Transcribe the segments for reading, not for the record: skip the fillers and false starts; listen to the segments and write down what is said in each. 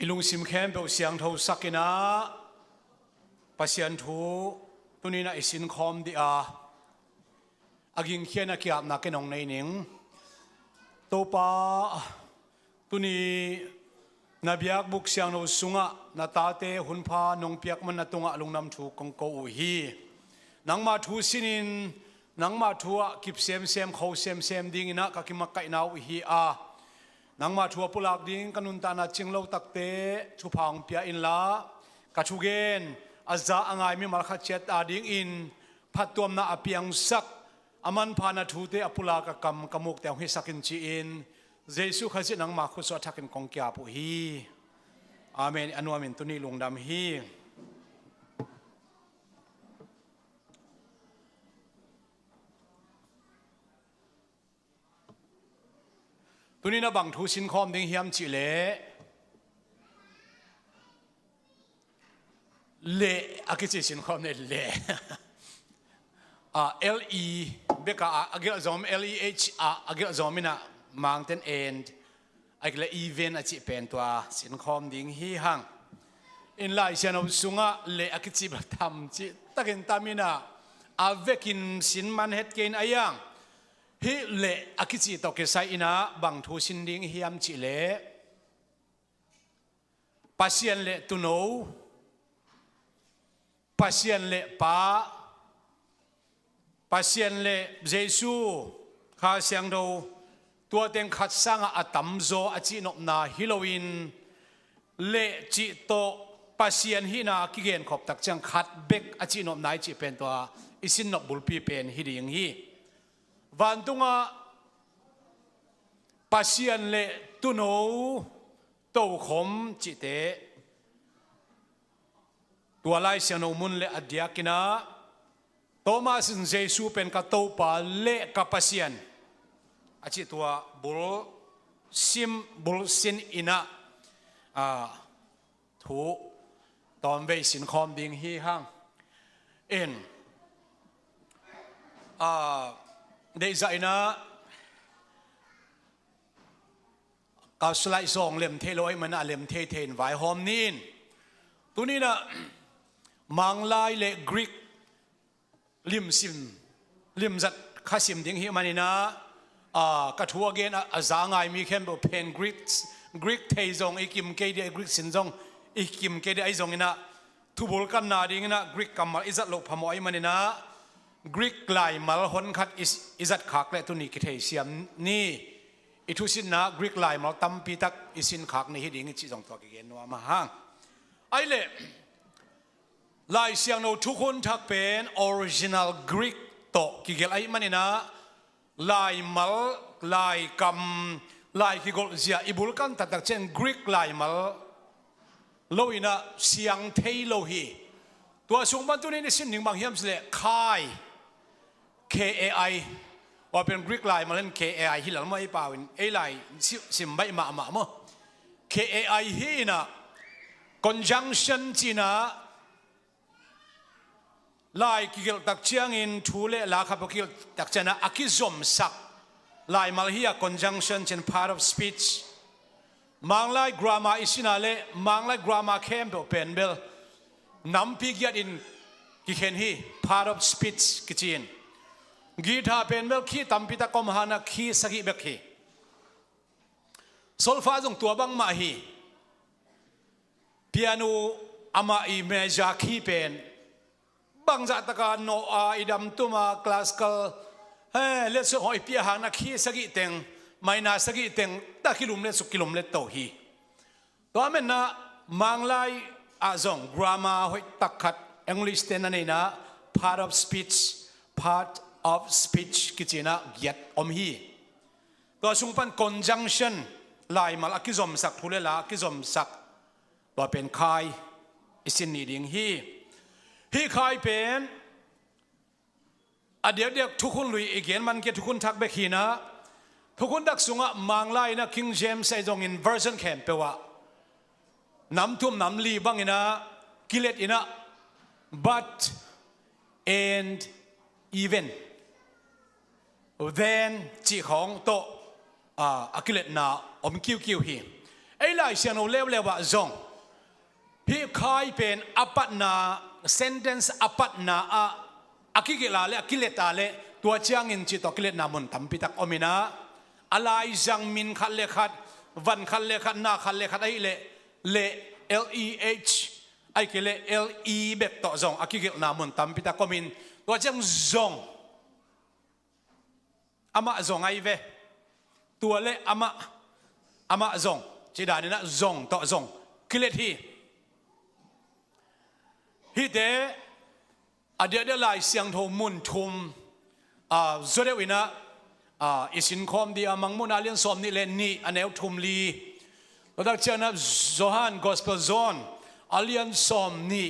ลุงซิมเข้มเปเสียงเท่าสักนะปัสยันทูตัวนี้นะอิสินคอมดีอากิงเขียนนักยาบนักนองในหนิงตัวป้าตัวนี้นับยากบุกเสียงเราสุงะนาตาเตหุนพานงเปียกมันนาตุงะลุงนำถูกกงโกอุฮีนังมาทูสินินนังมาทัวกิบเซมเขาเซมดิ้งนะกักิมักไก่นาวอุฮีนังมาทัวปุลักดิ้งกันุนตานาจิงโลตักเตชุพังเปียอินละกัชูเกนอาจาอ่างไอมีมาลขัดเช็ดดิ้งอินพัดตัวมนาอภิยังสักอามันพานาทูเตอปุลากกำมุกแต่หิสักินจีอินเยซูขจินังมาคุสวัทักินกงเกียปุฮีอาเมนอนุอาเมนตุนีลุงดำฮีตุนีนะบังทูสินคอมดิ้งเฮียมจิเล่อากิจิสินคอมเนี่ยเล่LE เบกาอากิลซอม LEH อากิลซอมินะMountain End ไอ้เรื่องอีเวนต์อาจิเป็นตัวสินคอมดิ้งฮีฮังอินไลเชนเอาสุงะเละอากิจิบัตทำจิตะกินตามินะอาเวกินสินมันเฮ็ดเกนอายังฮิเละอากิจิตอกเกไซอินะบังทูสินดิ้งฮียมจิเละปัสยันเละตุโนปัสยันเละป้าปัสยันเละเยซูข้าเสียงดูตัวเต็งขัดสังอาตัมโซอาจินกนาฮิโลวินเละจิโตปัสยันฮินากิเกนขบตักจังขัดเบกอาจินกนายจิเป็นตัวอิสินนกบุลปีเป็นฮิดิงฮีวันตุงะปัสยันเละตุโนโตขมจิเตตัวไล่เสียงโนมุนเละอดียกินะโตมาสินเยซูเป็นกระโตปาเละกับปัสยันอาจิตัวบุลสินอินะถูตอนเวสินคอมดิ้งฮีฮังเอ็นเดย์ใจนะกาสไลซองเล่มเทลอยมันเล่มเทนไว้หอมนินตัวนี้นะมังลายเละกรีกลิมจัดข้าสิมดิ้งฮีมันนี่นะกระทัวเกนอาจารย์ไงมีเข้มบอกเพนกรีกเทยงไอคิมเกดีไอกรีกสินจงไอคิมเกดีไอจงนี่นะทุบุลกันนาดิ้งนะกรีกกำมาอิจัดโลกพมอยมันนี่นะกรีกลายมาลหนขัดอิจัดขากและตุนิกิเทเซียมนี่อิทุสินนะกรีกลายมาตั้มปีตักอิสินขากนี่ฮิดิ้งจิจงตัวเกนนัวมาฮังไอเล่ลายเสียงโนทุกคนทักเป็นออริจินัลกรีกโตกิเกลไอมันนี่นะลายมัลลายกำลายกิโกลเซียอิบุลกันตัดเช่นกรีกลายมัลโลอินะเสียงเทโลฮีตัวสูงบรรทุนี้ในสิ่งหนึ่งบางอย่างสิคาย KAI ว่าเป็นกรีกลายมาเล่น KAI ที่หลังไม่เปล่าไอ้ลายสิมใบมามั้ง KAI ฮีนะ conjunction จีนะลายกิเลตักเชียงอินทูเลลาขับกิเลตักเจนะอากิซอมสักลายมาลฮีย conjunction เช่น part of speech มังลาย grammar อิสินาเลมังลาย grammar เข้มเป็นเบลน้ำพิกยัดอินกิเคนฮี part of speech กิจินกีตาเป็นเบลขี้ตั้มพิตากรมหานะขี้สกิเบกฮีโซลฟาจงตัวบังมาฮีเปียโนอามาอีเมจากฮีเป็นบางจากตะการโนอาอิดัมตุมาคลาสกัลเลสหอยเปียหานักขี้สกิเต็งไม่น่าสกิเต็งตะกิลุมเลสุกิลุมเลโตฮีตัวมันนะมังไลอาจง grammar หอยตักขัด English เต็นนั่นเองนะ part of speech กิจนะเกียรติอมฮีตัวสุงปัน conjunction ลายมาลกิจอมสักทุเลลากิจอมสักตัวเป็นคายอิสินนีดิงฮีที่ใครเป็นเดี๋ยวทุกคนลุยอีกเห็นมันเกี่ยทุกคนทักเบกีนะทุกคนดักสุงะมังไลนะ King James ใส่ตรงอิน version แคมเปว่าน้ำทุ่มน้ำลีบังอินะกิเลสอินะ but and even then จีของโตกิเลสนาอมคิวฮี ไอ้หลายเสียงเราเร็วๆว่าจงพี่คายเป็นอปัตนา sentence อปัตนาอากิเกลาเลกิเลตาเลตัวเชียงอินจิตกิเลตนามุนตัมปิตักอมินาอะไรจังมินขัดเลขัดวันขัดเลขัดนาขัดเลขัดไอ้เล LEH ไอ้กิเล LE แบบต่อจงอากิเกลนามุนตัมปิตักอมินตัวเชียงจงอามาจงไอ้เวตัวเลอามาจงจีดานี่นะจงต่อจงกิเลที่ฮิเดอเดียดลายเสียงโทมุนทุมจดเดวินะอิสินคอมดีอามังมุนอาเลียนสอมนี่เลนนี่อันเอวทุมลีแล้วดักเจ้านะโจฮันกอสเปลโซนอาเลียนสอมนี่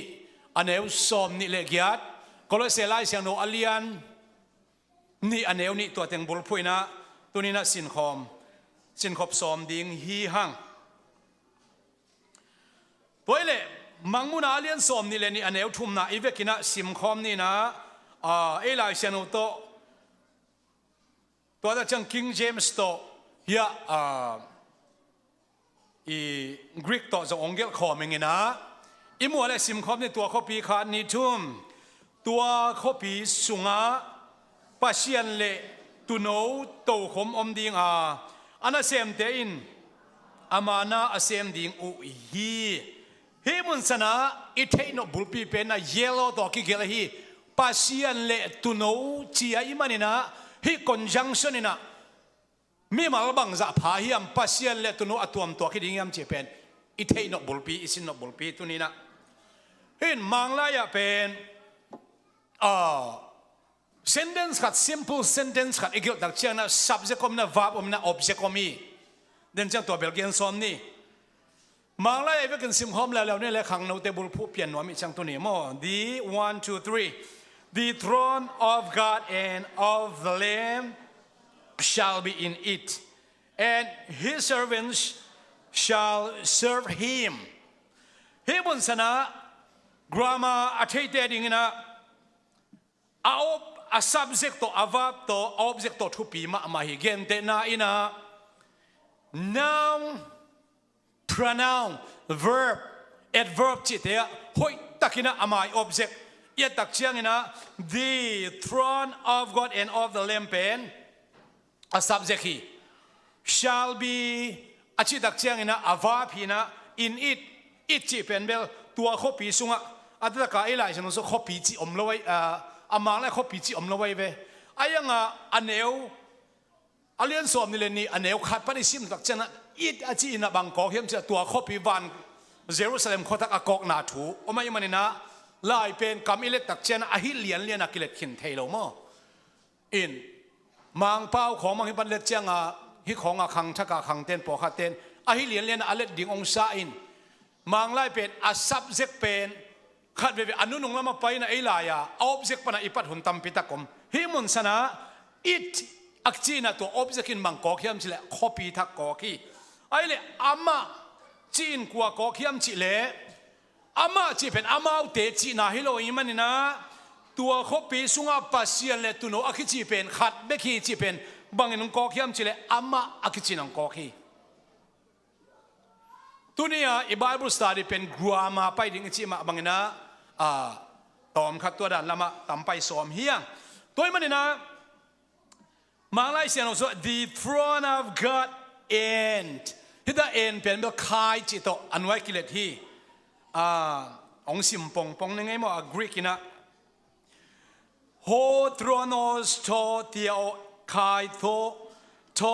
อันเอวสอมนี่เลกิยัดก็เลยเสียลายเสียงโนอาเลียนนี่อันเอวนี่ตัวเต็งบุลพุยนะตัวนี้นะสินคอมสอมดิ่งฮีฮังตัวเล่มังมุนาเลียนสอมนี่เลยนี่อันเอวทุ่มนะอีเวกินะสิมคอมนี่นะเอลายเซนุโตตัวนั้นจังคิงเจมส์โตเฮียกรีกโตจะองเกลคอมอย่างงี้นะอีมัวเลยสิมคอมนี่ตัวเขาปีขาดนี่ทุ่มตัวเขาปีสุงะปัศยันเล่ตุโนโตขมอมดิ่งอันนั้นเซมเตอินอามานะเซมดิ่งอุฮีเฮมุนสนะอิเทนบุลปีเป็นนะเยลโลตัวกิเกลฮีปัศยันเล่ตุโนจีอาอิมันนี่นะฮีคอนจังชันนี่นะมีมาลบังจะพาฮิมปัศยันเล่ตุโนอัตวมตัวคิดยิ่งยามเจเป็นอิเทนบุลปีอิสินบุลปีตัวนี้นะเห็นมังลายเป็นsentence ขัด simple sentence ขัดอีกอย่างดักเชียงนะ subject ก็มีนะ verb ก็มีนะ object ก็มีเดินจากตัวเบลเกียนซ้อมนี่มังลายเวกันซิมหอมแล้วเนี่ยแหละขังโนเตบุลผู้เปลี่ยนหน่วยมีช่างตัวนี้มั้ง the 1 2 3 the throne of God and of the Lamb shall be in it and his servants shall serve him เฮ้บนสนะ grammar อธิเตดิ่งนะเอาa subject to a verb to object to thupi ma mahigen te na ina noun pronoun verb adverb chi te hoi takina amai object ye tak chiang ina the throne of God and of the Lamb pen a subject hi shall be achi tak chiang ina a verb hi na in it chi pen bel tua khopi sunga adra ka ilai janu so khopi chi omloiอามังและเขาปีจีอมละไว้เวไอ้ยังอันเอวอาเลียนสอมนี่เลยนี่อันเอวขัดปนิสิมตักเจนะอีดอาจีนะบางกอกเห็นจะตัวเขาปีวันเยรูซาเล็มเขาตักอากอกนาถูโอ้ไม่ยังมันนี่นะลายเป็นกำอิเล็กตักเจนะอาฮิเลียนนักกิเลสขินเทโลมั้งอินมังเป้าของมังฮิบันเล็ดเจียงฮิของขังชักขังเต้นปอขัดเต้นอาฮิเลียนอาเล็ดดิ่งองศาอินมังลายเป็นอาซับเซกเป็นขัดเวอนุนงละมาไปนะไอ้ลายobject ปนะอิปัดหุ่นตัมปิตะกมฮิมุนสนะit อักจีนะตัว object กินบังกอกเขียมจิเลคอปีทักกอกีไอ้เลยอามาจีนกว่ากอกเขียมจิเลอามาจีเป็นอามาเตจีนะฮิโลอิมันนี่นะตัวคอปีสุงาปัสยันเลตุโนอักจีเป็นขัดเบกีจีเป็นบังเงินกอกเขียมจิเลอามาอักจีนังกอกีตัวนี้อีไบเบิลสตัดดี้เป็นกรามาไปดิ้งจีมาบังเงินนะตอมขัดตัวดันละมาตำไปสอมเฮียงตัวมันนี่นะมาเลเซียเราสวด the throne of God and ที่ได้ and เป็นแบบคายจิตโตอันไว้กิเลสที่องสิมปงยังไงมั้งกรีกนะ ho thronos to theo kai to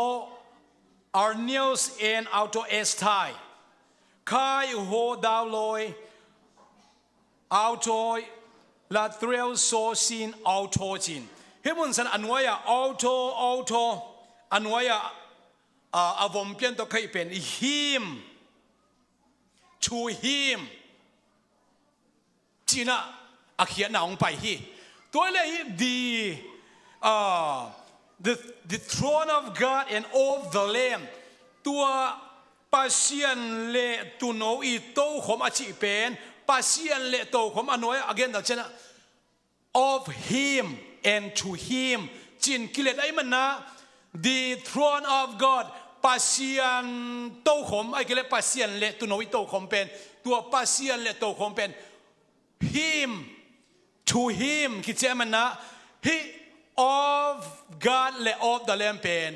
arnios and auto estai kai ho dao loi auto la thrill so sin auto jinเฮ้ยมันสันอันว่าautoอันว่าอวมเปลี่ยนตัวใครเป็น him to him จีน่ะอาเขียนหนาองไปฮีตัวเลย the throne of God and of the Lamb ตัวปัสยันเลตุโนอีโตขมอาชีเป็นปัสยันเลโตขมอันว่า again ดังเช่น of him and to him จินกิเลสไอ้มันนะ the throne of God ปัสเซียนโตขมไอ้ก็เลยปัสเซียนเละตัวน้อยโตขมเป็นตัวปัสเซียนเละโตขมเป็น him to him คิดเจมันนะ he of God และ of the Lamb เป็น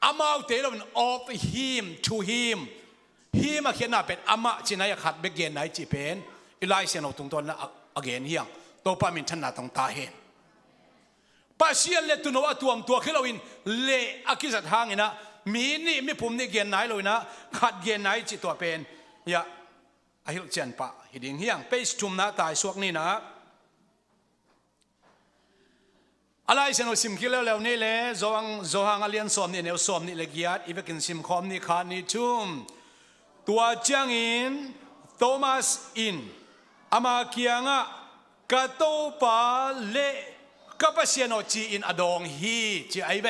อามาเตลเป็น of him to him him มาเขียนหน้าเป็นอามาจีนายขัดเบกเกนไหนจีเป็นอีไลเซียนเอาตรงต้นนะ again เฮียงตัวปามินชนะตรงตาเห็นปัสเซียนเละตัวน้อยตัวขึ้นเราอินเละอากิสัตหางอินะมีนี่มีผมนี่เกียนไหนเลยนะขัดเกียนไหนจิตตัวเป็นอย่าไอ้ลูกเจนปะหิดิงเฮียงไปจุ่มนะตายสวกนี่นะอะไรเสนอสิมคิดแล้วนี่เลยโจฮังอเลียนสอมนี่เนี่ยสอมนี่เลยกียดอีเวกินสิมคอมนี่ขาดนี่จุ่มตัวเจียงอินโทมัสอินอามาเกียงะกะโตปาเลกับปัสเซียนอจีอินอดองฮีจีไอเว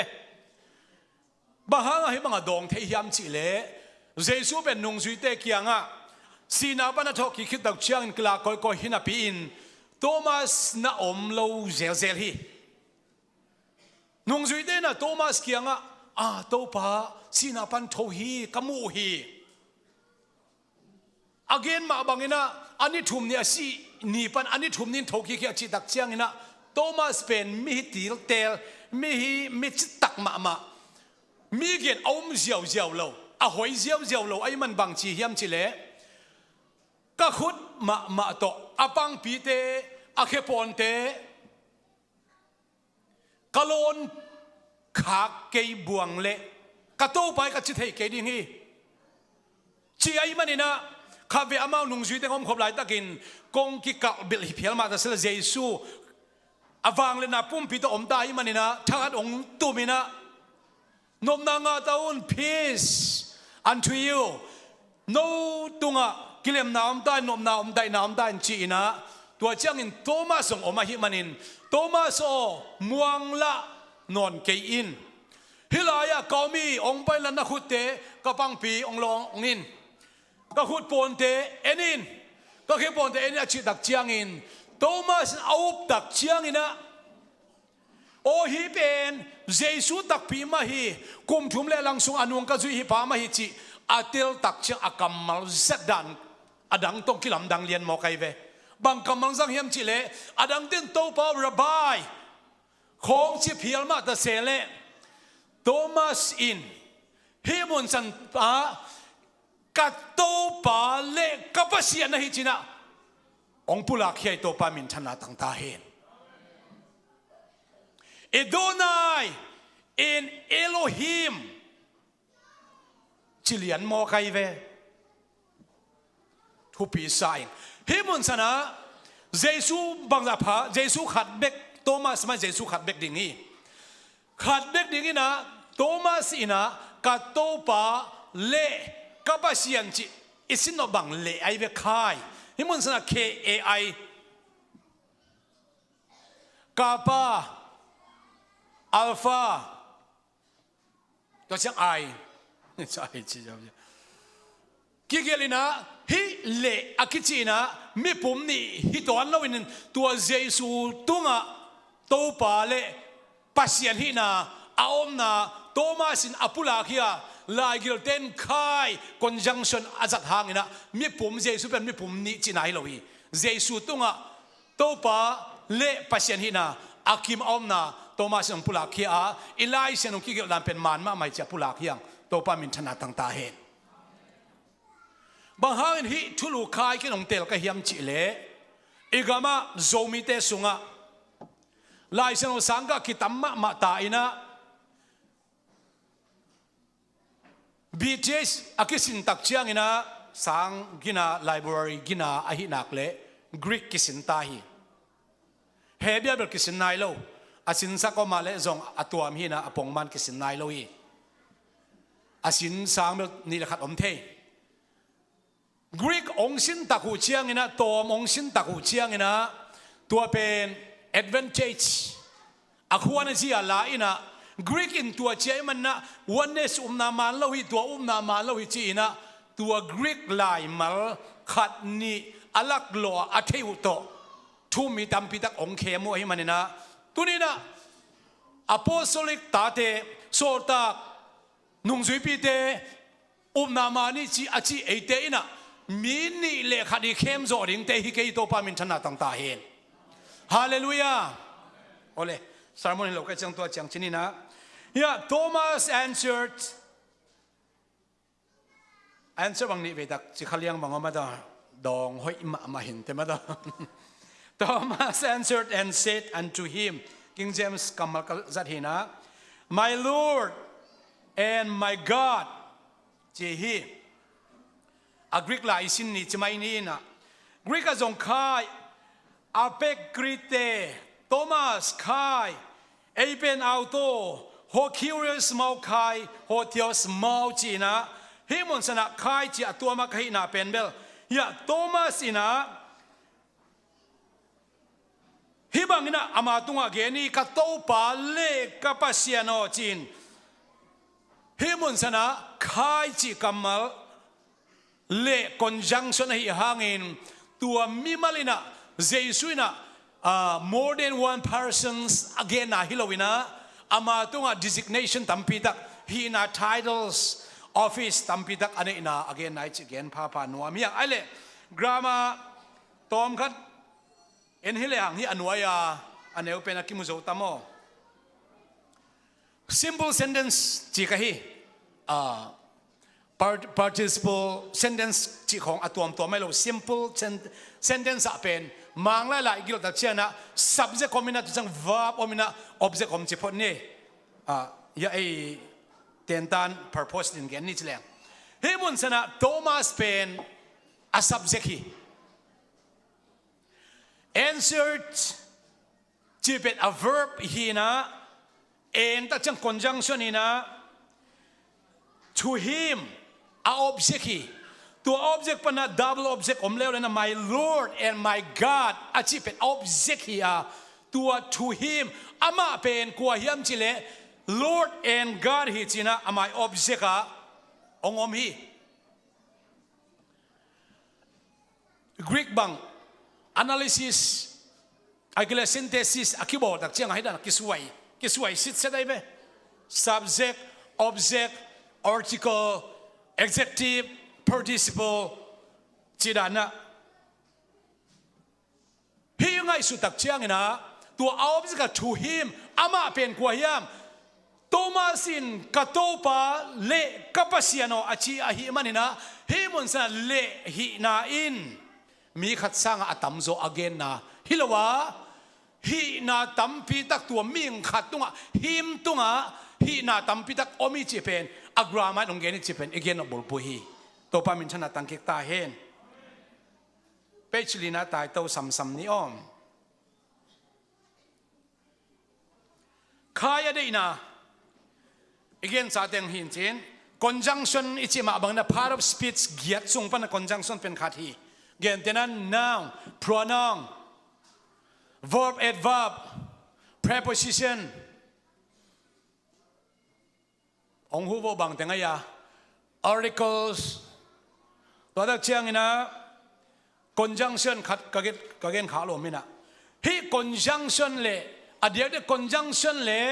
บางครั้งให้บางดองเทียมจิเลเจสูเป็นนุ่งสุยเตกียงอ่ะสีนาปนทอกิคิดตักเชียงกลาคอยหินาปีอินโทมัสน่าอมโลเซลฮีนุ่งสุยเตน่ะโทมัสเกียงอ่ะโตปาสีนาปันทอฮีกมูฮีagain มาบางอินะอันนี้ทุ่มเนี่ยสีนี่ปันอันนี้ทุ่มนี่ทอกิคิดจิตักเชียงอินะโทมัสเป็นมิฮิติลเตลมิจิตักมามีเกียนเอาเจียวเราหอยเจียวเราไอ้มันบางชีเฮียมชิเล่ก็ขุดมาโตปังปีเตเคปอนเตกะโลนขาเกยบวงเละกะโตไปกะจิตให้เกยดิ้งฮีชีไอ้มันนี่นะข้าเวอามาหนุ่งจุยเตงอมขบไหลตะกินกงกิกะเบลฮิเพียลมาแต่เสลเจซูวางเลยนะปุ่มปีโตอมตายมันนี่นะทางอันองตุมินะนมนางาตาอุน peace unto you no ตุงะกิเลมน้ำได้นมน้ำได้น้ำได้จีนะตัวเจ้าอินโทมัสออกมาหิมันินโทมัสโอมวงละนอนเกยินฮิลายะกามีองไปละนักขุดเตก็ปังปีองลององอินก็ขุดปนเตเอ็นินก็แค่ปนเตเอ็นอาชิดักเจียงอินโทมัสเอาดักเจียงอินะโอฮีเป็นเจสุตักพีมาฮีกุมทุมเลลังสุงอนุงกจุยฮีพามาฮีจีอาเตลตักเชียงอากัมมัลเซดันอดังตงกิลำดังเลียนมอไกเวบางกัมมังซังเฮียมจิเลอดังตินโตปาระบายของจีพิลมาตะเซเลโทมัสอินฮีมุนสันปากัตโตปาเลกับเสียนะฮีจีนะองปุลาเขียโตปามินชนะตั้งตาเห็นAdonai in Elohim จิเลียนมอไกเวทุปีสายฮิมุนสนะเจสูบังจับพะเจสูขัดเบกโทมัสมาเจสูขัดเบกดิ่งนี้ขัดเบกดิ่งนี้นะโทมัสอินะกัตโตปาเลกับเสียนจิอิสินอบังเลไอเวคายฮิมุนสนะ KAI กาปาอัลฟาตัวเชียงไอใช่จีจ้ากิเกลินะฮิเลอากิจีนะมีปุ่มนี่ฮิตวันเราอินตัวเจสูตุงะโตปาเลปัสยันฮินาอาอมนาโตมาสินอปุลาคียลายกิลเทนคายคอนจังชันอาจัดหางอินะมีปุ่มเจสูเป็นมีปุ่มนี่จีนายเราอีเจสูตุงะโตปาเลปัสยันฮินาอาคิมออมนาโตมาสินปุลาคียอิไลเซนุกิเกลันเป็นมันมาไม่จะปุลาคียงโตปามินชนะตั้งตาเห็นบางครั้งที่ทุลุคายกินองเตลก็เฮียมจิเลอีกามาโจมิเตสุงะลายเซนสังกักิตัมมาตาอินะบีเจสอากิสินตักเชียงอินะสังกินาไลบรารีกินาอหินักเลกรีกกิสินตาฮีเฮเบียเบลกิสินไนโลอาสินสักก็มาเลจงอตัวมีนะอปงมันกิสินไนโลฮีอาสินสังเบลนี่แหละขัดอมเทกรีกองสินตักหูเชียงอินะตัวองสินตักหูเชียงอินะตัวเป็น advantage อควานจีอะไรอินะกรีกอินตัวเชียมันนะวันนี้สุมนามันเราหิตัวนามันเราหิจีนะตัวกรีกลายมาขัดนี่อลักหล่ออาเทวโตทุ่มมีตามพิทักษ์องเคมัวให้มันนะตัวนี้นะ Apostolic ตาเตโซตัก นุ่งสุยปีเตนามานี่จีอาจีเอเตอินะมินิเลขาดีเข้มโจริงเตฮิเกยโตปามินชนะต่างตาเห็นฮาเลลูยาโอเลสารมนเราก็จังตัวจังชนินะThomas answeredบางนี้เวดักจิขเลียงบางว่ามาดาดองห้อยมาเห็นแต่มาดา Thomas answered and said unto him King James กำมัลจัดเห็นนะ My Lord and my God เจฮีกรีกหลายสินนี่จะไม่นี่นะกรีกจงคายอาเปกรีเตโทมัสคายเอเป็นอัลโตโฮคิวเรสมาคายโฮเทียสมาจีนะฮิมุนสนะคายจีตัวมาคายนาเป็นเบลโทมัสอินะฮิบังอินะอามาตุงอาเกนี่กัตโตปาเลกัปเซียโนจีนฮิมุนสนะคายจีกัมมัลเลconjunction ให้หางอินตัวมิมาลินะเจสุนะmore than one persons again นะฮิโลวินะอามาตุงa designation ตัมปีตักฮีนะ titles office ตัมปีตักอันนี้นะ again ไหนจิเกนพาพานัวมีอย่างไอเล่กรามาตอมคัดเอ็นฮิเลหังฮีอันวายาอันนี้เป็นกิมุโจตามอ simple sentence จิกะฮีparticiple sentence จีของอตัวไม่รู้ simple sentence เป็นมังไล่ไล่กิโลตักเชียนะ subject คอมมินาตุจัง verb คอมมินา object คอมจิพอนี่อย่าไอเตียนตัน purpose นี่กันนี่เฉลี่ยเฮ้ยมุนสนะโทมัสเป็น a subject ฮี answered จีเป็น a verb ฮีนะเอ็นตักจัง conjunction นี่นะ to him a object ฮีตัว object ปนะ double object ผมเล่าเลยนะ my Lord and my God อาชีพเป็น object ฮีตัว to him อามาเป็นกัวเฮียมจิเล Lord and God ฮีจีนะอามา object องอมฮี Greek บัง analysis ไอ้กิเลส synthesis อคิบอกตักเชียงให้ได้กิสวยสิทธิ์เสด็จไหม subject object article adjective participle จีดานะฮียังไงสุดตักเชียงนะตัว object to him อามาเป็นกว่าเฮียมโทมัสินกาโตปาเลกัปเซียโนอาชีอาฮิมันนี่นะฮีมุนสันเลฮีนาอินมีขัดสร้างอาตัมโซอเกนนะฮิลวะฮีนาตัมปีตักตัวมิงขัดตุงะฮิมตุงะฮีนาตัมปีตักอมิจิเป็นอักรามาตรงเกนิจิเป็นเอเกนอบอลปุฮีตัวปามินชนะตังเกตาเฮนเปชลีนาตายตัวซ้ำนี่อ้อมขายได้นะอีกอย่างสาเตียงหินเช่น conjunction อิจิมาบังนะ part of speech เกียรติส่งปัน conjunction เป็นขาดที่เกียรตินั้น noun pronoun verb adverb preposition องหูวบังแต่ไงยา articles ตัวตักเชียงนี่นะ conjunction ขัดกะเกณฑ์ขาลมนี่นะฮี conjunction เลยเดี๋ยวเดี๋ยว conjunction เลย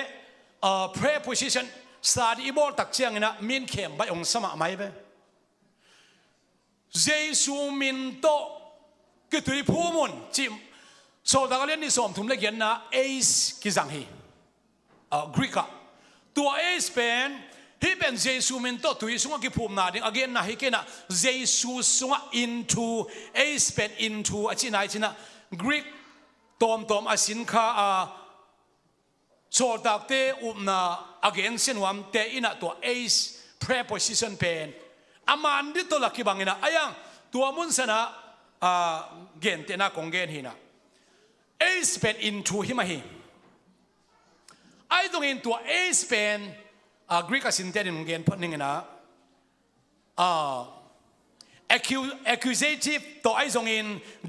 preposition สาดีบอลตักเชียงนี่นะมินเข็มใบองสมะไหมเบ้เจสูมินโตกิตุยพูมุนจิมโซตากเล่นนี่สมทุมเล็กยันนะ ace กิจังฮีกรีกตัว ace เป็นฮีเป็นเจสูมินโตตุยสุงกิพูมนาดิง again นะฮีเกนะเจสูสุง into ace เป็น into อจินายจินะกรีกตอมอสินคาโซตากเตอุมนา again เส้นวามเตอินะตัว ace preposition เป็นอามันดิตัวลักกิบังอินะอายังตัวมุนสนะเกณฑ์เตนะของเกณฑ์หินะ ace เป็น into หิมาหิไอ้ตรงนี้ตัว ace เป็นกรีกสินเตนเกณฑ์พอดนึงนะaccusative ตัวไอ้ตรงนี้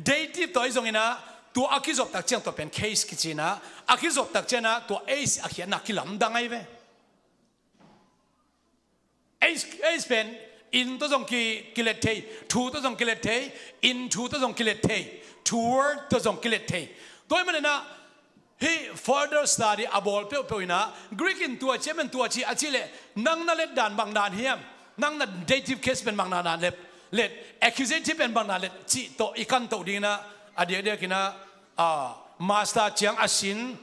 dative ตัวไอ้ตรงนี้นะตัว accused ตักเจียงตัวเป็น case กิจนะ accused ตักเจียงนะตัว ace อาเขียนนักกิลำดังไงเว้ ace เป็น in ตัวตรงกิเลตเท to ตัวตรงกิเลตเท into ตัวตรงกิเลตเท toward ตัวตรงกิเลตเทโดยมันนะ he further study abol pe ina Greek in tua chemen tua chi achile nang na let dan bang dan hiam nang na dative case ben bang dan let accusative ben bang dan let chi to ikan to dina adia dia kina master chiang asin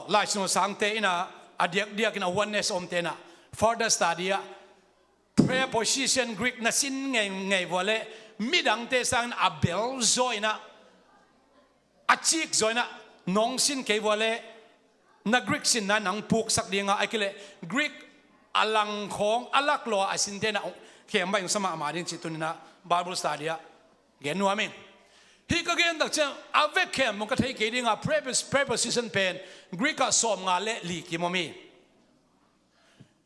lai sino sang te ina adia dia kina oneness om te na further study prayer position Greek na sin ngai vole midang te sang abel zoina achik zoina nong sin ke vole na Greek sin na nang puk sak dinga akile Greek alang khong alak lo asin te na kem ba yung sama amarin chitunina Bible study genu amen hi ka gen dak chen ave kem mo ka thei ke dinga preposition pen Greek ka som nga le li ki momi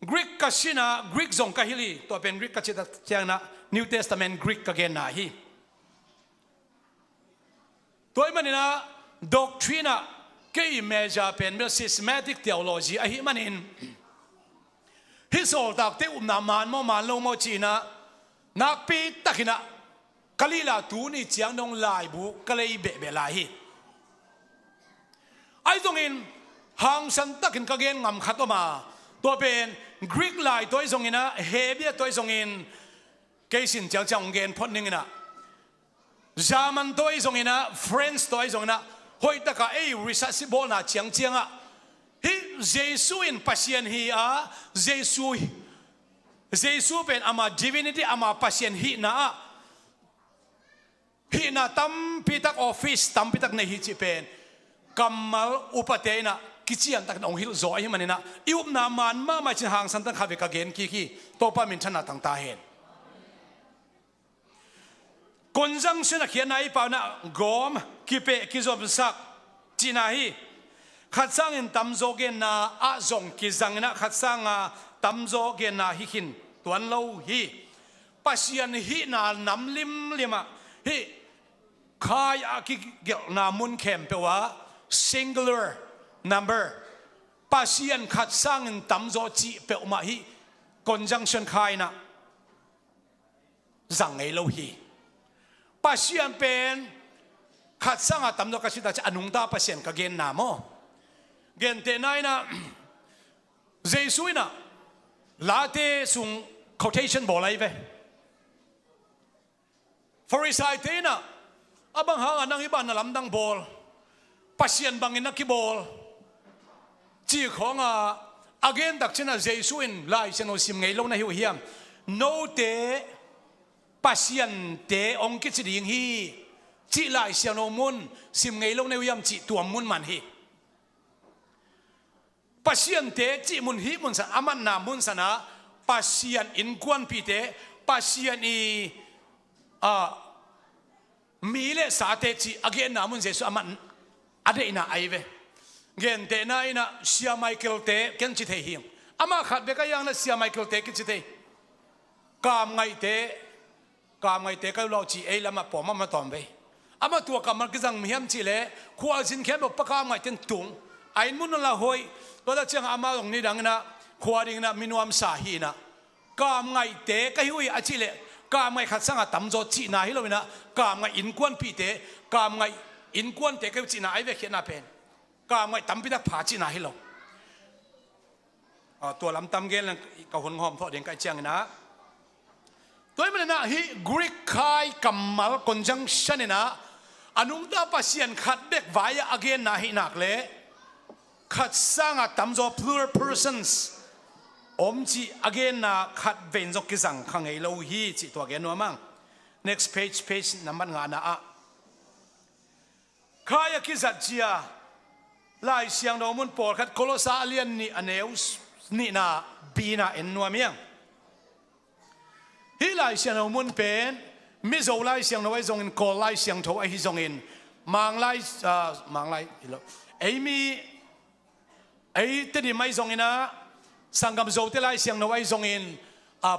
Greek kasina Greek zong kahili to pen Greek kachita chiang na New Testament Greek again na hi toy manina doctrina ke measure pen systematic theology ahi manin his all tak te na man lo mo china nak pi takina kalila tu ni chiang dong lai bu kalei be lai hi ai zong in hang san takin ka gen ngam khatoma to pen Greek lai toy zong ina hebia toy zong in kaisin chang chang gen phot ning ina zaman toy zong ina friends toy zong ina hoi taka ei responsible na chiang chianga hi jesu in pasien hi a jesu pen ama divinity ama pasien hi na tam pitak office tam pitak na hi chi pen kamal upate na kichian tak nong hil zo hi manina iup na man ma chin hang san tak khabe ka gen ki to pa min thana tang ta hen conjunction a khian ai pa na gom kipe kizom sak chinahi khatsang in tamzo gen na a zong kizang na khatsanga tamzo gen na hikin tuan lo hi pasian hi na namlim lima hi khai a ki gel na mun kem pe wa singular number pasian khatsang in tamzo chi pe ma hi conjunction khai na zang ei lo hi pasian pen khatsang a tamzo ka sita cha anung ta pasien ka gen na mo gen te nai na jesu ina late sung quotation bolai ve Pharisee te na abang hang anang iban na lamdang bol pasien bangin na kibol chi khong again dak chena jesu in lai cheno sim ngei lo na hiu hiam no te pasien te ong ki chi ding hi chi lai siano mun sim ngei lo na hiam chi tuam mun man hi pasien te chi mun hi mun sa aman na mun sana pasien in kwan pi te pasien i mile sa te chi again na mun jesu aman ade ina aive gen te na ina sia Michael te ken chi the him ama khat be ka yang na sia Michael te ki chi the kam ngai te ka lo chi ei lama pom ma tom ve ama tua kamar ki jang miam chi le khwal sin khem pa ka ngai ten tung ain mun la hoi to da chang ama ong ni dang na khwaring na minuam sa hi na kam ngai te ka hui a chi le kam ngai khat sang a tam zo chi na hi lo na kam ngai in kwan pi te kam ngai in kwan te ka chi na ai ve khe na pen kam ngai tam pi dak pha chi na hi loตัวลำตำเกลกับหุ่นหอมทอดเดียงไก่เชียงนะตัวมันนะฮีกรีกไข่กัมมัลคอนจังชันนะอนุตาปัสยันขัดเด็กไว้อเกนนะฮีนักเล่ขัดสร้างตั้มจอ plural persons อมจีอเกนนะขัดเวนจกิจังขังไอโลฮีจีตัวเกนนัวมั่ง next page น้ำมันงานนะใครกิจัดเจียไล่เสียงเรามุนปอดขัดโคโลซาเลียนนี่อันเอวนี่นะบีนะเอ็นนัวเมียงฮิไล่เสียงเรามุนเป็นมิโซไล่เสียงเราไว้ทรงอินโคไล่เสียงโถไอฮิทรงอินมังไล่ไอมีไอเตดิไม่ทรงอินนะสังกัมโซเตไล่เสียงเราไว้ทรงอิน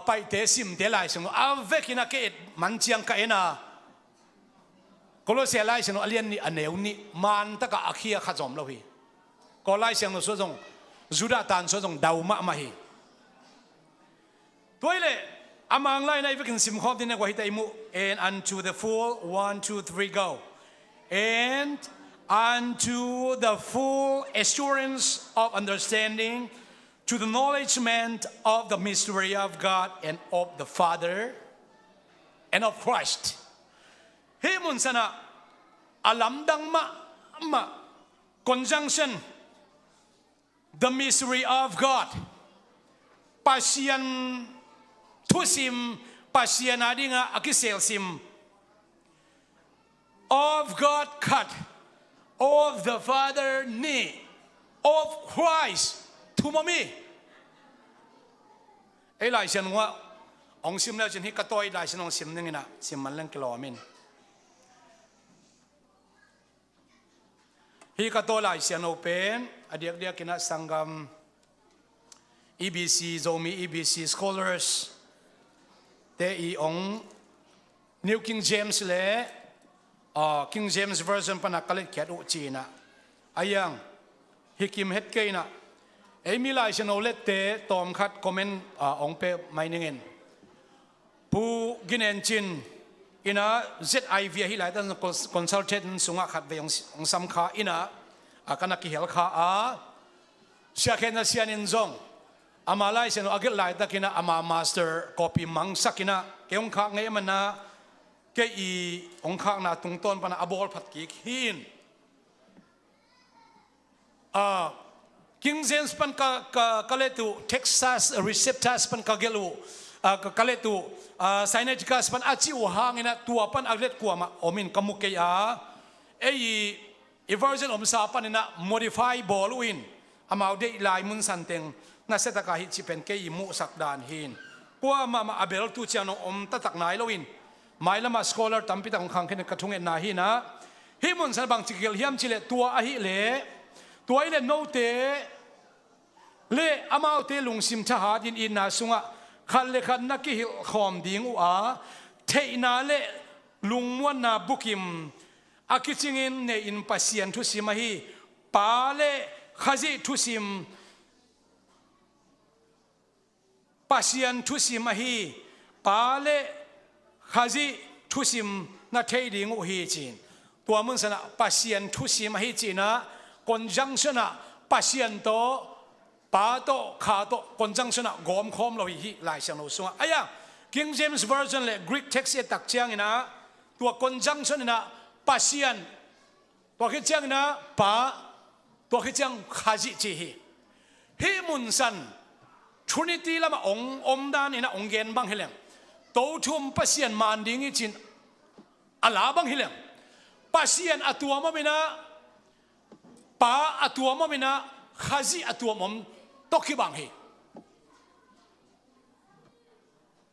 ไปเตสิมเตไล่เสียงเราเวกินะเกตมันเจียงกันนะโคโลเซียไล่เสียงเราเลียนนี่อันเอวนี่มันตะกะอาคียขัดจอมเราพี่ก็ไล่เสียงเราส่วนจุดาตันส่วนดาวมะมาฮีตัวเลยอามังไล่ในวิกินสิมคอมที่นักวิทยามุ and unto the full 1 2 3 go and unto the full assurance of understanding, to the acknowledgement of the mystery of God and of the Father and of Christ. Himun sana alam dang ma conjunction the mystery of God. Pasian tusim pasian adinga akiselsim of God cut of the Father ni of Christ tumami. Ay lai sian wa ong sim la chen hi katoi lai sian ong sim ningina sim man lang kilomin. Hi katoi lai sian open adiak dia kina sanggam EBC zomi EBC scholars te I ong New King James le King James version panakalit kiat u china ayang hikim het kaina Amy lai sian olet te tom khat comment ong pe mai ningen pu ginen chin ina ZIV hi lai tan consultant sunga khat ve ong sam kha ina akana ki hel kha a sia khen sian in zong amalai sian agil lai takina ama master copy mang sakina keong kha ngai mana ke I ong kha na tung ton pana abol phat ki hin King James pan kaletu Texas receptors pan kagelu kaletu Sinaiticus pan achi uhangina tua pan aglet kuama omin kamuke e version om sa pan na modify boluin amau de lai mun santeng na seta ka hit chipen ke I mu sakdan hin kwa ma abel tu chano om tatak nai loin mai lama scholar tampi tang khang khen kathung na hi na hi mun san bang chikil hiam chile tua a hi le tua ile no te le amau te lungsim tha ha din in na sunga khal le khan na ki hil khom ding u a theina le lungmon na bukim akichingin ne in pasien thu sima hi pa le khazi thu sim pasien thu sima hi pa le khazi thu sim na thei ding u hi chin tua mun sana pasien thu sima hi china conjunction na pasien to pa to kha to conjunction na gom khom lo hi lai sang lo sunga aya King James version le Greek text e tak chiang ina tua conjunction na pasien tua ke chiang na pa tua ke chiang khazi chi hi mun san Trinity lama ong om dan ina ong gen bang hileng to thum pasien man ding I chin ala bang hileng pasien atua mo mina pa atua mo mina khazi atua mom toki bang hi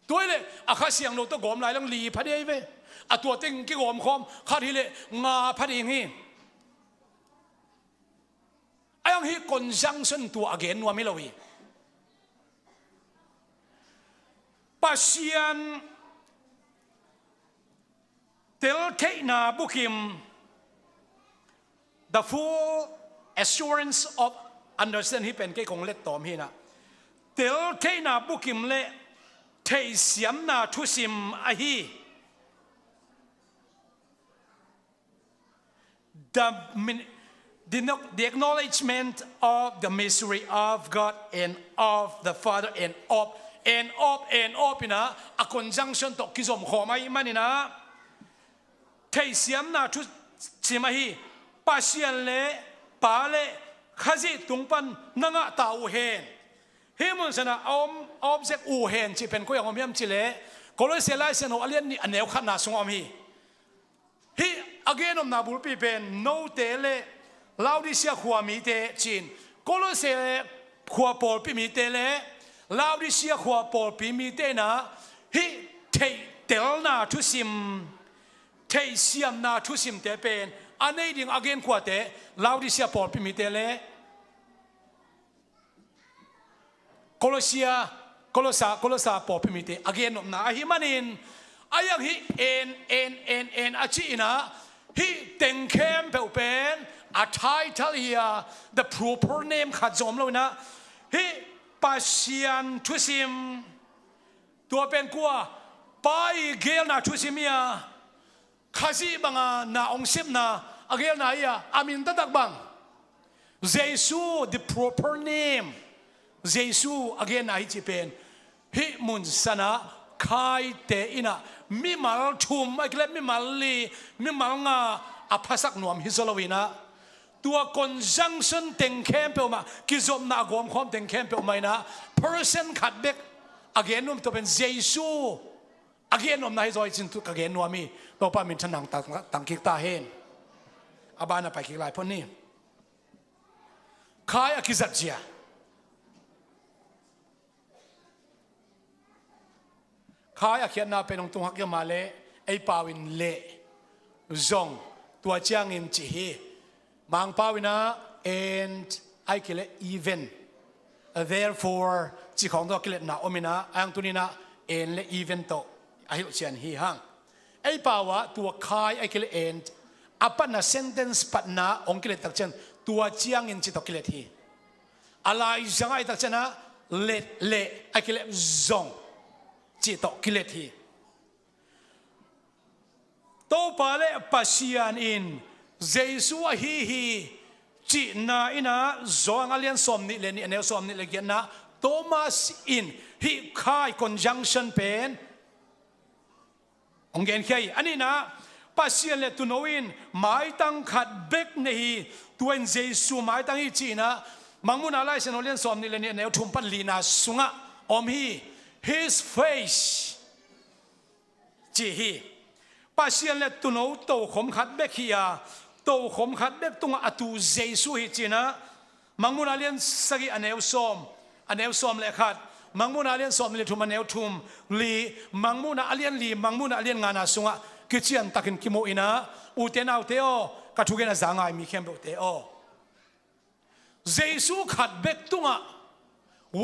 toile akhasiang lo to gom lai lang li phadei ve atua ting ki gom khom khari le nga phading hi ayang hi conjunction tu again wa milowi pasien tel teina bukim the full assurance of understand hi pen ke kong let tom hi na tel teina bukim le thei siam na thu sim a hi the acknowledgement of the mystery of God and of the Father and of ina a conjunction to kizom khomai manina thei siam na thu sim a hi pasien le pa le khazi tungpan nanga tau hen himun sana object u hen chi pen ko yang om chile Colossians no alian ni aneu khana sung om hi again om na bul pi pen no te le Laodicea khwa mi te chin Colossians khwa pol pi mi te le Laodicea khwa pol pi mi te na hi thei tel na thu sim thei siam na thu sim te pen anei ding again khwa te Laodicea pol pi mi te le Colossa pol pi mi te again om na hi manin ayang hi en achi ina hi tengkem pe pen a title here the proper name khazom lo na hi pasian thusim tua pen kwa pai gel na thusimia khazi banga na ongsim na again na iya amin tatak bang Jesus the proper name Jesus again na hichipen hi mun sana khai te ina mi mal thum akle mi mal li mi mal nga aphasak nuam hisolowinaตัว conjunction เต็งเข้มเปล่ามากิจอมนากรมความเต็งเข้มเปล่าไหมนะ person ขัดเบก again นุ่มตัวเป็นเยซู again นุ่มนายจอยจินตุ again นุ่มมีตัวป้ามินทนังตังกิกตาเฮนอาบานาไปกิกลายพวกนี้ขายอคิจัดเจียขายอคิดนาเป็นองตุงฮักยามาเลไอปาวินเละจงตัวเจียงอินจีฮีมังปาวินา and I kill it even therefore จีของตัวกิเลสนาอมินาอังตุนีนา and และ even โตอายุเชียนฮีฮังไอปาวะตัวคายไอกิเลส and อปันนา sentence ปัตนาองกิเลสตักเชนตัวเจียงอินจิตกิเลสฮีอะไรจังไอตักเชนะเละไอกิเลสจงจิตกิเลสฮีโตปาเลปัสยานอินเจสุวฮีจีน่าอินะจงอาเลียนสมนิเลนี่เนวสมนิเลกินนะโทมัสอินฮีคาย conjunction เป็นองเกนเคยอันนี้นะปัสยานเลตุโนอินหมายตั้งขัดเบกเนฮีตัวเจสุหมายตั้งฮีจีนะมังมุนาไลเซนโอเลียนสมนิเลนี่เนวทุมปันลีนาสุงะอมฮี his face จีฮีปัสยานเลตุโนโตขมขัดเบกฮียโตขมขัดเด็กตุงอตูเจสุฮิจินะมังมุนาเลียนสกิอเนวซอมเลขัดมังมุนาเลียนซอมเลทุมอเนวทุมลีมังมุนาเลียนลีมังมุนาเลียนงานาสุงะกิจิอันตักินกิโมอินะอูเตนเอาเตโอกระทุกเกนะจางายมีเข้มเบเตโอเจสุขัดเด็กตุงะ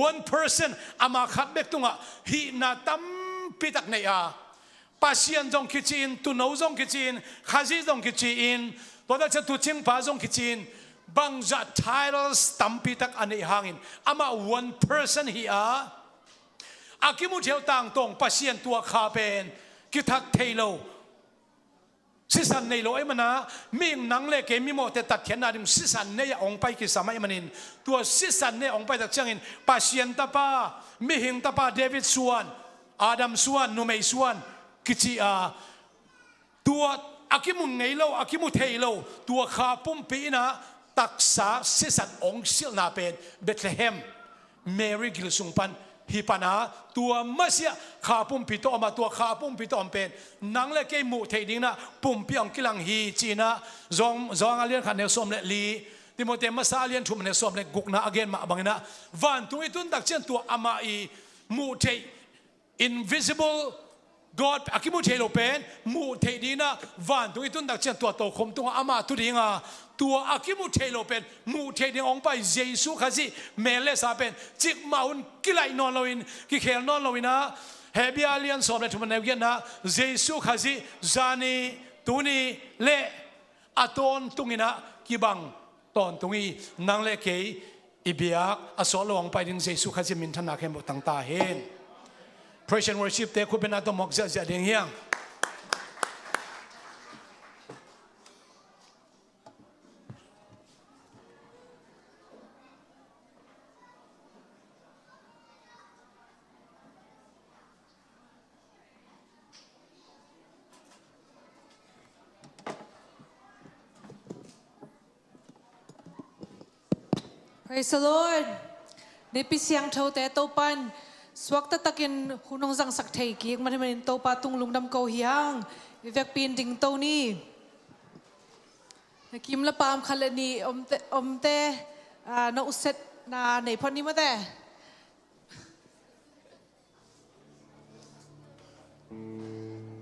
one person อามาขัดเด็กตุงะฮีนาตัมปิตักเนียปัสยันจงกิจินตุโนจงกิจินข้าจีจงกิจินตัวนั้นจะตุจิงพาจงกิจินบางจัด titles ตั้มปีตักอันนี้หางินอามา one person ฮีอาอากิมุเทียวต่างตรงปัสยันตัวข้าเป็นกิทักเทโลสิสันในโลเอมันนะมีหนังเล็กมีโมเตตัดเขียนนาดิมสิสันเนี่ยองไปกิสามัยมันินตัวสิสันเนี่ยองไปตักเชียงอินปัสยันตาปามีหิงตาปาเดวิดส่วนอาดัมส่วนนูเมย์ส่วนกิจิอาตัวอากิมุนไงโลอากิมุเทโลตัวข้าปุ่มปีนะตักษาสิสันองศิลนาเป็นเบธเลเฮมเมรีกิลสุงปันฮิปนาตัวมัสยาข้าปุ่มปีโตมาตัวข้าปุ่มปีโตอมเป็นนังเลเกมุเทดิงนะปุ่มปีองกิลังฮีจีนะจงอาเลียนขันเนสอมเลลีติโมเตมัสอาเลียนทุมเนสอมเลกุกนะอเกนมาบังนะวันตุงอิตุนตักเชนตัวอามาอีมุเท invisible God อากิมุเทโลเป็นมูเทดีนะวันตรงนี้ตุนดักเชนตัวโตคมตัวอามาตุดิงาตัวอากิมุเทโลเป็นมูเทดิงองไปเยซูข้าสิเมเลสาเป็นจิกมาอุนกิไลนอนลวินกิเคลนอนลวินะเฮบิอาเลียนสอบในทุกมันเนวินนะเยซูข้าสิจานีตุนีเลอาตอนตุงินะกิบังตอนตุงีนังเลเกยอิบิยักอาสอลองไปดิงเยซูข้าสิมินทนาเข้มตั้งตาเห็นPraise and worship เตะคุณเป็นอาตมอกจะเดียงเฮียง Praise the Lord ในปีเสียงเท่าแต่โตปันสวักตะตะกินหุ่นองสังสักเทกิกมันมันโตปาตุงลุงดำเกาเฮียงวิเวกปีนดิงโตนี่กิมละปามคัลนีอมเตนอุเซตนาในพอนี้มาแต่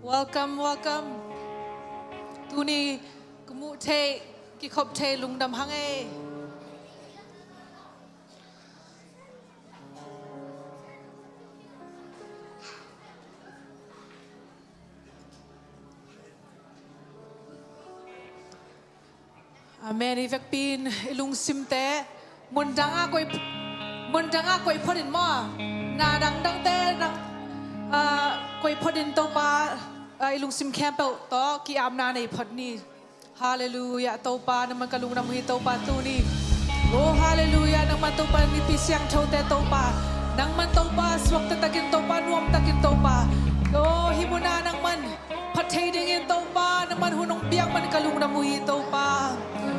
welcome ตูนี่กมุเทกิขบเทลุงดำฮังเออเมริกาปีนลุงซิมเตะมุนดังอากอยพอดินมั่วนาดังเตะดังกอยพอดินโตปาลุงซิมแคมเปิลต่อกีอามนาในพอดนี้ Hallelujah. Tau pa naman kalung na muhi tau pa tu ni. Oh hallelujah. Nang man tau pa nipis yang chow te tau pa. Nang man tau pa swak tatakin tau pa nuam takin tau pa. Oh himuna nang man patay dingin tau pa. Nang man hunong biyak man kalung na muhi tau pa.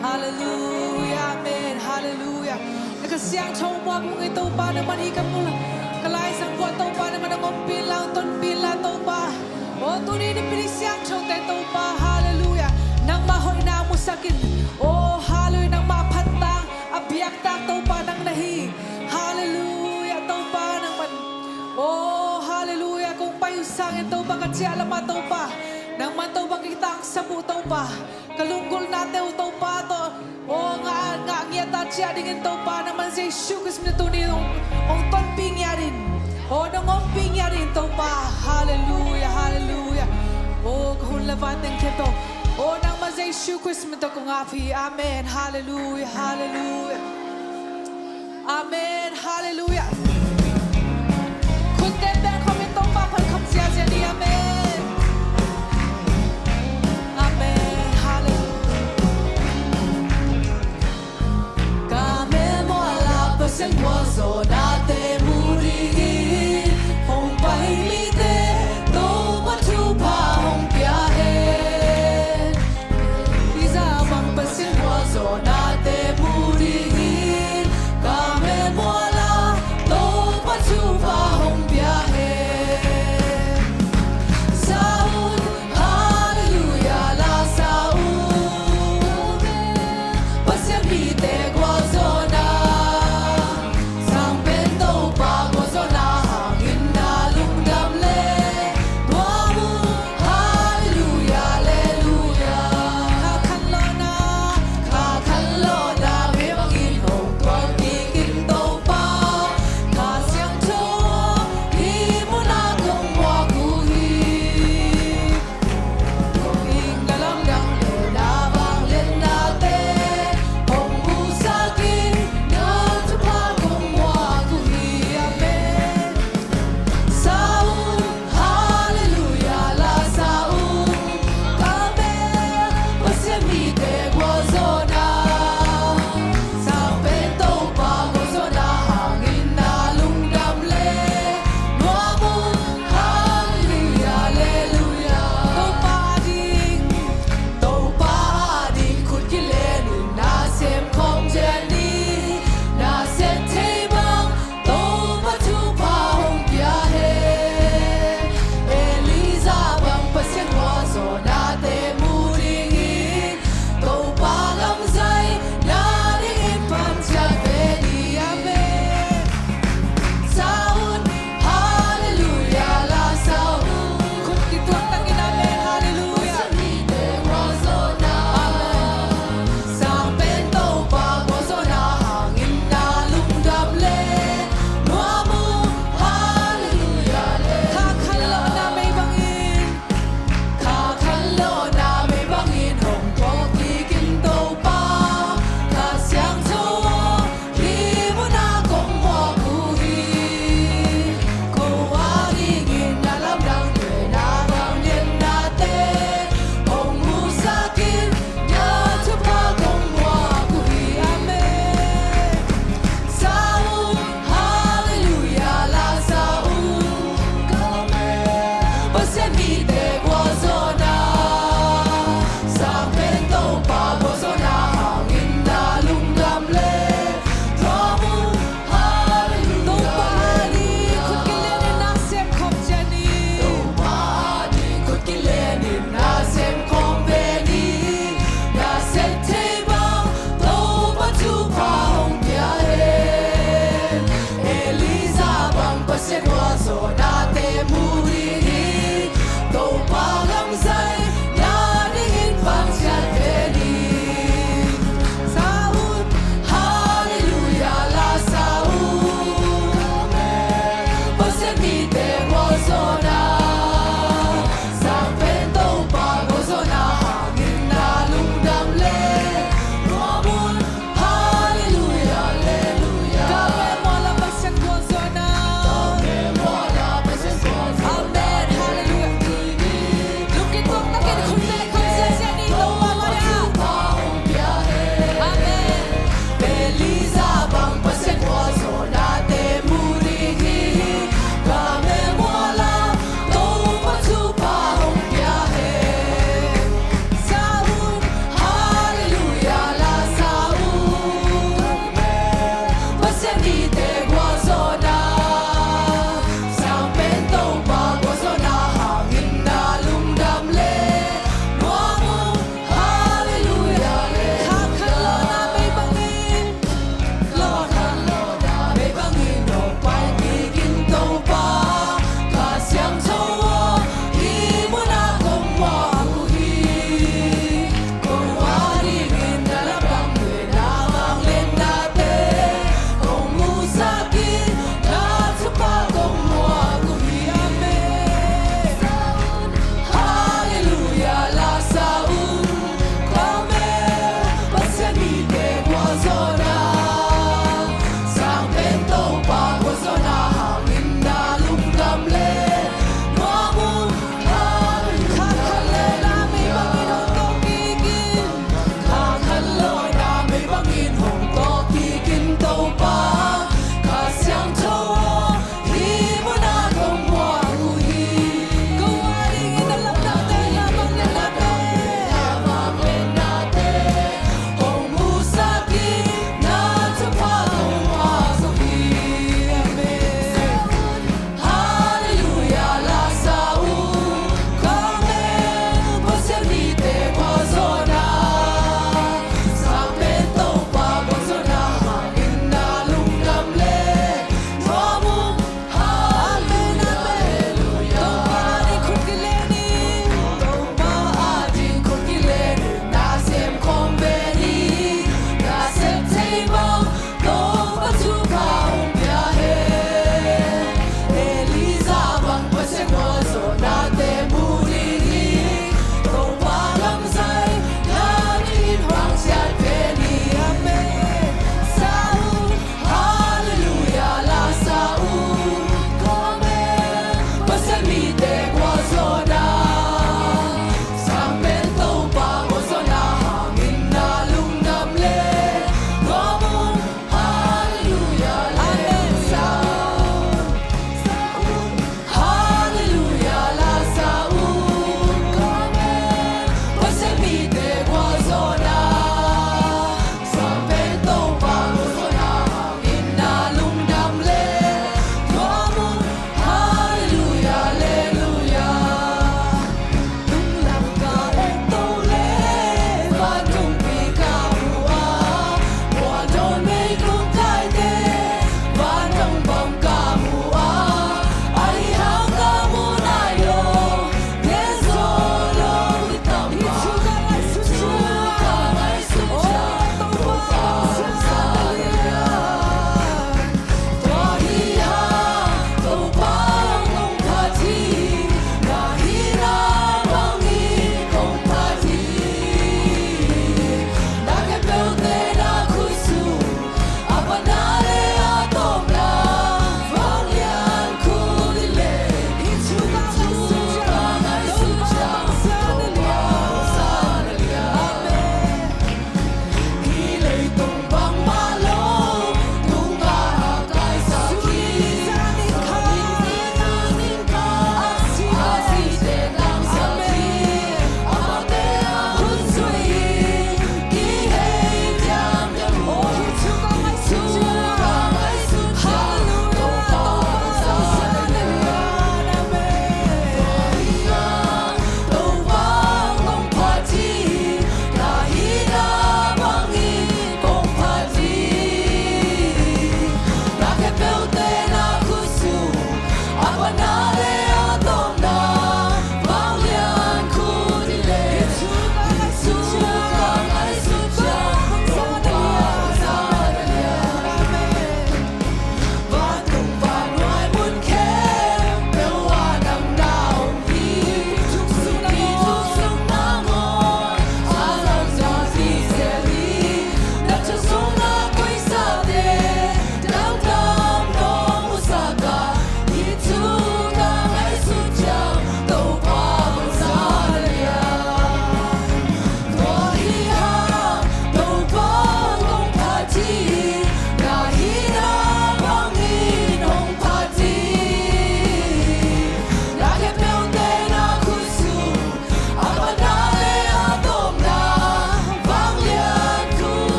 Hallelujah. Amen. Hallelujah. Nagkasiyang chow mo akong ito pa naman hikap mo lang. Kalay sang buwan tau pa naman ang umpil lang ton pila tau pa. Oh tunay ni pinisiyang chow te tau pa. Hallelujah. Nang mahoy na mo sakit. Oh haloy nang mapatang. Abiyak tak tau pa nang nahi. Hallelujah. Tau pa naman. Oh hallelujah. Kung payusangin tau pa katsi alamat tau pa. Nang man tau pa kita ang sabu tau pa. Kalunggol natin tau pa to. Oh nga ngiyata siya dingin tau pa naman say syukus minito ni ong tonping niya rin. Oh nang omping niya rin tau pa. Hallelujah. Hallelujah. Oh kahunlavan ng kito. Oh nang mazay syukus minito kong api. Amen. Hallelujah. Hallelujah. Amen. Hallelujah. Kunten ben kami tau pa palkamsiya siya ni amen. Amen. Hallelujah. Kami mo alap pasang wazo nate murihin. Hong paimite to matupa hong piyahin. Isa bang pasang wazo nate murihin. Kami mo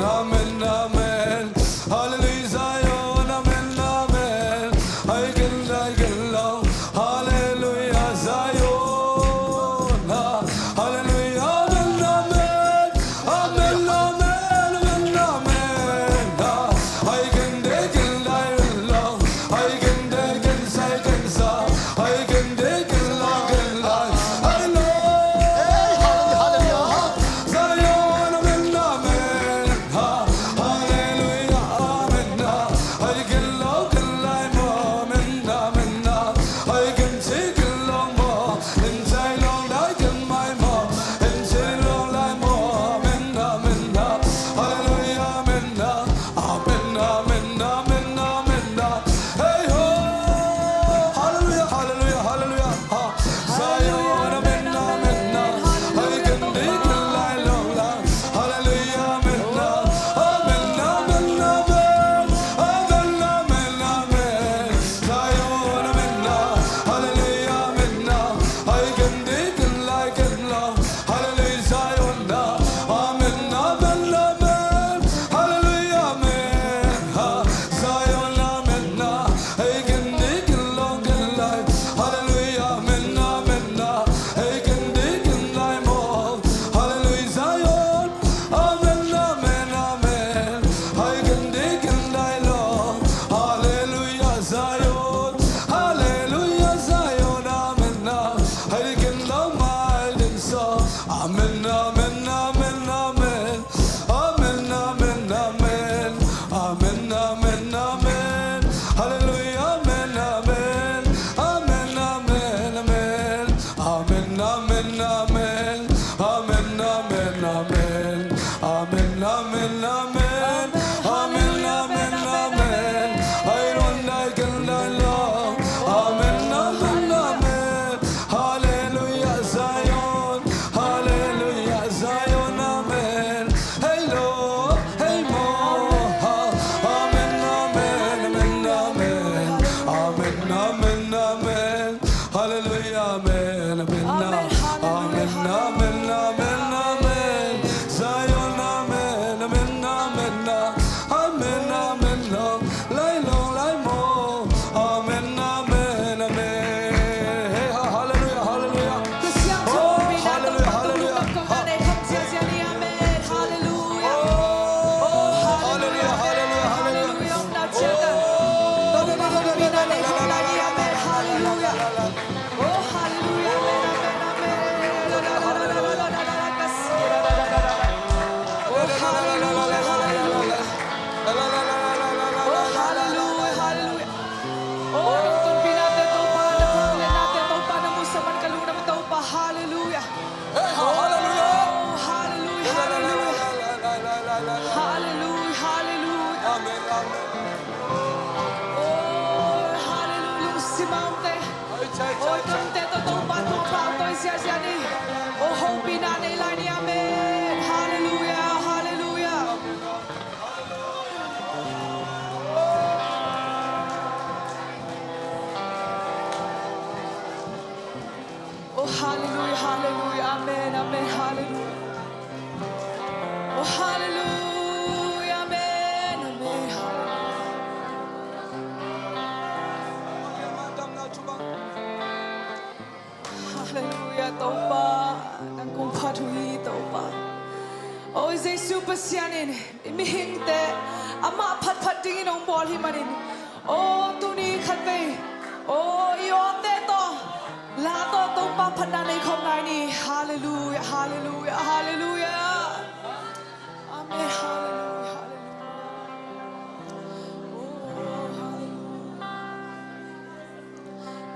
amen, amen. Hallelujah, Zion, amen, amen. I can love. Hallelujah, Zion. Hallelujah, amen, amen. Amen, amen, amen, amen. I can take it, I will love. I can take it, I can stop. I can take it, I can love. I know. Zion, amen, amen. Hallelujah, amen. I can love, can lie more, amen, amen. I can take it long more, inside long, I can my more, inside long, like more, amen, amen. Hallelujah, amen, amen, amen, amen, amen. Hey ho, hallelujah, hallelujah, hallelujah. Zion, amen, amen. I can take it like long, long. Hallelujah, amen, amen, amen, amen, amen, amen, amen. Zion, amen, hallelujah, amen. I can take it like it long. Hallelujah, Zion, amen, amen, amen. Hallelujah, amen. Zion, amen. I can take it long and like. Hallelujah, amen, amen. I can take it like more. Hallelujah, Zion, amen, amen, amen. I can take it like long. Hallelujah, Zion, hallelujah, Zion, amen. I can love my and so. Amen, amen, amen, amen. Amen, amen, amen. Amen, amen, amen. Hallelujah, amen, amen. Amen, amen, amen. Amen, amen, amen. Amen, amen, amen. Amen, amen, amen. Amen, amen, amen. I don't like it, I love. Amen, amen, amen. Hallelujah, Zion. Hallelujah, Zion, amen. Hello, hey mo. Amen, amen, amen, amen. Amen, amen, amen. Hallelujah, amen, amen, Amen, amen, amen, amen, amen. Zion, amen, amen, amen, amen, amen, lie long, lie more. Amen, amen, amen. Hey, hallelujah, hallelujah. Kasiang Oh, Joey na hallelujah, hallelujah. Amen, hallelujah. Oh, hallelujah, hallelujah, hallelujah. Oh, hallelujah. Hallelujah. Hallelujah, hallelujah. Amen, amen. Oh, hallelujah. Si Mante. Oh, kante to tong patong patong siya siya ni. Oh, hong pinanay lang ni amen. Hallelujah, hallelujah. Oh, hallelujah, hallelujah. Amen, amen, hallelujah. Oh, hallelujah, amen, amen, hallelujah. Hallelujah, taupa ng kung patui taupa. Oh, is super sianin imihingte ama pat dingin ong bol himanin. Oh, tuni khatve. Oh, iote to lato taupa pananay kong ni. Hallelujah, hallelujah, hallelujah. Amen, hallelujah, hallelujah. Oh, hallelujah.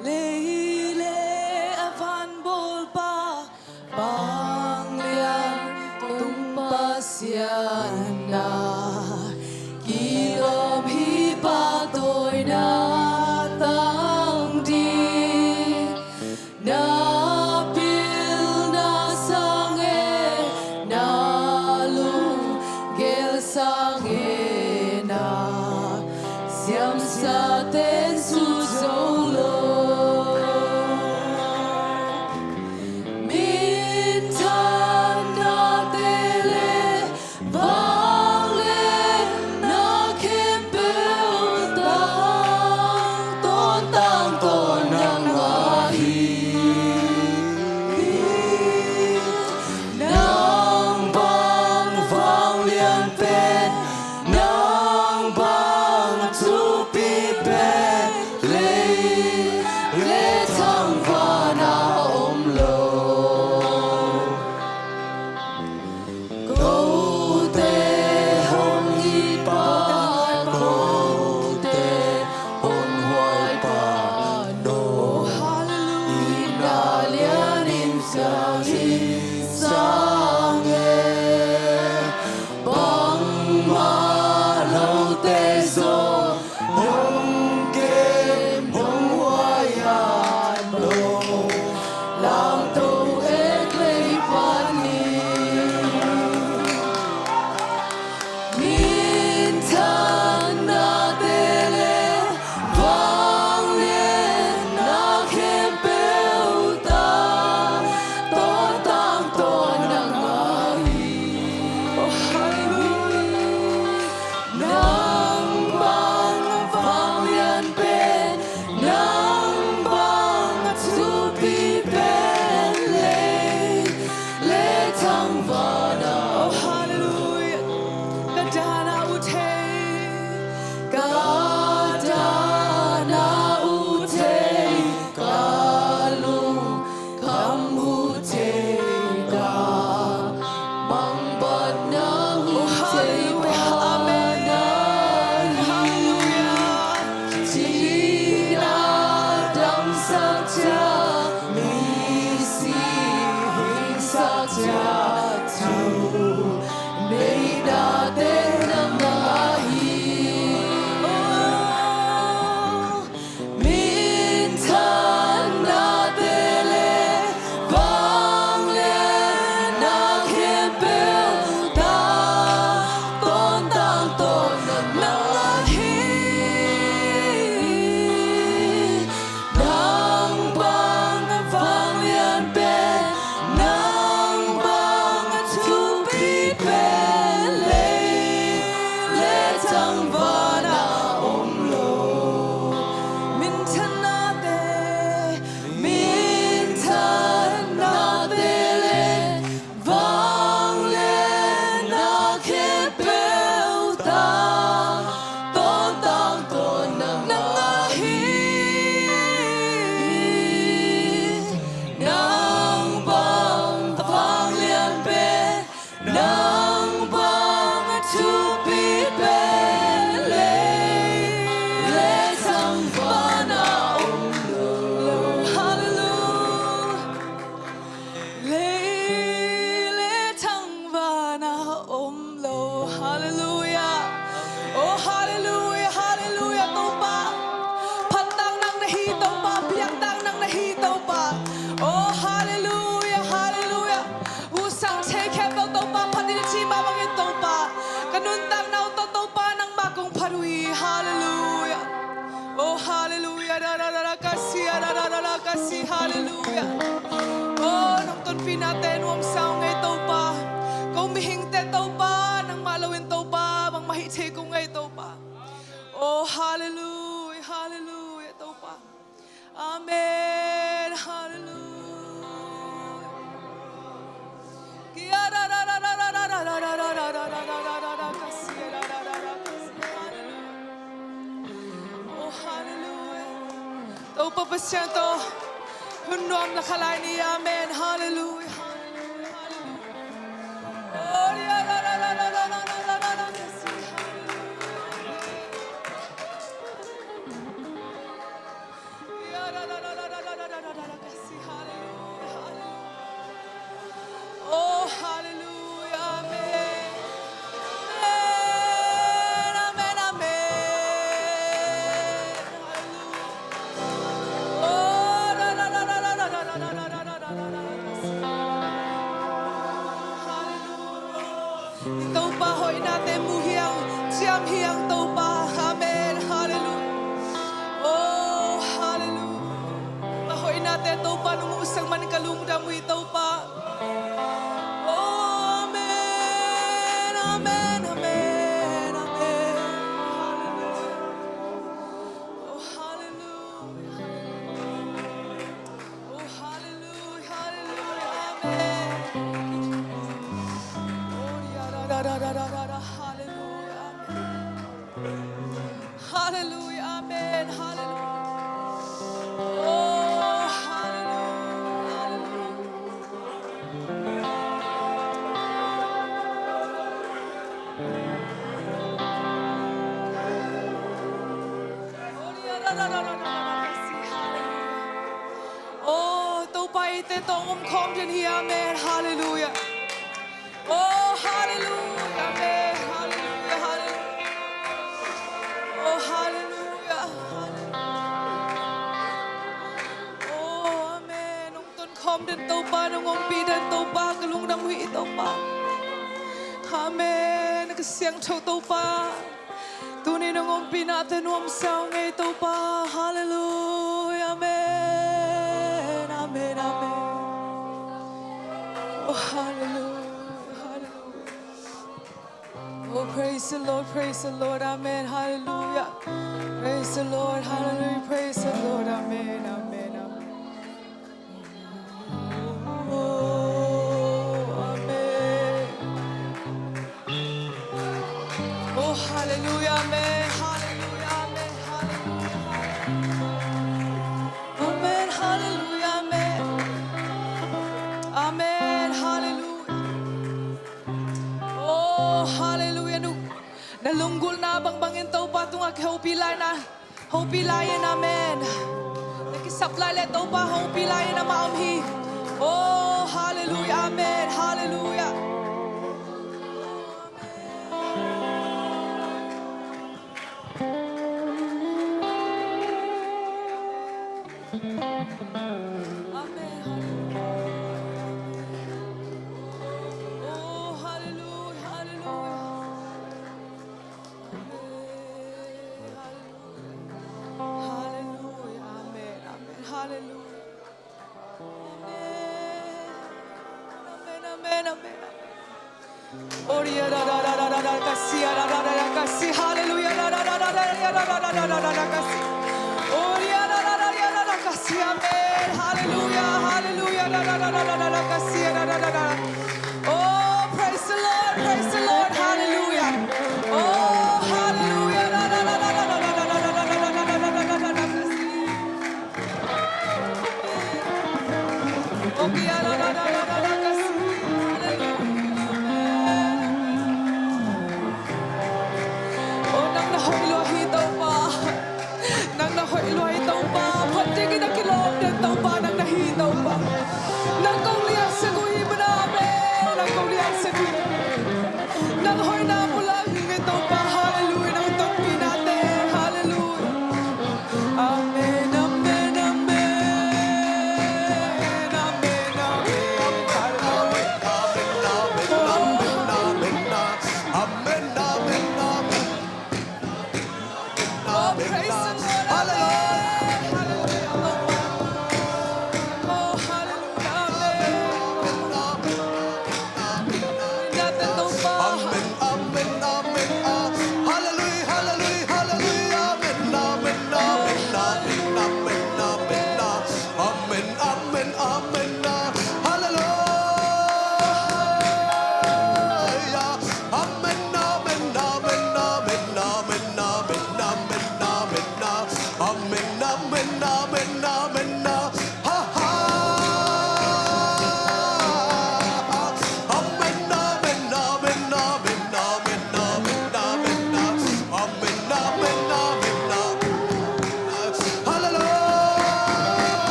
Leile avan bolpa panglian tumpasiana kilom hipatoy na tangdi na pil na sange na lunggel sange na siyam sa ten susolo. Mintan na tele bang thăng va na om lo min thân na te lên vang lên na khe bêu ta tôn tang tôn nang na hi nang bang vang liên bên nang bang tu bi bên lê thăng va na om lo hallelujah lê thăng va na om lo hallelujah oh hallelujah hallelujah tâu pa phat tang nang nahi tâu pa piang tang nang nahi tâu pa oh hallelujah hallelujah usang che khe tâu pa phat ni chi ma bang in tâu pa kanun tang nau tâu pa nang ma kong pharui hallelujah oh hallelujah ra ra ra kasi ra ra ra kasi hallelujah oh nang ton pinaten wam sao ngay tâu pa câu mi hing te tâu pa nang malawin tâu pa bang mahi che ko ngay tâu pa oh hallelujah hallelujah tâu pa amen hallelujah kia ra ra ra ra ra ra ra ra ra ra ra ra ra ra kasi ra ra ra ra kasi hallelujah oh hallelujah tâu pa pasya to hunwam na kalay ni amen hallelujah hallelujah hallelujah oh ya ra ra ra ra ra ra ra ra ra kasi hallelujah ya ra ra ra ra ra ra ra ra ra kasi hallelujah hallelujah oh hallelujah amen amen amen amen hallelujah oh ra ra ra ra ra ra ra ra ra ra ra ra ra kasi hallelujah tâu pa hỏi natin mu hiang siam hiang tâu pa amen hallelujah oh hallelujah hỏi natin tâu pa nung usang man kalungdam wi tâu pa oh amen amen amen amen hallelujah oh hallelujah oh hallelujah hallelujah amen oh ya ra ra ra ra ra ra ra hallelujah amen hallelujah amen hallelujah oh hallelujah hallelujah oh ya ra ra ra ra ra ra kasi hallelujah oh tâu pa ite tong khom jen hi amen hallelujah oh hallelujah amen hallelujah hallelujah oh hallelujah hallelujah oh amen nong ton khom den tâu pa nong ong pi den tâu pa kalung dam hui tâu pa amen ka siang thâu tâu pa tu ni nong ong pi na te nuam sao ngay tâu pa hallelujah amen amen amen oh hallelujah hallelujah oh praise the Lord amen hallelujah praise the Lord hallelujah praise the Lord amen amen amen oh amen oh hallelujah amen hallelujah amen hallelujah amen hallelujah amen amen hallelujah oh hallelujah nalunggol na bang tau pa tung ak hopi layan amen nakisaplay le tau pa hopi layan na maamhi oh hallelujah amen hallelujah amen hallelujah oh hallelujah hallelujah amen amen hallelujah amen amen amen Oria da da da da da da kasi da da da da kasi hallelujah Oh, praise the Lord, hallelujah. Oh, hallelujah. Oh, nang nahoy-lohi daw pa. Nang nahoy-lohi daw pa. Pati kinakilom din daw pa. Nang nahitaw pa. Nang kong liyan sa kuhi mo namin. Nang kong liyan sa kuhi. Nang hoy na mula hingit daw pa. Hallelujah. Nang tagpi natin. Hallelujah. Amen, amen, amen. Amen, amen. Oh, praise the Lord. Amen. Hallelujah. Oh, hallelujah. Amen. Natin daw pa.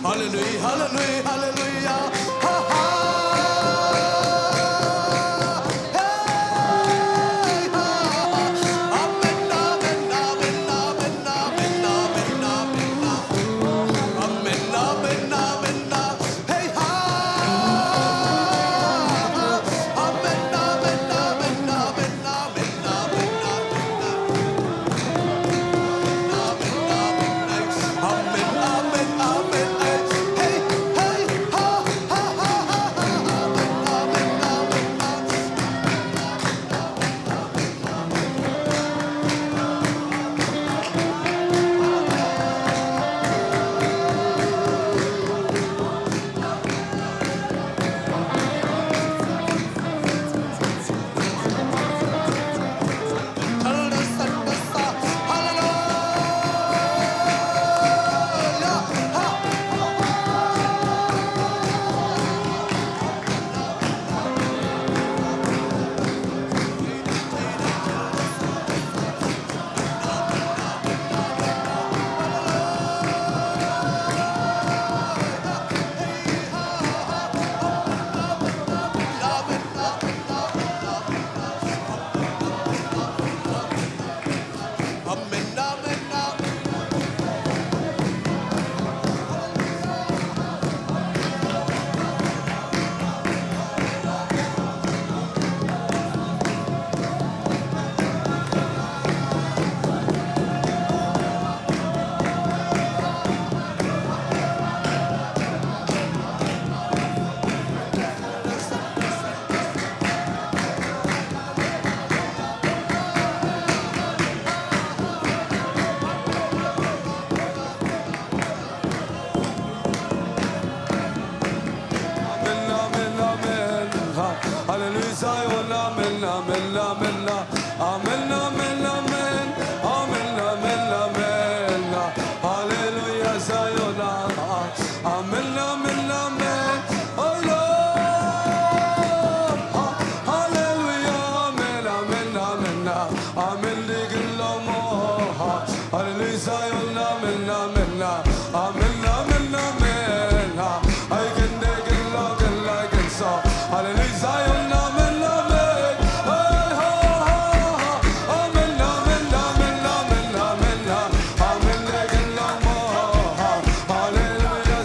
Hallelujah, hallelujah, hallelujah. Ha ha. Hey, ha. Amen, amen, amen, amen, amen, amen, amen. Amen, amen, amen. Hey, ha. Amen, amen, amen, amen, amen, amen,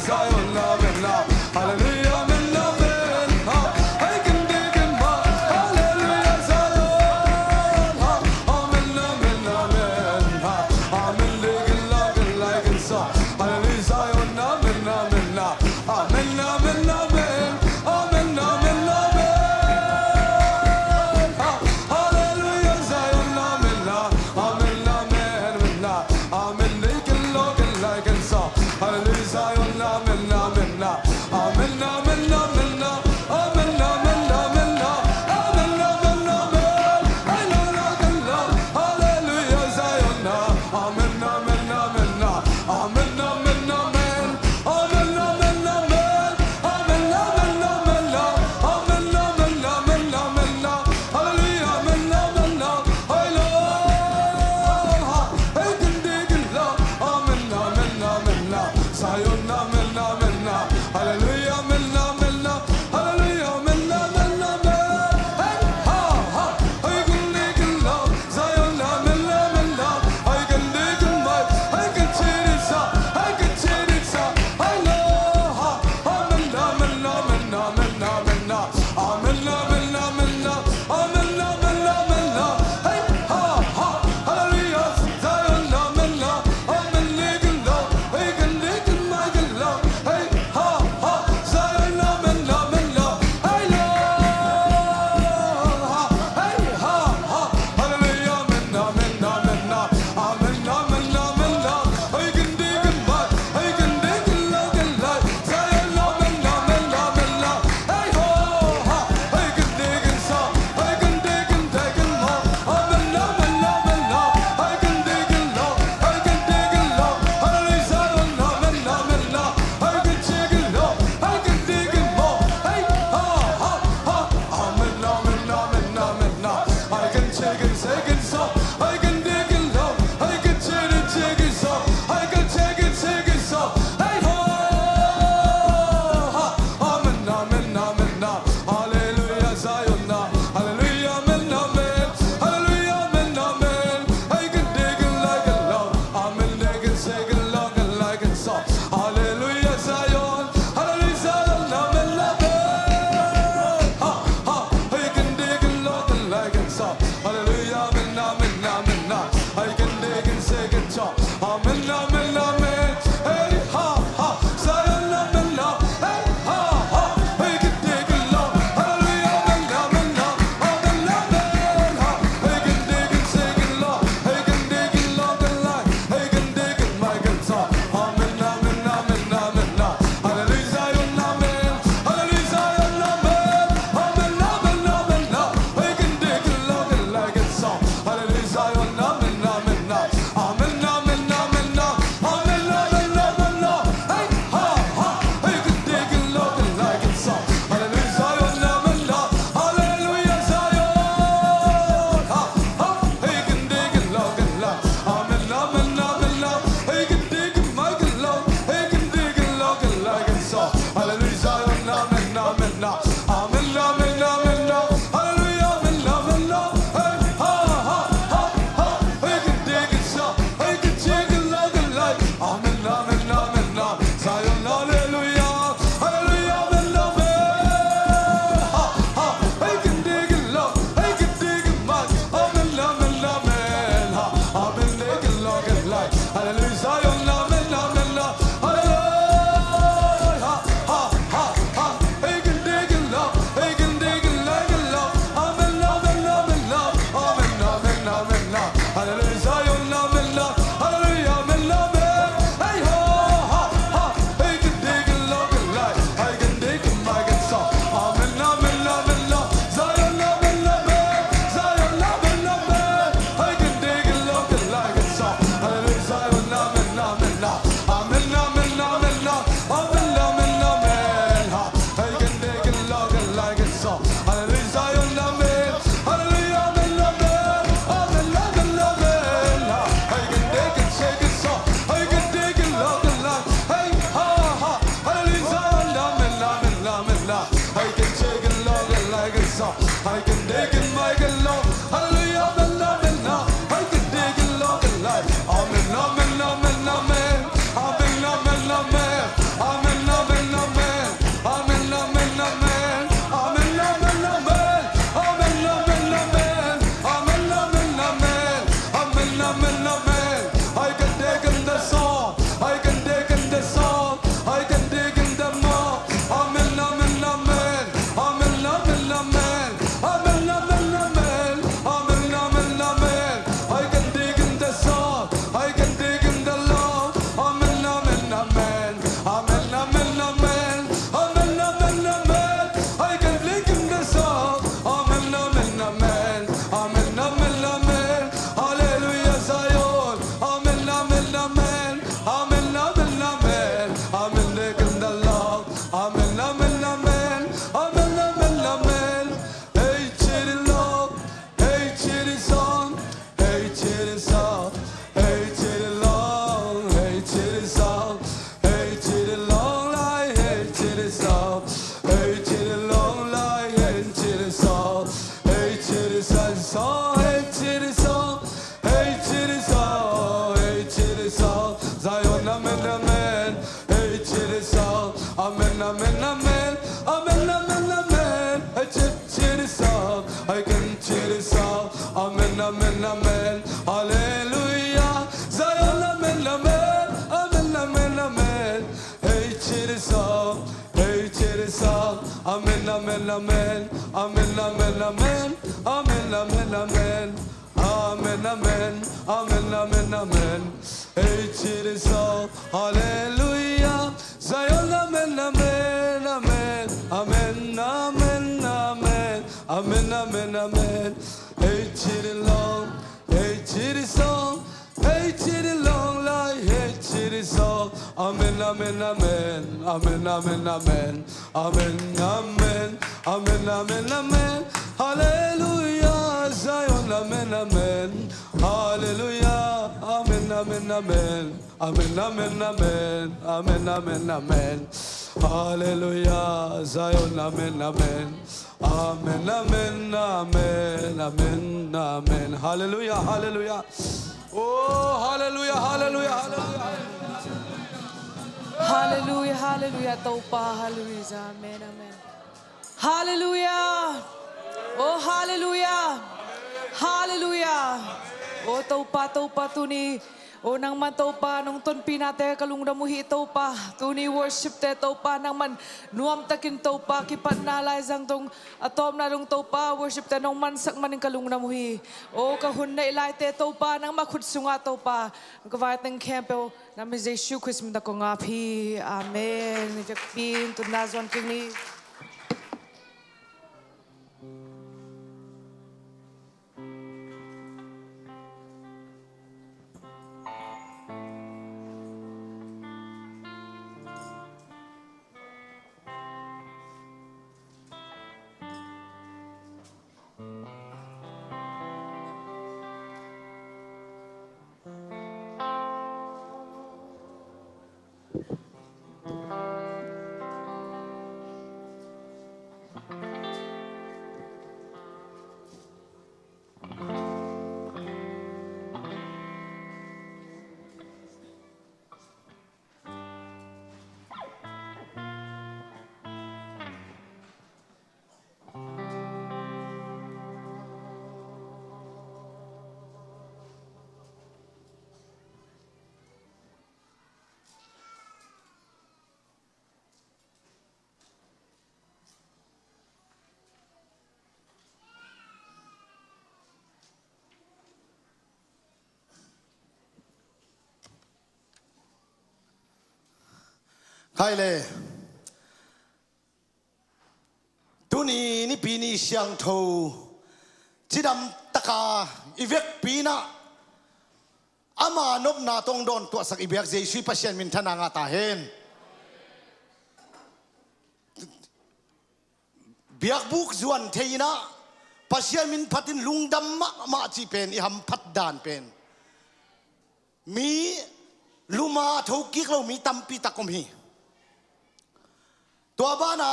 Zion. song. Hey, to the song. Amen, amen, amen. Amen, amen, amen. Amen, amen, amen. Amen, amen. Amen, amen, amen. Hey, to the song. Hallelujah. Zion, amen, amen, amen. Amen, amen, amen. Amen, amen, amen. Hey, to the long. Hey, to the song. Hey, to the long life. Hey, to the song. Amen, amen, amen. Amen, amen, amen. Amen, amen. Amen, amen, amen. Hallelujah. Zion, amen, amen. Hallelujah. Amen, amen, amen. Amen, amen, amen. Amen, amen, amen. Hallelujah. Zion, amen, amen. Amen, amen, amen, amen, amen. Hallelujah, hallelujah. Oh, hallelujah, hallelujah, hallelujah. Hallelujah, hallelujah, taupa, hallelujah, amen, amen. Hallelujah. Oh, hallelujah. Hallelujah. Oh, taupa tuni. O nang man taupa nung ton pinate kalungda muhi taupa tuni worship te taupa nang man nuam takin taupa kipat nalay sang tong atom na rong taupa worship te nung man sak maning kalungda muhi o kahun na ilay te taupa nang makut sunga taupa ang kavayat ng kempo namin Jesu Christ minta ko ngapi amen jakpin tunazon kini Hai le tu ni pi ni siang tho chidam taka ivek pina ama nop na tong don to sak ibek jesu pasien min thana nga ta hen biak buk zuan theina pasien min phatin lungdam ma chi pen i ham phat dan pen mi luma tho ki lo mi tampi takom hiตัวบ้านะ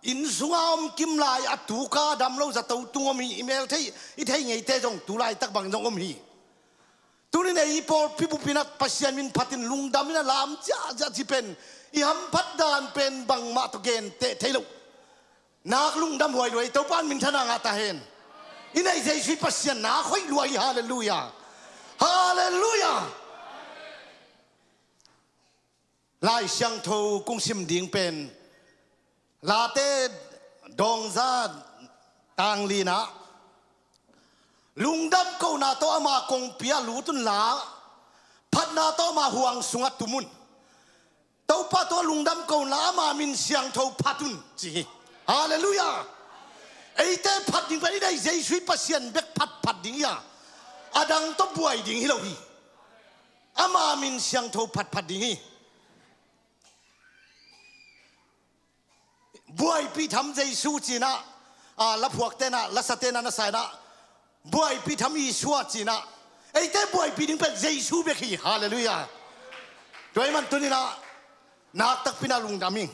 อินสุงอมกิมลายอัตุกาดำเราจะตัวตัวมีอีเมลที่อีที่ไงเตจงตุลายตักบังจงอมฮีตัวนี้เนี่ยอีพอพิบุปินักปัสยามินพัตินลุงดำนี่นะลามจ้าจ้าจีเป็นอีหัมพัดดานเป็นบังมาตุเกนเตเทลุนักลุงดำรวยรวยตัวบ้านมินธนางาตาเฮนอีในใจชีปัสยานาค่อยรวยฮาเลลูยาฮาเลลูยาลายเชียงโทกุ้งซิมดิ่งเป็นลาเต้ดองซาตังลีนะลุงดำเขาหน้าโตอามากงเปียลูตุนลาพัดหน้าโตมาห่วงสุงัดตุมุนเต้าพัดตัวลุงดำเขาหน้ามามินเสียงเท่าพัดุนจีฮาเลลูยาไอ้เต้พัดดิ่งไปได้ใจช่วยปัสเซียนเบกพัดดิ่งยาอดังต้บวยดิ่งฮิโลฮีอามามินเสียงเท่าพัดดิ่งฮีบวยปีทำใจสู้จีนะละพวกเตนะละสเตนะนะสายนะบวยปีทำอีชัวจีนะไอ้เต้บวยปีนึงเป็นใจสู้เบกี้ฮาเลลูยาโดยมันตัวนี้นะนักตักพินาลุงดามิง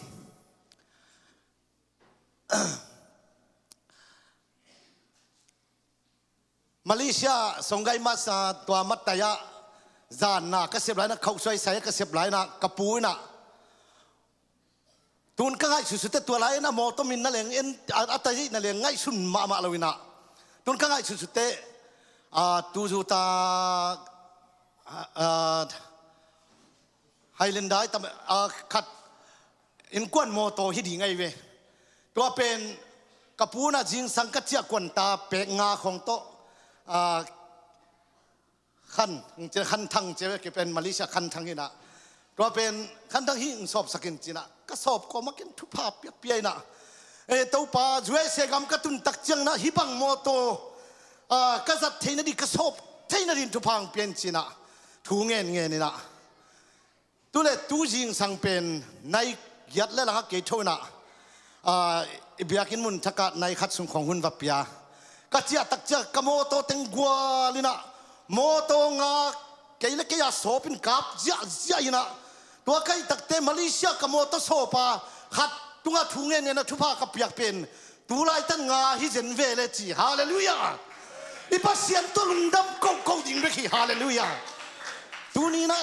มาเลเซียส่งไกมาสตัวมัตตายะจานนะก็เสียบหลายนะเขาช่วยใส่ก็เสียบหลายนะกระปูนะตุนก็ง่ายสุดๆแต่ตัวไรนะมอต้มินนั่นเองเอ็นอัตยินั่นเองง่ายสุดมาเลยนะตุนก็ง่ายสุดๆแต่ตูจูตาไฮแลนด์ได้แต่ขัด อินกวนโมโตฮิดีไงเวตัวเป็นกระปูน่ะจิงสังกัดเจ้ากวนตาเปกงาของโตขันจะขันทังเจ้าก็เป็นมาเลเซียขันทังนี่นะตัวเป็นขันทังหิงสอบสกินจีนะก็สอบก็มากินทุพาเปียๆนะตัวป่าจวยเสกำกระตุนตักเจียงนะฮิบังโมโตก็จัดเทนดีก็สอบเทนดีทุพังเปลี่ยนจีนะทูเงินนี่นะตัวเล็กตัวจิงสังเป็นในยัดและหลังเกยโชนะเบียกินมุนทักในขัดสุงของหุ่นวับยาก็เจียตักเจียกโมโตเต็งกัวลินะโมโตงาเกยเล็กเกยโสปินกับเจียนะตัวใครตักเตมาเลเซียกโมโตโซปาขัดตัวทูเงินเนี่ยนะทุพากับเปียกเป็นตัวไรตั้งงาฮิเจนเวเลจีฮาเลลูยาอีปัสเซียนตัวลุงดำก็ดิ่งไปขี้ฮาเลลูยาตัวนี้นะ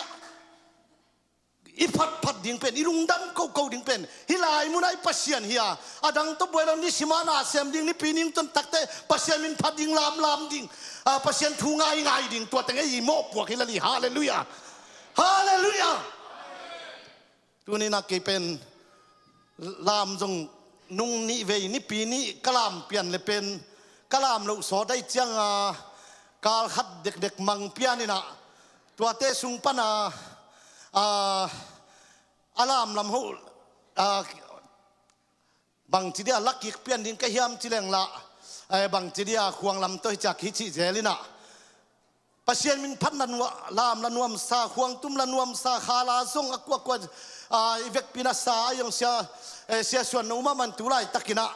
อีพัดดิ่งเป็นอีลุงดำก็ดิ่งเป็นฮิลายมุนไอปัสเซียนเฮียอดังตัวเวลานี้สิมานาเซมดิ่งนี่ปีนิ่งจนตักเตปัสเซียนมินพัดดิ่งลามดิ่งปัสเซียนทูง่ายดิ่งตัวแต่งไอ้โมปวกฮิลาลีฮาเลลูยาฮาเลลูยาตัวนี้นะเกเป็นลามจงนุ่งนิเวนี่ปีนี้กลามเปลี่ยนเลยเป็นกลามเราสอได้เจียงการขัดเด็กมังเปียนี่นะตัวเตสุงปนาอารามลำหูบางทีเดียลักกิกเปลี่ยนดิ่งกระเฮียมจีแรงละบางทีเดียควงลำตัวจากฮิจิเจลินะปัสเซียนมินพัดนันวะลามละนวมซาควงตุ้มละนวมซาคาลาซงอักวกวอีเวกปินาซาอย่างเสียส่วนนุ่มมันตุไลตะกินะ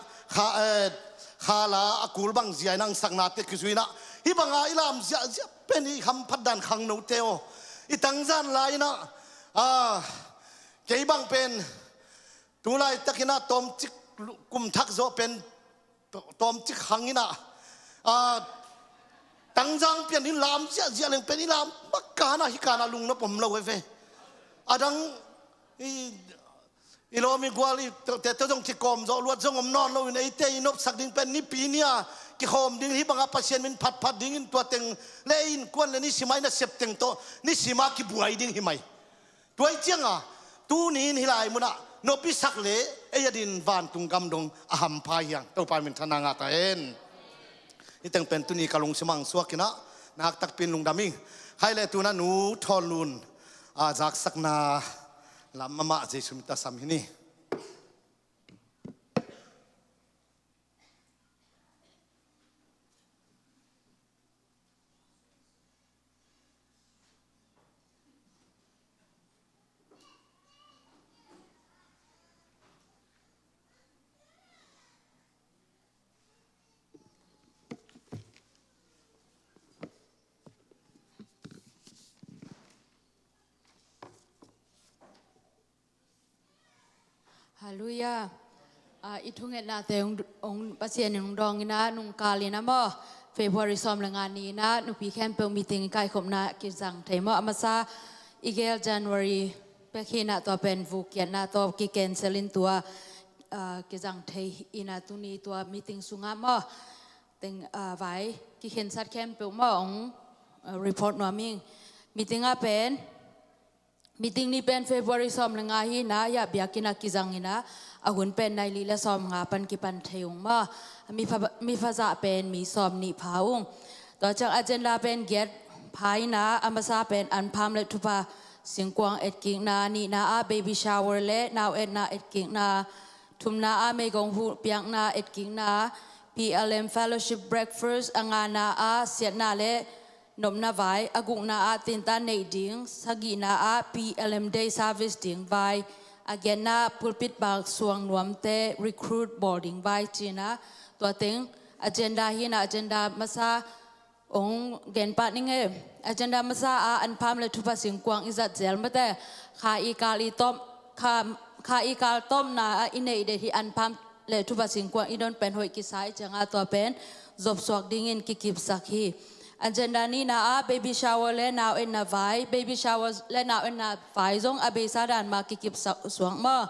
คาลาอกูลบังเจียนังสักนาเตกิสุยนะฮิบังอาอิลามเจียเป็นอีคำพัดดันขังโนเตโออีตังจานไลนะเกี่ยบังเป็นตุไลตะกินะตอมจิกกุมทักโซเป็นตอมจิกขังนี่นะตั้งจังเปลี่ยนนิลามเสียเรื่องเป็นนิลามบักกานะฮิกานะลุงนะผมเล่าไว้เฟดังอีโลมีกว่าลีแต่ต้องที่กอมจะลวดจงอมนอนเราในเตยนบสักดิ่งเป็นนิปีเนี่ยกี่โฮมดิ่งที่บางอาปัสเซียนมันพัดดิ่งตัวเต็งเล่นกวนเลยนี่สิไม่น่าเสพเต็งโตนี่สิมากี่บัวดิ่งที่ไม่ตัวเจียงตู้นี้นี่ลายมุนะนบิสักเล่เอยดินวานตุงกำดงอาหัมพายังตัวไปเป็นธนางาตาเอ็นนี่ตั้งเป็นตุนีกะลงสมังสวกินะนักตักเป็นลุงดามิงให้เลยตัวนั้นหนูทอลุนจากสักนาลำมาเจสุมิตาสามินี ฮาลูยาอิทุงเอ็ดนาแต่องปัสเซียนนุงดองนะนุงกาลีนะมอเฟบรุยซอมละงานนี้นะนุปีแคมเปญมีติงไกขมนะกิจังไทยมออามาซาอีเกลจันวารีเปคีนะตัวเป็นฟูเกียนนะตัวกิเกนเซลินตัวกิจังไทยอินาตุนีตัวมีติงสุงามอติงไว้กิเกนซัดแคมเปญมอองรีพอร์ตนัวมิงมีติงอาเป็นมีติงนี้เป็นเฟบรุยซอมละงานฮีนะอยากเบียกินักกิจังฮีนะอาหุ่นเป็นในลีและซอมงาปันกิปันเทยงมามีภาษาเป็นมีซอมนิพาวงต่อจากอาเจนดาเป็นเกียรติภายนะอามาซาเป็นอันพามเลทุพาเสียงกวางเอ็ดกิงนานีนาอาเบบี้ชาวเวอร์เล่นาวเอ็ดนาเอ็ดกิงนาทุมนาอาเมกงหูเปียงนาเอ็ดกิงนา PLM Fellowship Breakfast อังานาอาเสียนาเล่นมนาไวอากุงนาอาตินตาเนดิงสกีนาอา PLM Day Service ดิงไวอาเกน่าพูดปิดบางส่วนรวมเตะ recruit boarding ไว้จีนะตัวเต็ง agenda ฮีนะ agenda มาซาองเกณฑ์ปัดนี่ไง agenda มาซาอันพามเลยทุบสิงกวางอิจัดเจลมาแต่ขาอีกาลีต้มขาอีกาต้มนาอินเนเดที่อันพามเลยทุบสิงกวางอีดอนเป็นหอยกิสายจังอาตัวเป็นจบสวกดิ่งกิกิบสักฮีagenda ni na baby shower le now in na vai baby shower le now in na vai zong abe sadan ma kikip suang ma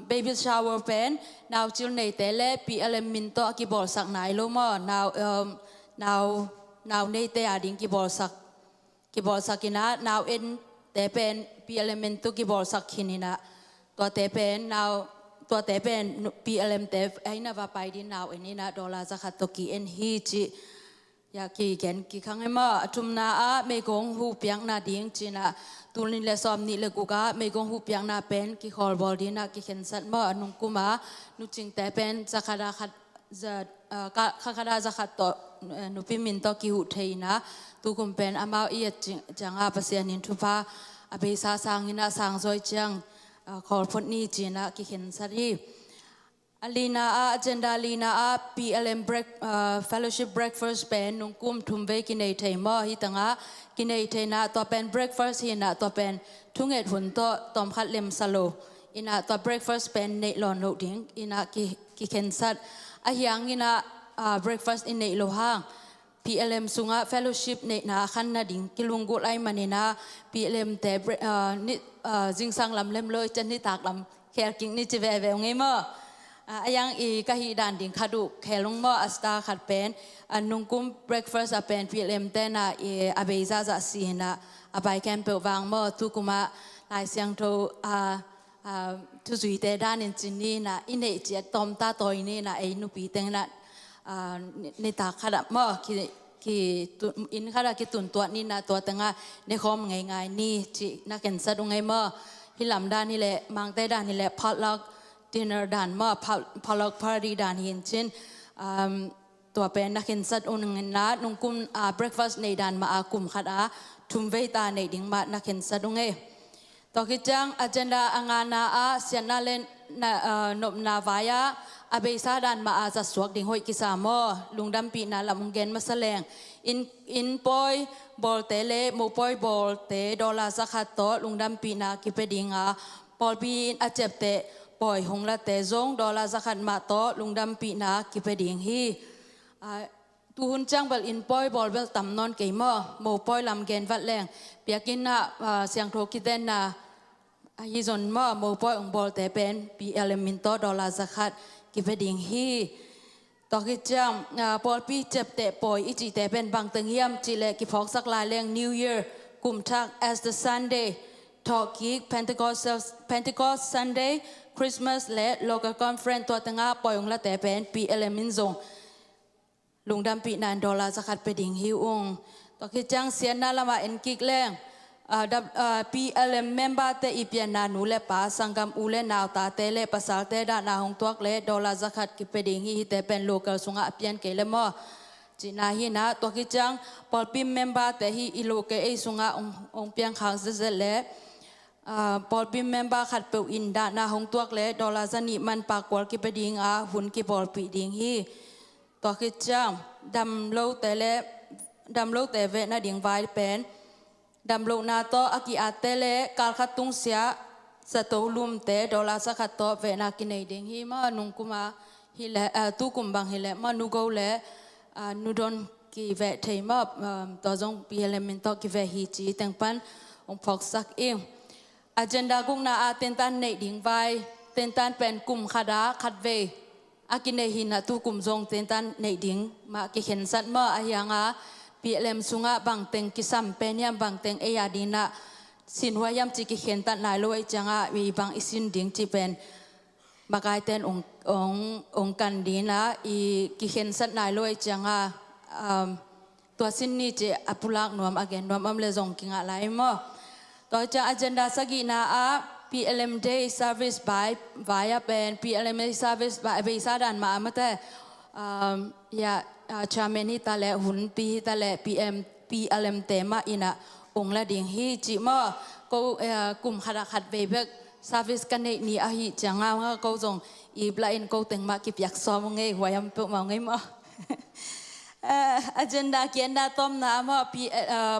baby shower pen now chil nei te le PLM min to ki bol sak nai lo ma now nei te ading ki bol sak ina now in te pen PLM min to ki bol sak khinina ตัวเตเป็นนาวตัวเตเป็นPLMเตไอ้นาว่าไปดินนาวไอ้นี่นะดอลลาร์จะขัดตกีเอ็นฮีจิอยากกี่แกนกี่ครั้งไอ้มาทุมนาไม่กงหูเปียงนาดิ้งจีนะตุลินเลซอมนี่เลกูกะไม่กงหูเปียงนาเป็นกี่คอลบอลดีนะกี่เข็นสัตมานุงกุมานุจิงเตเป็นจะขัดขัดจะขัดจะขัดต่อนุพิมินต่อกี่หูเทนะตุกุมเป็นอามาอีจังอาภาษานินทุพาอเบซาสังอินาสังซอยจังขอพดนี้จีนะกี่เห็นสัรีลีนาagendaลีนาPLM break fellowship breakfast เป็นนุ่งกุมทุ่มเวกินในไทยมอฮิตังกินในไทยนะตัวเป็น breakfast ฮินะตัวเป็นทุ่งเอ็ดหุ่นตัวตอมคัดเล็มสโลอินะตัว breakfast เป็นในหลอนโลดิ้งอินะกี่เห็นสัตอายังอินะ breakfast อินในโลห้าง PLM สุงะ fellowship ในนาขันนาดิ้งกิลุงกุไลมันนะ PLM แต่นี่จิงสังลำเล่มเลยจะนี่ตากลำแค่กิ่งนี่จะแววไงมั้งยังอีกหิดันดิ้งขัดุแค่ลงมั้งอัสตาขัดเป็นนุ่งกุม breakfast เป็น PLM แต่น่ะอาเบซ่าจะสีน่ะอาไปแคมเปวางมั้งทุกมาลายเสียงโททุจุยแต่ด้านจินนี่น่ะอินเดียจะตอมตาตัวนี่น่ะไอ้นุปีเต็งน่ะในตาขัดมั้งที่อินข้าราคิดตุนตัวนี่นะตัวตั้งในคอมง่ายๆนี่จีนักเก็นสัตว์ไงมั้งพี่ลำด้านนี่แหละมังแต่ด้านนี่แหละพอล็อกดินเนอร์ด้านมั้งพอล็อกพาร์ตี้ด้านเห็นเช่นตัวเป็นนักเก็นสัตว์องค์นึงนะนุ่งกุมเบรคฟาสต์ในด้านมากุมขัดทุ่มเวตาในดิ่งมานักเก็นสัตว์ไงต่อคิดจัง agenda งานนาเสียนาเล่นนบนาวายาอาเบซาดันมาอาจะสวกดิ่งหอยกิสามอลุงดำปีนาลำเงินมาแสลงอินปอยบอลเตเลโมปอยบอลเตดอลลาร์สักขัดโตลุงดำปีนากิเปดิ่งปอลปีนอาเจ็บเตปอยหงละเตจงดอลลาร์สักขัดมาโตลุงดำปีนากิเปดิ่งฮีตูหุ่นจังเบลอินปอยบอลเบลต่ำนอนเกยมอโมปอยลำเงินวัดแรงเปียกินนะเสียงโทกิเตนนะฮิจนมาโมปอยองบอลเตเป็นPLMมินโตดอลลาร์สักขัดกิเปดิ่งฮีตอกิจังปอลปีเจ็บเตะปอยอิจิเตเป็นบางตึงเยี่ยมจิเลกิพอกสักลายเลี้ยง New Year กุมทัก as the Sunday ทอกิก Pentecost Sunday Christmas และ Local Conference ตัวตั้งปอยองละเตเป็น PLM มินซงลุงดำปีนันดอลลาร์สักขัดไปดิ่งฮิวองตอกิจังเสียนาละมาเอ็นกิกแรงPLM member เตอีเปียนานูเลปาสังกัมอูเลนาวตาเตเลภาษาเตดานาหงตัวเลดอลลาร์สักขัดกิเปดิ่งฮีเตเป็น local สุงะเปียนเกลมอจีนาฮีนะตัวกิจังปอลปีเมมเบอร์เตฮีอิโลเกเอสุงะองเปียงขางเซเลปอลปีเมมเบอร์ขัดเปิลอินดานาหงตัวเลดอลลาร์สันนิมันปากวอลกิเปดิ่งหุ่นกิปอลปีดิ่งฮีตัวกิจังดำโลเตเวนะดิ่งไวเป็นดำโลนาโตอากิอาเตเลการขัดตุงเสียสตูลุมเตดอลลาร์สักขัดโตเวนักินในดิ่งฮีมานุงกุมาฮิเลตุกุมบังฮิเลมานุโกเลนูดอนกีเวเทมาตัวจงPLMมินโตกีเวฮีจีแตงปันองพอกสักเองagendaกุงนาเต็นตันในดิ่งไวเต็นตันเป็นกุมขัดขัดเวอากินในหินตุกุมจงเต็นตันในดิ่งมากิเห็นสัตมาอายังPLM สุงะบางเต็งกิสัมเป็นยามบางเต็งเอียดีนะสินวายามจิกิเห็นตันนายลอยจังมีบางอิสินดิ่งจีเป็นบางกายเต็นองกันดีนะอีกิเห็นสัตนายลอยจังตัวสินนี้จะอปุลักนวมอเกนนวมอมเลจงกิงอะไรมั้งต่อจาก agenda สกินาPLM Day Service by via เป็น PLM Day Service by ไปซาดันมาเมื่อแต่ยาชาเมนิตาเลหุ่นปีตาเลPLMเตมาอินะองละดิ่งฮีจิมาก็กลุ่มขัดเบบกซาวิสกันนี่อาฮิจังว่าก็จงอีบลาอินก็แต่งมากิบอยากซ้อมไงวายมเปิดมาไงมาagenda เกียนดาต้มน้ำว่า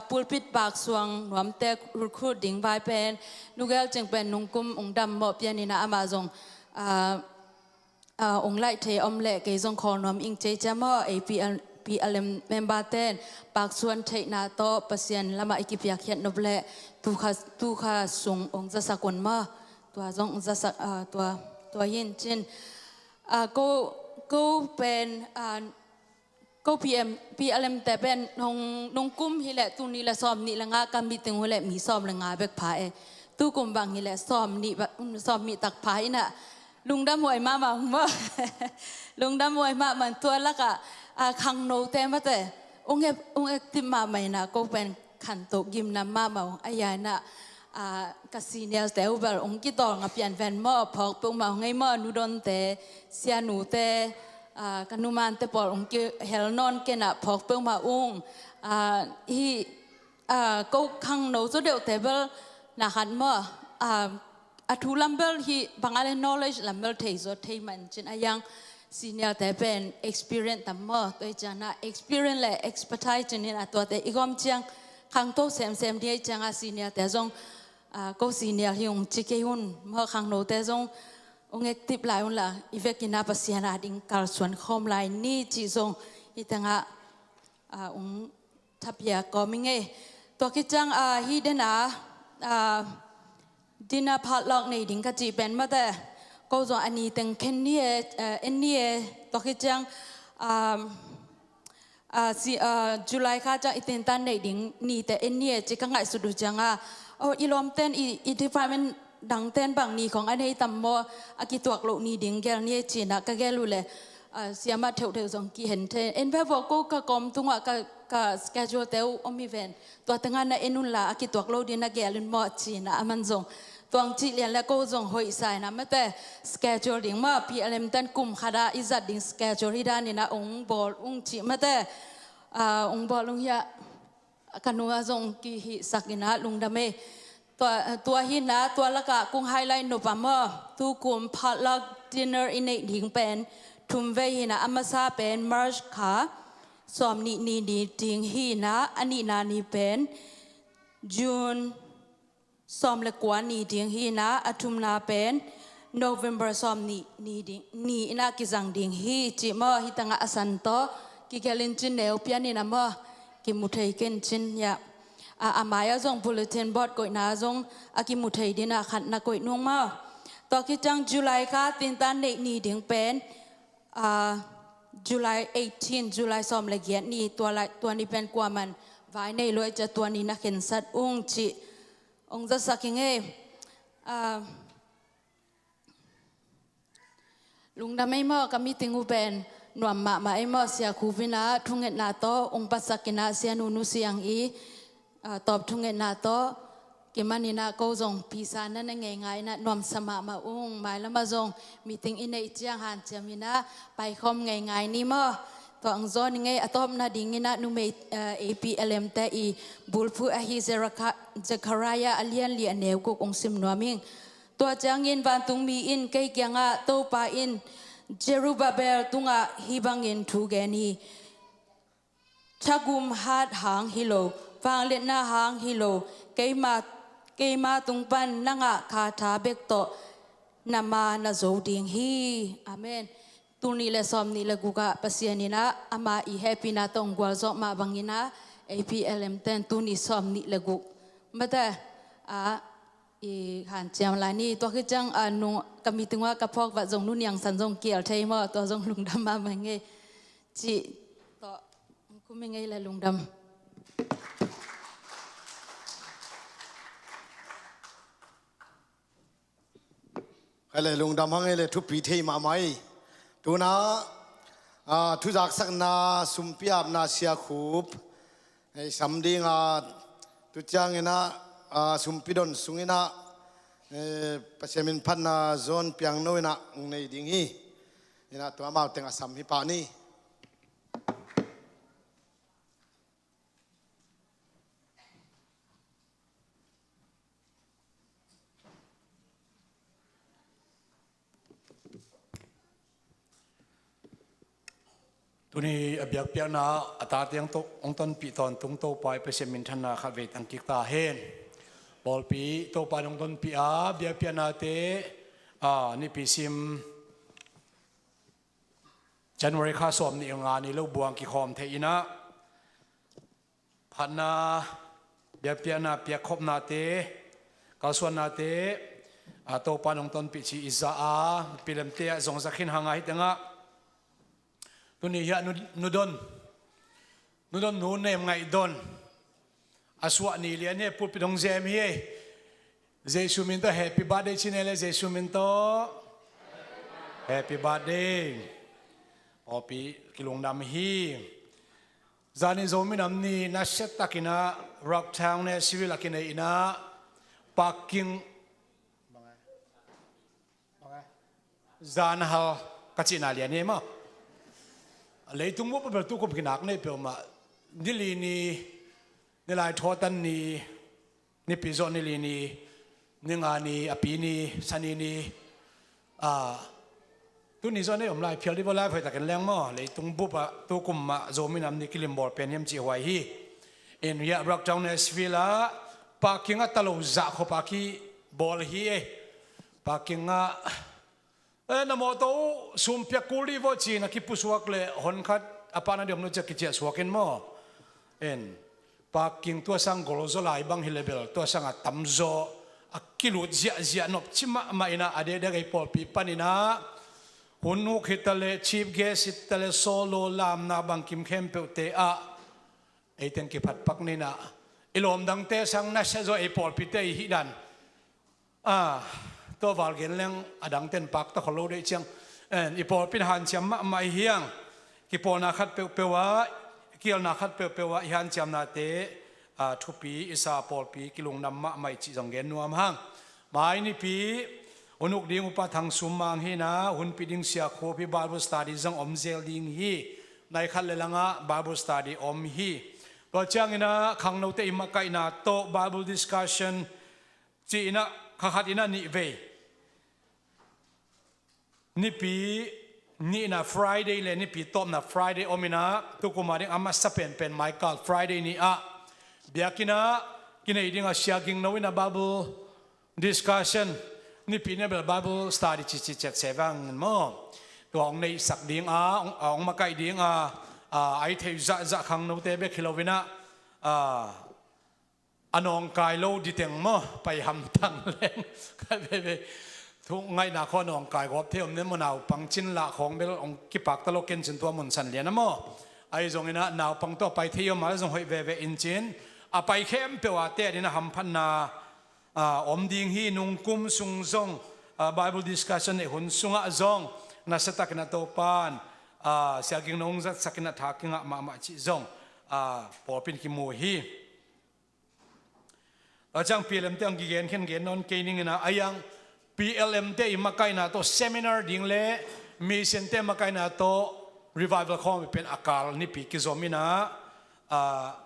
ปูลปิดปากสวงหวมเตะรูคูดิ่งไวเป็นนุเกลจึงเป็นนุ่งกุมองดำหมอบยันนี่นะอามาจงองไล่เทอมเล่เกยจงคอนอมอิงเจจามอPLM เมมเบอร์เต้นปากส่วนเทนาโตเปอร์เซ็นต์ละมาอิกิพยาเขียนนบเล่ตุขาส่งองจะสักคนมาตัวจงจะสักตัวยินเช่นก็เป็นก็PLM แต่เป็นนงกุ้มฮิเลตุนีละซ้อมนี่ละงากันมีตึงฮิเลมีซ้อมละงาเบกผา tu kum bang hi le som mi tak phai na lungdam hoi ma ma mo lungdam hoi ma man tua la ka khang no te ma te ong ek ti ma mai na ko pen khan to gim na ma ma aya na ka senior te uber ong ki tol nga pian ven mo phok pu ma ngai mo nu don te sia nu te kanuman te por ong ki hel non ke na phok pu ma ung hi ko khang no so deu te bel na khan mo thu lambel hi bangale knowledge lambel thei zo thei man chin ayang senior te pen experience tam mo toi chana experience le expertise chin in atwa te igom chiang khang to sem dia changa senior te zong ko senior hiung chike hun mo khang no te zong ong active lai un la ivekina pasiana ding kal suan khom lai ni chi zong itanga ong thapia kominge to ki chang hi dena dina phatlok nei ding ka chi pen ma te ko zo ani teng khen ni ni to ki chang July kha cha iten tan nei ding ni te ni chi ka ngai su du changa ilom ten i department dang ten bang ni khong anei tam mo akituak lo ni ding gel ni china ka gelu le siama theu zong ki hen the en ba vo ko ka kom tunga ka schedule teu omi ven to tanga na enun la akituak lo din na gelin mo china aman zong tuang chi lian la ko zong hoi sai na mate schedule ding ma PLM tan kum khada izat ding schedule hi dan ina ong bol ung chi mate ong bol ung ya kanua zong ki hi sakina lungdameตัวหินะตัวละกะกุ้งไฮไลท์นุปามะทุกุมพัดลักดินเนอร์อินเนหิงเป็นทุมเวหินะอามาซาเป็นมาร์ชขาสอมนี่ทิงหินะอันนี้นานี่เป็นจูนสอมเลกว่านี่ทิงหินะอาทุมนาเป็นโนเวมเบอร์สอมนี่นะกิจังดิงหิจิมะฮิตังอาสันโตกิเกลินจินเนวพิยานินะมะกิมุทัยเกนจินยาamaya zong bulletin board koi na zong akimu thei dina khat na koi nung ma to ki chang July ka tin tan nei ni ding pen July 18 July som le giat niตัวni pen kwa man vai nei loi chaตัวni na khen sat ung chi ong za saking e lung da mai mo ka meeting u pen nuam ma ai mo sia khu vina thunget na to ong pasakina sia nu siang iตอบทุงเงินนาโตกิมันนี่นาก็จงพิสานั่นง่ายๆนะนวมสมามาอุ้งหมายแล้วมาจงมีติงอินในเจียงหันเจียมีนะไปคอมง่ายๆนี่มั้งตัวอังจอนี่ไงอะตอมนาดิ่งนี่นะนุ่มAPLMแต่อีบุลฟูอะฮิเซคารายาอเลียนเลียนเนวกุกองซิมนัวมิงตัวจางอินวันตุงมีอินเกยเกียงะโตปาอินเจรูบาเบลตุงะฮิบังอินทูเกนีชักุมฮัดหางฮิโลฟังเล่นหน้าหางฮิโลเกยมาตุงปันนังะคาถาเบกโตนามานาโจดิงฮีอาเมนตุนีเลซอมนีเลกุกะปัสยานินะอามาอีแฮปปี้นาตงกวาลซอมาบังอินะ APLM เต็นตุนีซอมนีเลกุมาแต่อีหันเจียมลานี่ตัวคือจังนุกมีถึงว่ากระพอกว่าจงนุ่นยังสันจงเกี่ยวใช่ไหมตัวจงลุงดำมาเมื่อไงจีต่อคุณไม่ไงเลยลุงดำอะไรลุงดำฮังเลยทุบปีเทมาไหมตัวน่ะทุจักสักนาสุมพิอาบนาเสียคูบไอ้สำดีงตุจังเงินะสุมพิดอนสุงเงินะปัจจัยมินพันนาโซนเปียงโนเงินะในดิ่งฮีเงินะตัวมาแต่งสัมพิปานีตัวนี้อภิยกเปียนาอัตราเตียงตกองต้นปีตอนตุงโตปลายเปเซมินธนาขัดเวทังกิกตาเฮนบอลปีโตปลายองต้นปีอาเบียเปียนาเตนี่ปีซิมจันวารีข้าสอมนี่งานนี่ลูกบวงกิคอมเทอินะพันนาเบียเปียนาเปียคบนาเตกาสวนนาเตโตปลายองต้นปีชีอิซาปีเลมเตะสงสักขินหางไอตังะตัวนี้เฮียนุดนนูเนมไงดนอาสวะนี่เลียนเนี่ยพูดไปตรงเจมเฮีย Jesu minto happy birthday chinele Jesu minto happy birthday Popi kilung nam hi Zani zomi nam ni na set takina rock town ne civil akina ina parking Zan hal kachina lian ni ma Leitung mo pa tu ko kinak ne pe ma dili ni nilai thotan ni pizo ni lini ni nga ni api ni sani ni tu ni zone om lai phial di bola phai takan leng mo le tung bu pa tu kum ma zomin am ni kilim bor pen hem chi hwai hi in ya rock down Nashville parking a talo za kho pa ki bol hi parking a na mo to sum pya kuli vo chi na ki pusuak le hon khat apana diom no cha ki cha suakin mo en parking tua sang golozo lai bang hi level tua sang tamzo akilut zia nop chima ma ina ade de gai pol pi panina hunu khitale chief guest itale solo lam na bang kim khem pe te a eiten ki phat pak ni na ilom dang te sang na se zo e pol pi te hi dan to wal gen leng adang ten pak ta kholo de chang en i pol pin han cham ma mai hiang ki pol na khat pe wa kial na khat pe wa hian cham na te thupi isa pol pi kilung nam ma mai chi jong gen nuam hang mai ni pi onuk ding upa thang sumang hi na hun pi ding sia kho pi bible study jong om zel ding hi nai khal le langa bible study om hi to chang ina khang no te ima kai na to bible discussion chi ina khat ina ni ve ni pi ni na Friday le ni pi tom na Friday omina tu kumaring ama sapen pen Michael Friday ni biakina kinaiding asia ging no ina Bible discussion ni pi ne Bible study chi chat sevang mo to ong nei sak ding ong makai ding ai thei za khang no te be khilowina anong kai lo diteng mo pai ham tang leng ka beทุกไงนาข้อนองกายกอบเที่ยวเนี่ยมันเอาปังจินละของเบลองกิปากตะโลเกนจินตัวมันสันเลียนะมั้งไอ้ตรงนี้นะนาวปังตัวไปเที่ยวมาแล้วตรงหอยเวอินจินไปเข้มเปียวเตะนี่นะฮัมพันนาอมดิ่งฮีนุงกุมซุงซงBible discussion ในหุ่นซุงะซงนัสตักนัตโตปานเสียกิงนงจักสักนัทากิงะมาจิซงพอเป็นกิมูฮีอาจารย์เปลี่ยนเตียงกิเกนเข็นเกนนนเกนิงนะไอ้ยังPLM เตอิมาไกนาโตเซมินาร์ดิ่งเล่มิเซนเตมาไกนาโต revival ของเป็นอาการนี่ปีกิโซมินะ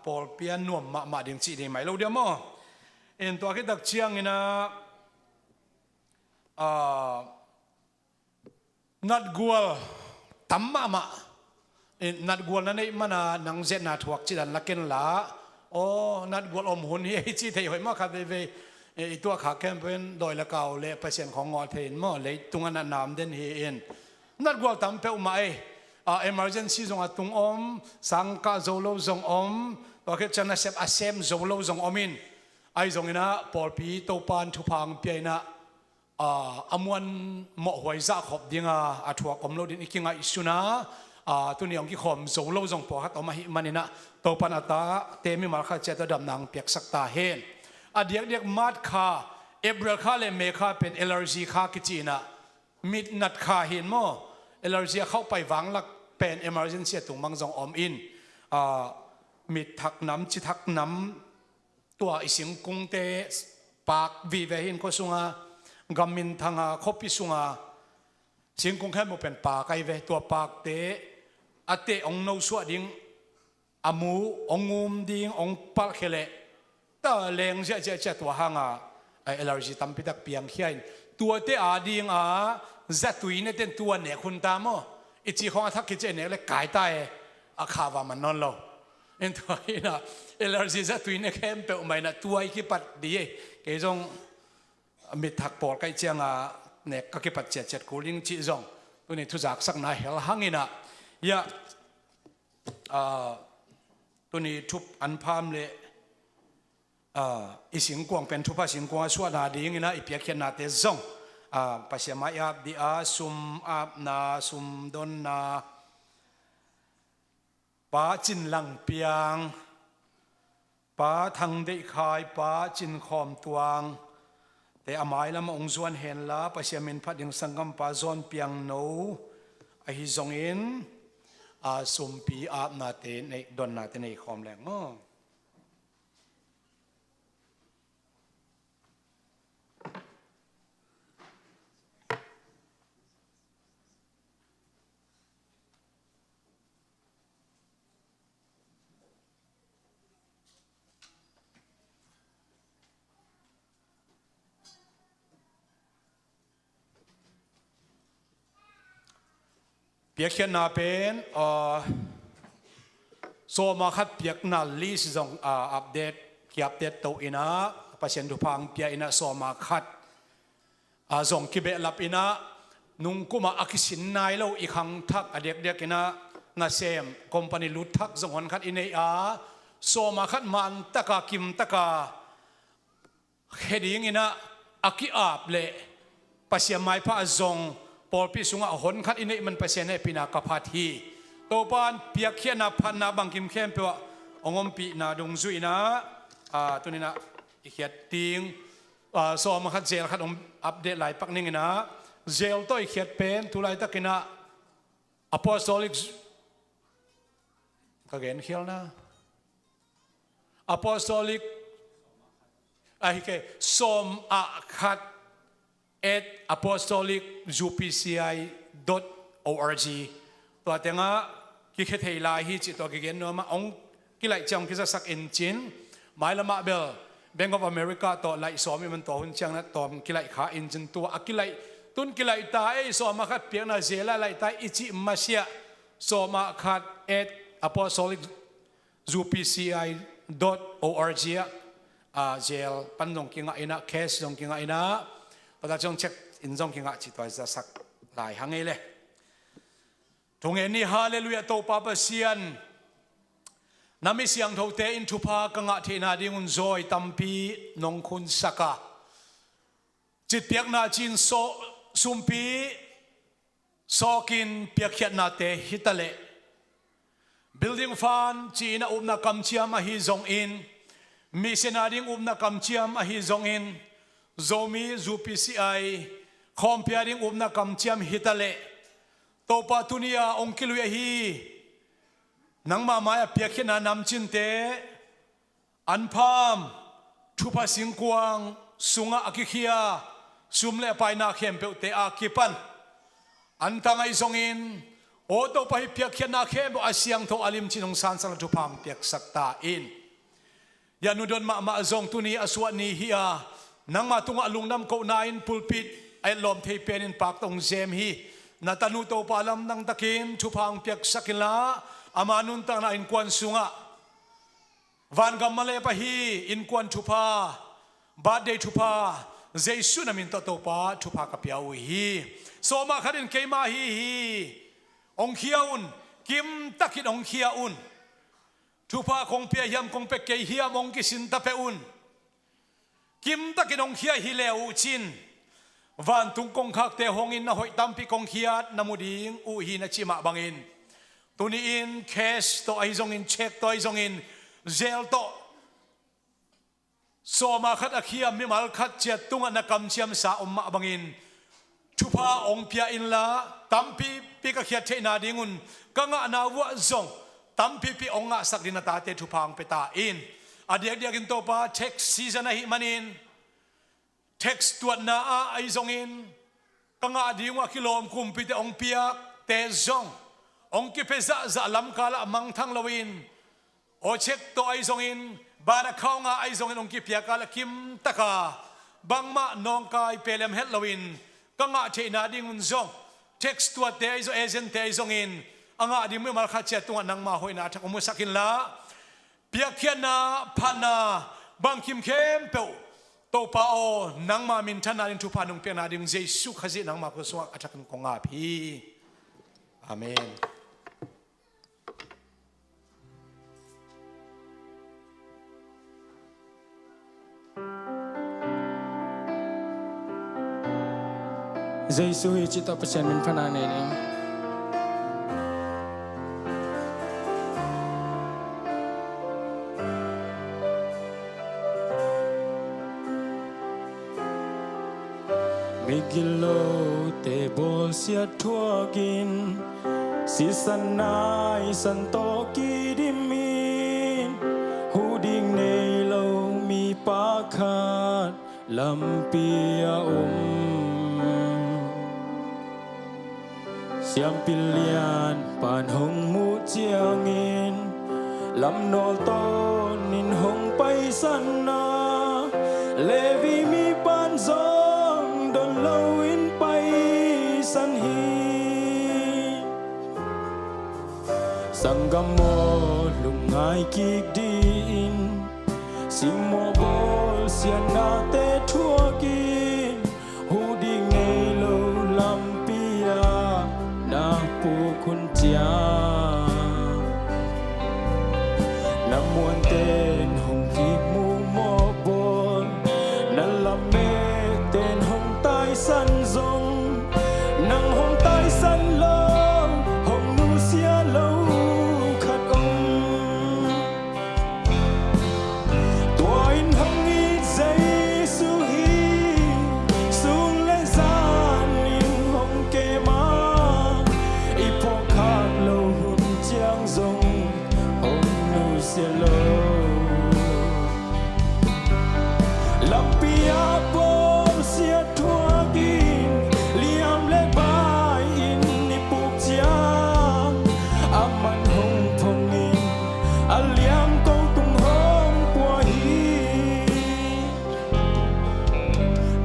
ปอลเปียนนวมมาดิ่งจีดิ่งไม่รู้เดียวมั้งเอ็นตัวคิดตักเชียงนะนัดกัวตั้มมานัดกัวนั่นเองมันนังเจนนัดหวักจีดันลักเกนละโอ้นัดกัวอมหุ่นเฮ้ยจีเที่ยวมาครับเว้ยตัวขาแคมเป็นโดยละเก่าเละเปอร์เซ็นต์ของงอเทนมั่วเลยตรงนั้นน้ำเด่นเฮียนนัดกว่าตั้มเป้าหมายemergency จงตุงอมสังกัดโจโลจงอมตัวเกิดจะน่าเสพอาเซมโจโลจงอมินไอ้จงนะปอลปีโตปานทุพังเปียนะอมวนหมอหวยจะขบดิ้งอัฐวกอมโลดินอีกยังไงสุนะตัวนี้องค์ที่ขมโจโลจงปอฮัตออกมาหิมันนี่นะโตปานอัตตาเตมิมาร์คเจตดำนางเปียกสักตาเฮนเดียกมาดขาเอบรัลขาเลเมฆาเป็นเอลเลอร์จีขากิจีนะมิดนัดขาเห็นมั้งเอลเลอร์จีเข้าไปวังลักเป็นเอเมอร์เจนซีตุงมังจงอมอินมิดทักน้ำจิทักน้ำตัวอิสิงกุงเตปากวีเวหินก็สุงากำมินทางคบพิสุงาสิงกุงแค่โมเป็นปากไอเวตัวปากเตอเตองโนสวดิงอามูองงุมดิงองปัลเคเลแต่แรงเจ้าตัวห่างไอเอลเลอร์จีตั้มพิทักเปียงเขียนตัวเตอดีงจัตุยเนี่ยเต็นตัวเนี่ยคุณตามอิจิของทักกิจเนี่ยเลยกายใต้อาคาวามันนอนเราเอ็นตัวนี้นะเอลเลอร์จีจัตุยเนี่ยแค่เปิดไม่นะตัวอีกปัดดีเกี่ยงมิทักปอดใกล้เจียงเนี่ยก็กี่ปัดเจ็ดกูลิงจีจงตัวนี้ทุจักสักนายเฮลหังอินะยะตัวนี้ทุบอันพามเลยอีสิงกวงเป็นทุพสิงกวงสวดนาดีงี้นะอีเปียกเขียนนาเตซงภาษาไม้อาบดีซุมอาบนาซุมดนนาป้าจินหลังเปียงป้าทางได้ขายป้าจินขอมตวง แต่อามายละมาองจวนเห็นละปัสยามินพัดยังสังกัมปาซอนเปียงโนอหิจงอินสุมปีอาบนาเตในดอนนาเตในคอมแรงง้อเปียกเขียนนาเป็นโซมาคัดเปียกนาลีสงอัปเดตเกี่ยวอัปเดตตัวอินะปัจเจนทุพังเปียอินะโซมาคัดส่งกิเบลับอินะนุงกุมาอักษินนายเราอีกครั้งทักอเด็กเด็กอินะนาเซมคอมพานีลุดทักส่งคนคัดอินะโซมาคัดมันตะกากิมตะกาเฮดิ้งอินะอักิอาบเละปัจเจนไม่พระจงปอลพิสุงะหนคัดอินะมันปัจเจนให้พินากับพัทฮีตัวปานเปียกเขียนนาพันนาบังกิมเข้มเปียวองอมปีนาดงซุยนะตัวนี้นะอีกเขียดติงโซมาคัดเจลคัดอัปเดตหลายปักนิ่งนะเจลตัวอีกเขียดเป็นทุไลตะกินะ Apostolic ก็เห็นเขียวนะ Apostolic ฮิเกสมอาคัด@apostolic upci.org ตัวเต็งะกิเคเทลาฮิจิตัวกิเกนโนมาองกิไลจังกิจะสักอินจินหมายละมาเบล Bank of America ตัวไลสอมีมันตัวหุ่นจังนะตัวกิไลขาอินจินตัวกิไลตุนกิไลตาสอมาคัดเปียงนาเซลาไลตาอิจิมาเซียสอมาคัด@apostolic upci.org เจลปันดงกิงะอินะเคสดงกิงะอินะพอตาจงเช็คอินจงกิงะจิตัวจะสักหลายหังเอเลยตรงนี้ฮาเลลูยาโตปาปเซียนนามิเสียงทูเตอินทุพากังะเทนาดิงุนจอยตัมปีนงคุณสักะจิตเปียกนาจินโซซุมปีโซกินเปียกเขียนนาเตฮิตะเลbuilding fanจีน่าอุบนักกำเชียมอหิจงอินมิเซนาดิงอุบนักกำเชียมอหิจงอินโซมีจูพีซีไอคอมเปียดิงอุบนักกำเชียมฮิตะเลตัวปัตุนียองคิลุยฮีนังมามายเปียกขนานำจินเตอันพามทุพสิงกวางสุงะอกิเคียสุมเลไปนาเข้มเปเตอากิปันอันตังไอซงอินโอตัวไปเปียกขนาเข้มอาเซียงทออาลิมจินงสานสังทุพามเปียกสักตาอินยานุดนมาซงตุนีอสวนีฮีอานังมาตุงอลุงนำโกนาอินปุลปิดไอลอมเทเปนินปากตงเซมฮีนาตานุโตปาลัมนังตะกินทุพังเปียกสักิลาอามานุนตังนาอินควันสุงะวันกัมมาเลปะฮีอินควันทุพาบาดเดทุพาเจสุนามินโตโตปาทุพากับยาวีฮีโซมาขัดินเกมาฮีองเขียอุนกิมตะกิดองเขียอุนทุพาคงเปียยมคงเปกเกียมองกิสินตะเปอุนกิมตะกิดองเขียฮิเลวจินวันตุงกงคักเตหงอินนะหอยตัมปีกงเขียดนามุดิงอุฮีนะจิมาบังอินตุนีอินเคสโตไอซงอินเช็คโตไอซงอินเจลโตโซมาคัดอเคียมิมัลคัดเจตุงนักกำเชียมสาอมมาบังอินทุพาองเปียอินละตัมปีปีกเขียดเทนาดิงุนกังอนาวะซงตัมปีปีองะสักดินตาเตทุพังเปตาอินอเดียกเดียกินโตปาเช็คซีซันหิมันินtext ตัวน่าไอซงอินกังอาดีว่ากิโลมคุมพิเตองเปียกเตซงองกิเพซะจะลำกาละมังทั้งลวินโอเช็คตัวไอซงอินบาร์เข้างาไอซงอินองกิเปียกาละคิมตะกาบังมะนองกายเปลมเฮลลวินกังอาเทนาดิงุนซง text ตัวเตไอซงเอเจนเตไอซงอินอังอาดีไม่มาขัดเจตัวนังมาหอยนาทักมุสักินละเปียกเขียนาพานาบังคิมเข้มเปวโตปาโอนังมามินทันนาดินทุพานุงเปียนาดิงเจสุขจินังมากุศลอัจฉริยะของอาพีอาเมนเจสุฮิจิตตเปเชนมินพนาเนเน te bol sia thua gin si san nai san to ki dimin hu ding nei lo mi pa khat lam pia siam pilian pan hong mu chiang in lam nol to nin hong pai san na levi mi pan zong don lo in pai san hi sangamo lungai ki din simo bol sian na te thua ki hu ding nei lo lam pia na pu kun chia nam muôn tên hồng kịp mu mô bồn na làm mê tên hồng tai san rong nang hồng tai san lâu hồng nu xia lâu khát ông tuổi hồng ít giây su hi xuống lê gian in hồng kê ma ipo khát lâu hun chiang rong hồng nu xia lâu Lampia bol sia thua gin liam le bai in ni puk chiang aman hong phong in aliam câu tung hong pua hi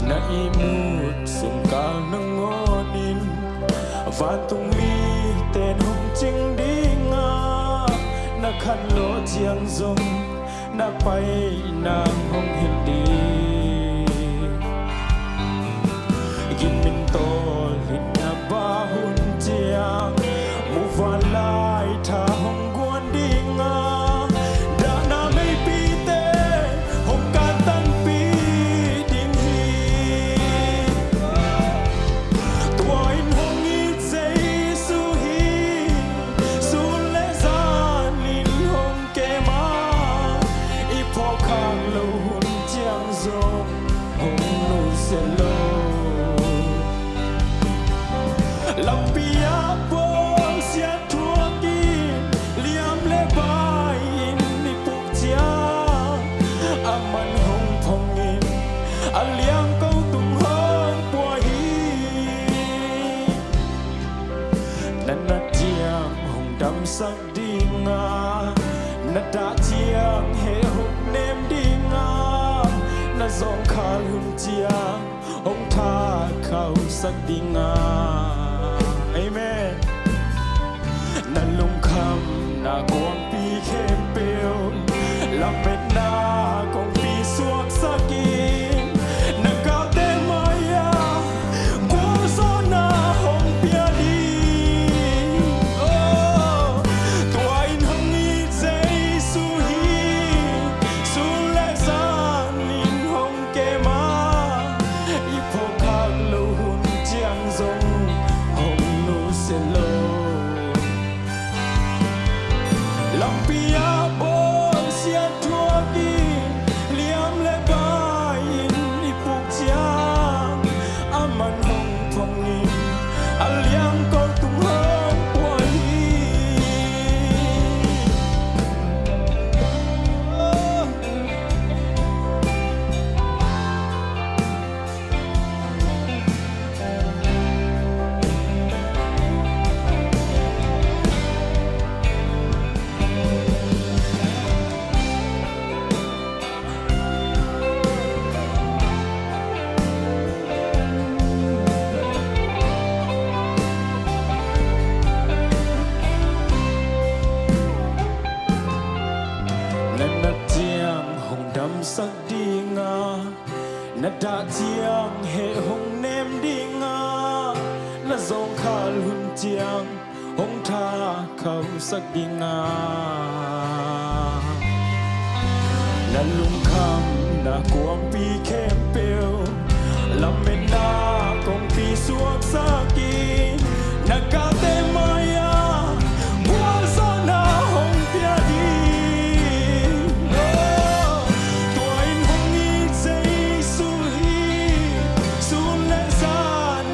na imut sung kal nang ngonin van tung mi ten hong ching dinga na khan lo chiang zong na pai nang hong hin đi gin min to lin na ba hun chiang mu va lai tha hong guan dinga da na mai pi te hong ka tan pi ding hi tua in hong ít giây su hi su le gian lin hong ke ma ipo khang lo hun chiang zo hong nu se lo Lampia bol sia thua gin liam le bai in ni puk chiang aman hong phong in aliang câu tung hong pua hi nan na chiang hong dam sak dinga na da chiang he hong nem dinga na zong khal hun chiang hong tha khau sak dinga Amen. Na lung kham na quang pi khem peo lam pet na kong pi suak sakin na cao te maya quang so na hong pia đi oh tua in hong ít giây su hi su le san in hong ke ma ipo khak lo hun chiang zong Lampia bol sia thua gin liam le bai in ni puk chiang aman hong phong in aliang câu tung hong pua hi sak dinga na da chiang he hong nem dinga na zong khal hun chiang hong tha khau sak dinga na lung kham na kuam pi khem peo lam men na kong pi suak sakin na ka te maya bua so na hong pia di tua in hong ít giây su hi su le san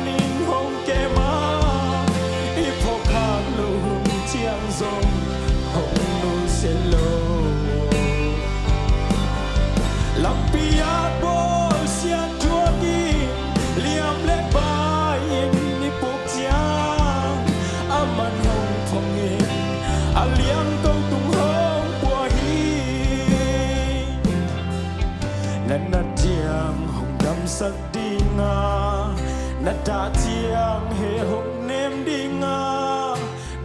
he hong nem dinga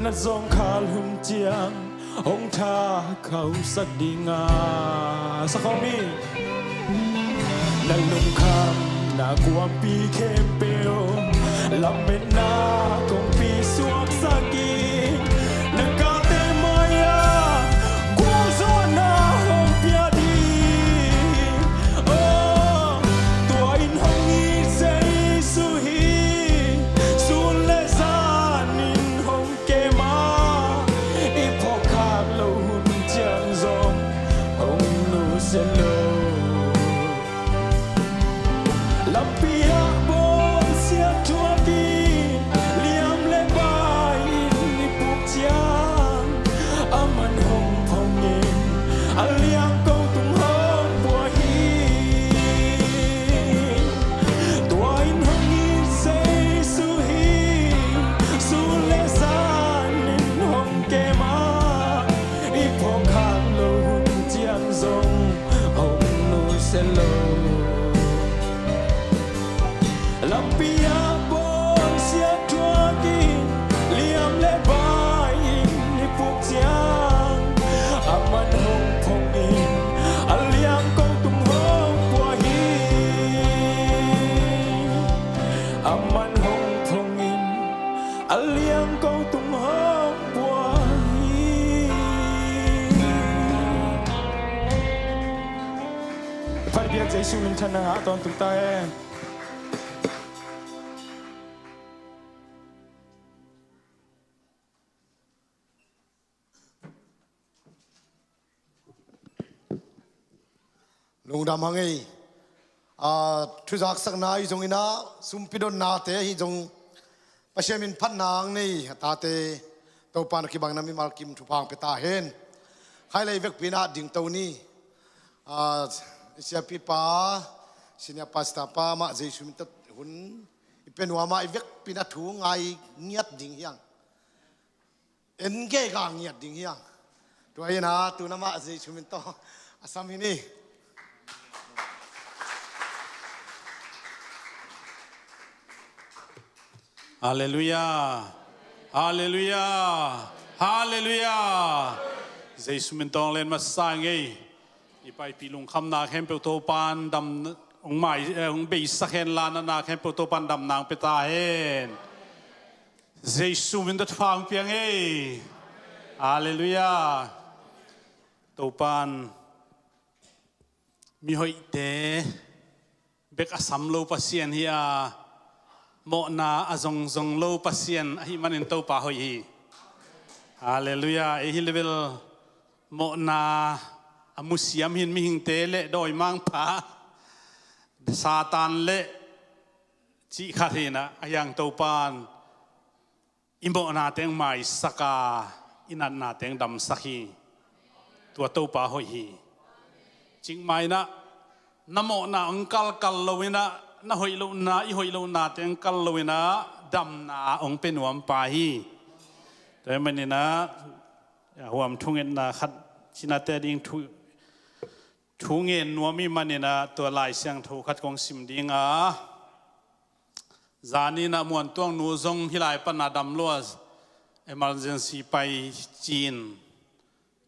na zong khal hum chiang hong tha khau sak dinga sa khomi na lung kham na kwa pi khem peo lam men na kong pi suak saki na ka te maya kwa zo na hong pia di oh tua in hong i sei su hi su le san in hong ke ma i pho khak lo hun chang zong hong nu se lo Lampia bon sia tua ki liam le bai ni puk chiang aman hong phong in aliang câu tung hong bua hi tua in hong i sei su hi su le san in hong ke ma i phong khang lo hun chiang zong hong nu se lo Lampia bon sia tua ki liam le bai ni puk chiang aman hong phong in aliang câu tung hong bua hi aman hong phong in aliang câu tung hong bua hi phải biết giấy su mình thân hạ toàn tụi ta em lung đam hang ei thu jak sak na i jong ina sum pidon na te hi jong pashemin phan nang nei ta te to pan ki bang na mi mal kim thu pang pe ta hen khai lai vek pina ding to ni sia pi pa sinia pasta pa ma jei sum ta hun ipen wa ma i vek pina thu ngai ngiat ding hiang en ge ga ngiat ding hiang to ai na tu na ma jei sum to asam hi ni Hallelujah. Hallelujah. Hallelujah. Jesus min tong len ma sang ei. Ipai pilung kham na khem pe to pan dam ong mai ong be sa khen la na khem pe to pan dam nang pe ta hen. Jesus min dat phang piang ei. Hallelujah. To pan mi hoi te bek asam lo pasien hia mo na azong zong lo pasien hi manin to pa hoi hi hallelujah e hi level mo na amusiam hin mi hing te le doi mang pa satan le chi khathina ayang to pan imbo na teng mai saka inan na teng dam sakhi tua to pa hoi hi ching mai na namo na angkal kal lowina na hoi lo na i hoi lo na teng kal lowina dam na ong penuam pa hi te manina huam thungen na khat china te ding thungen nuami manina to lai siang tho khat kong sim dinga zani na muan tuang nu zong hilai pan na dam lo emergency pai chin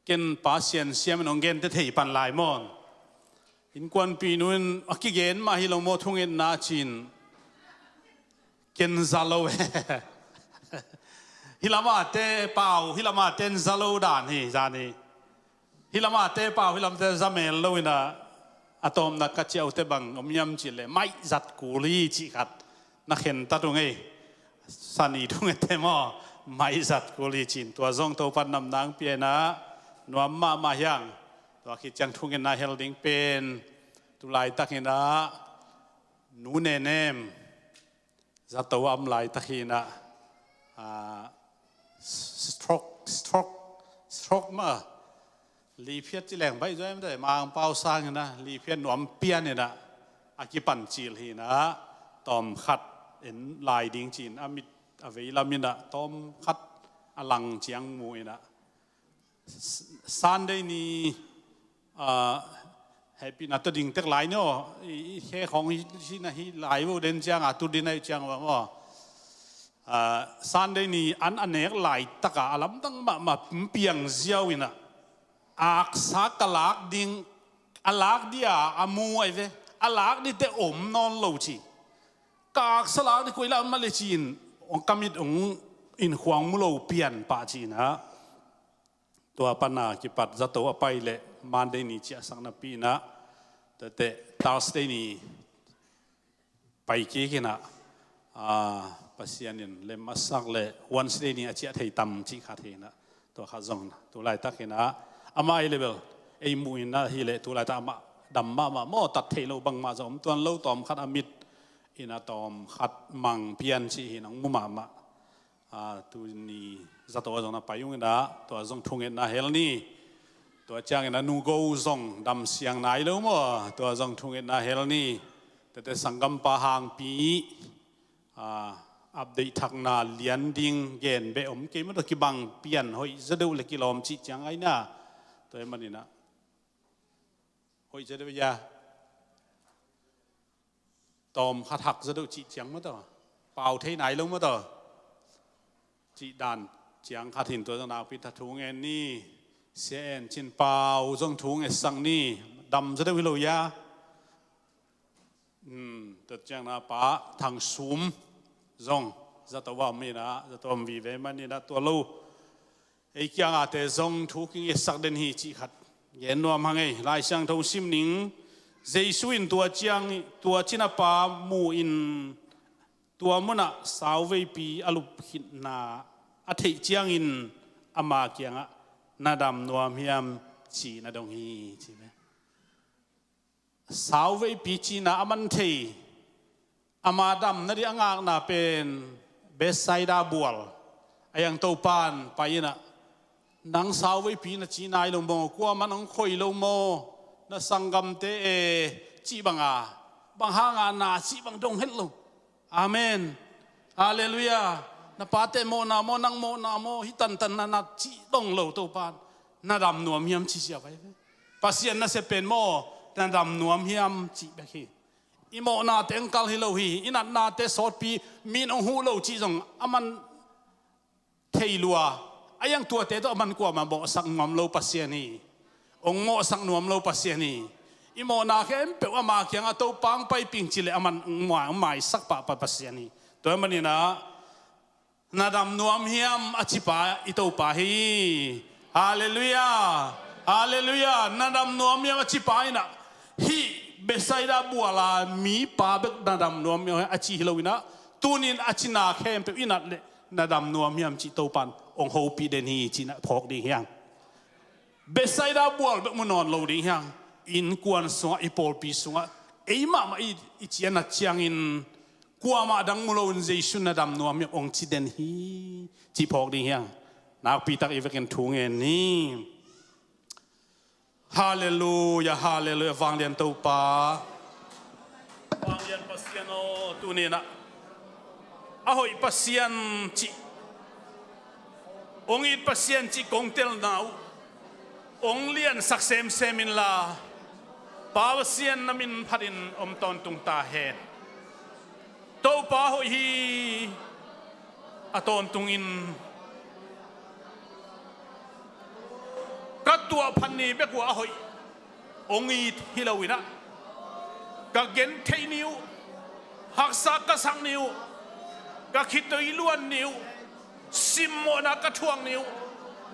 ken pasien siam nong gen te thei pan lai mon in kwan pi nun akigen ma hi lo mo thungen na chin ken zalo hilama te pau hilama ten zalo dan hi zani hilama te pau hilam te zamel loina atom na ka chiau te bang omyam chile mai zat kuli chi khat na khen ta tu ngei sani tu nge te mo mai zat kuli chin tua zong to pan nam nang pie na nuam ma ma yang to khi chang thungen na helding pen tu lai takina nu ne nem za to am lai takina stroke ma li phiat chi leng bai joi ma mang pau sang na li phiat nuam pian ne na aki pan chil hi na tom khat en lai ding chin amit avei lamina tom khat alang chiang mu ina Sunday ni happy na to ding tek lai no he khong hi na hi lai wo den chang a tu din ai chang wa mo สันเดนีอันเนกไหลตะกะอลัมตั้งมาเปียงเจียวอินะอักษากลากดิ่งอลากดิอาอมูไอเวอลากดิเตอมนอนโลชีกากสลากดิคุยแล้วมาเลจีนองกามิดองอินขวางมุโลเปียนปาจีนะตัวปนากิปัดจะตัวไปเลยมันเดนีเจียสังนปีนะแต่ตาสเดนีไปกี่กินะปัสยานินเลมัสักเลยวันสเดนีอาเจียไทยตำจีขาเทนะตัวข้าจงตัวลายตักนะอามาไอเลเวลไอมูอินะฮิเลตัวลายตามาดำมาโมตัดเทโลบังมาจอมตัวโลตอมขัดอมิดอินาตอมขัดมังเพียนชีหินังมุมาตัวนี้จะตัวจงนะไปยุ่งนะตัวจงทุ่งเงินนะเฮลนี่ตัวจ้างนะนูโกจงดำเสียงไหนแล้วมั้งตัวจงทุ่งเงินนะเฮลนี่แต่สังกัมปะหางปีอัปเดตทักนาเลียนดิ้งเกณฑ์เบอมเกมันตัวกีบังเปลี่ยนหอยจะดูเล็กกิโลมจีจังไงนะตัวมันนี่นะหอยจะดูยาตอมขัดหักจะดูจีจังมั้งตัวเป่าเทไหนลงมั้งตัวจีดันจังขัดหินตัวนาพิทัทุงเอ็นนี่เสียนชินเป่าจงทุงเอสังนี่ดำจะดูวิโลยาตัวจังนาป้าทางซูมจงจะตัวว่ามีนะจะตัวมีเวมันนี่นะตัวลูไอ้ยังอาจจะจงทุกข์สักเดินหีจีขัดเย็นว่ามังไงลายช่างทงซิมนิงเจสุอินตัวจังตัวจินาป้ามูอินตัวมุนะสาวเวปีอลุพินาอธิจังอินอามาเกียงะนาดำนัวมียมจีนาดงฮีใช่ไหมสาวเวปีจีนาอามันเทอามาดำนั่นที่อ่างน่ะเป็นเบสไซดาบัวไอ้ยังโตปานไปน่ะนังสาวเวปีน่ะจีนายลงโมกว่ามันนังคอยลงโมน่ะสังกัมเตจีบังบางหางานาจีบังดงเฮลโลอาเมนฮาเลลูยาน่ะปาเตโมนาโมนังโมนาโมฮิตันตันนาจีดงโลโตปานน่ะดำนัวมียมจีเสียไปปัสยันน่ะเสเป็นโมน่ะดำนัวมียมจีแบบนี้อิโมนาเตงกัลฮิโลฮีอินัดนาเตสอดปีมีนองฮูโลจีจงอามันเทลัวอายังตัวเตตัวมันกว่ามาบอกสักนวมโลปัสยานีองโมสักนวมโลปัสยานีอิโมนาแค่เปว่ามาเคียงอาตัวปังไปปิงจิเลอามันหมายสักปะปัสยานีตัวมันนี่นะนาดำนวมเฮียมอจิปาอิตัวปาฮีฮาเลลูยาฮาเลลูยานาดำนวมเฮียมอจิปาอินะฮีเบสไซดาบัวลามีปาเบกนาดำนวมมีอาชีฮิโลวินะตูนินอาชินาเข้มเปอินัดเลนาดำนวมมีอัมจิโตปันองโฮปีเดนีจินะพอกดีเฮียงเบสไซดาบัวเบกมุนอนโลดีเฮียงอินกวนสวะอีโปลปีสวะเอมาอีเจียนัดเชียงอินกว่ามาดังมุโลนเจสุนาดำนวมมีองจิเดนีจิพอกดีเฮียงนักปีตักอีเวกันทุงเอ็นนี่ฮาเลลูยาฮาเลลูยาฟังเรียนตัวป้าฟังเรียนปัสยานโอตัวนี้นะอาหอยปัสยานจีองค์อีปัสยานจีกงเตลนาวองค์เลียนสักเซมเซมินลาป้าปัสยานนามินพัดินอมตอนตุงตาเฮนตัวป้าหอยฮีอตอนตุงอินกัตัวพันนี้เบกว่าหอยองค์อีฮิลาวินะกัเกนเทนิวหักสักกสังนิวกัคิดตัวอีล้วนนิวซิมโมนากระทวงนิว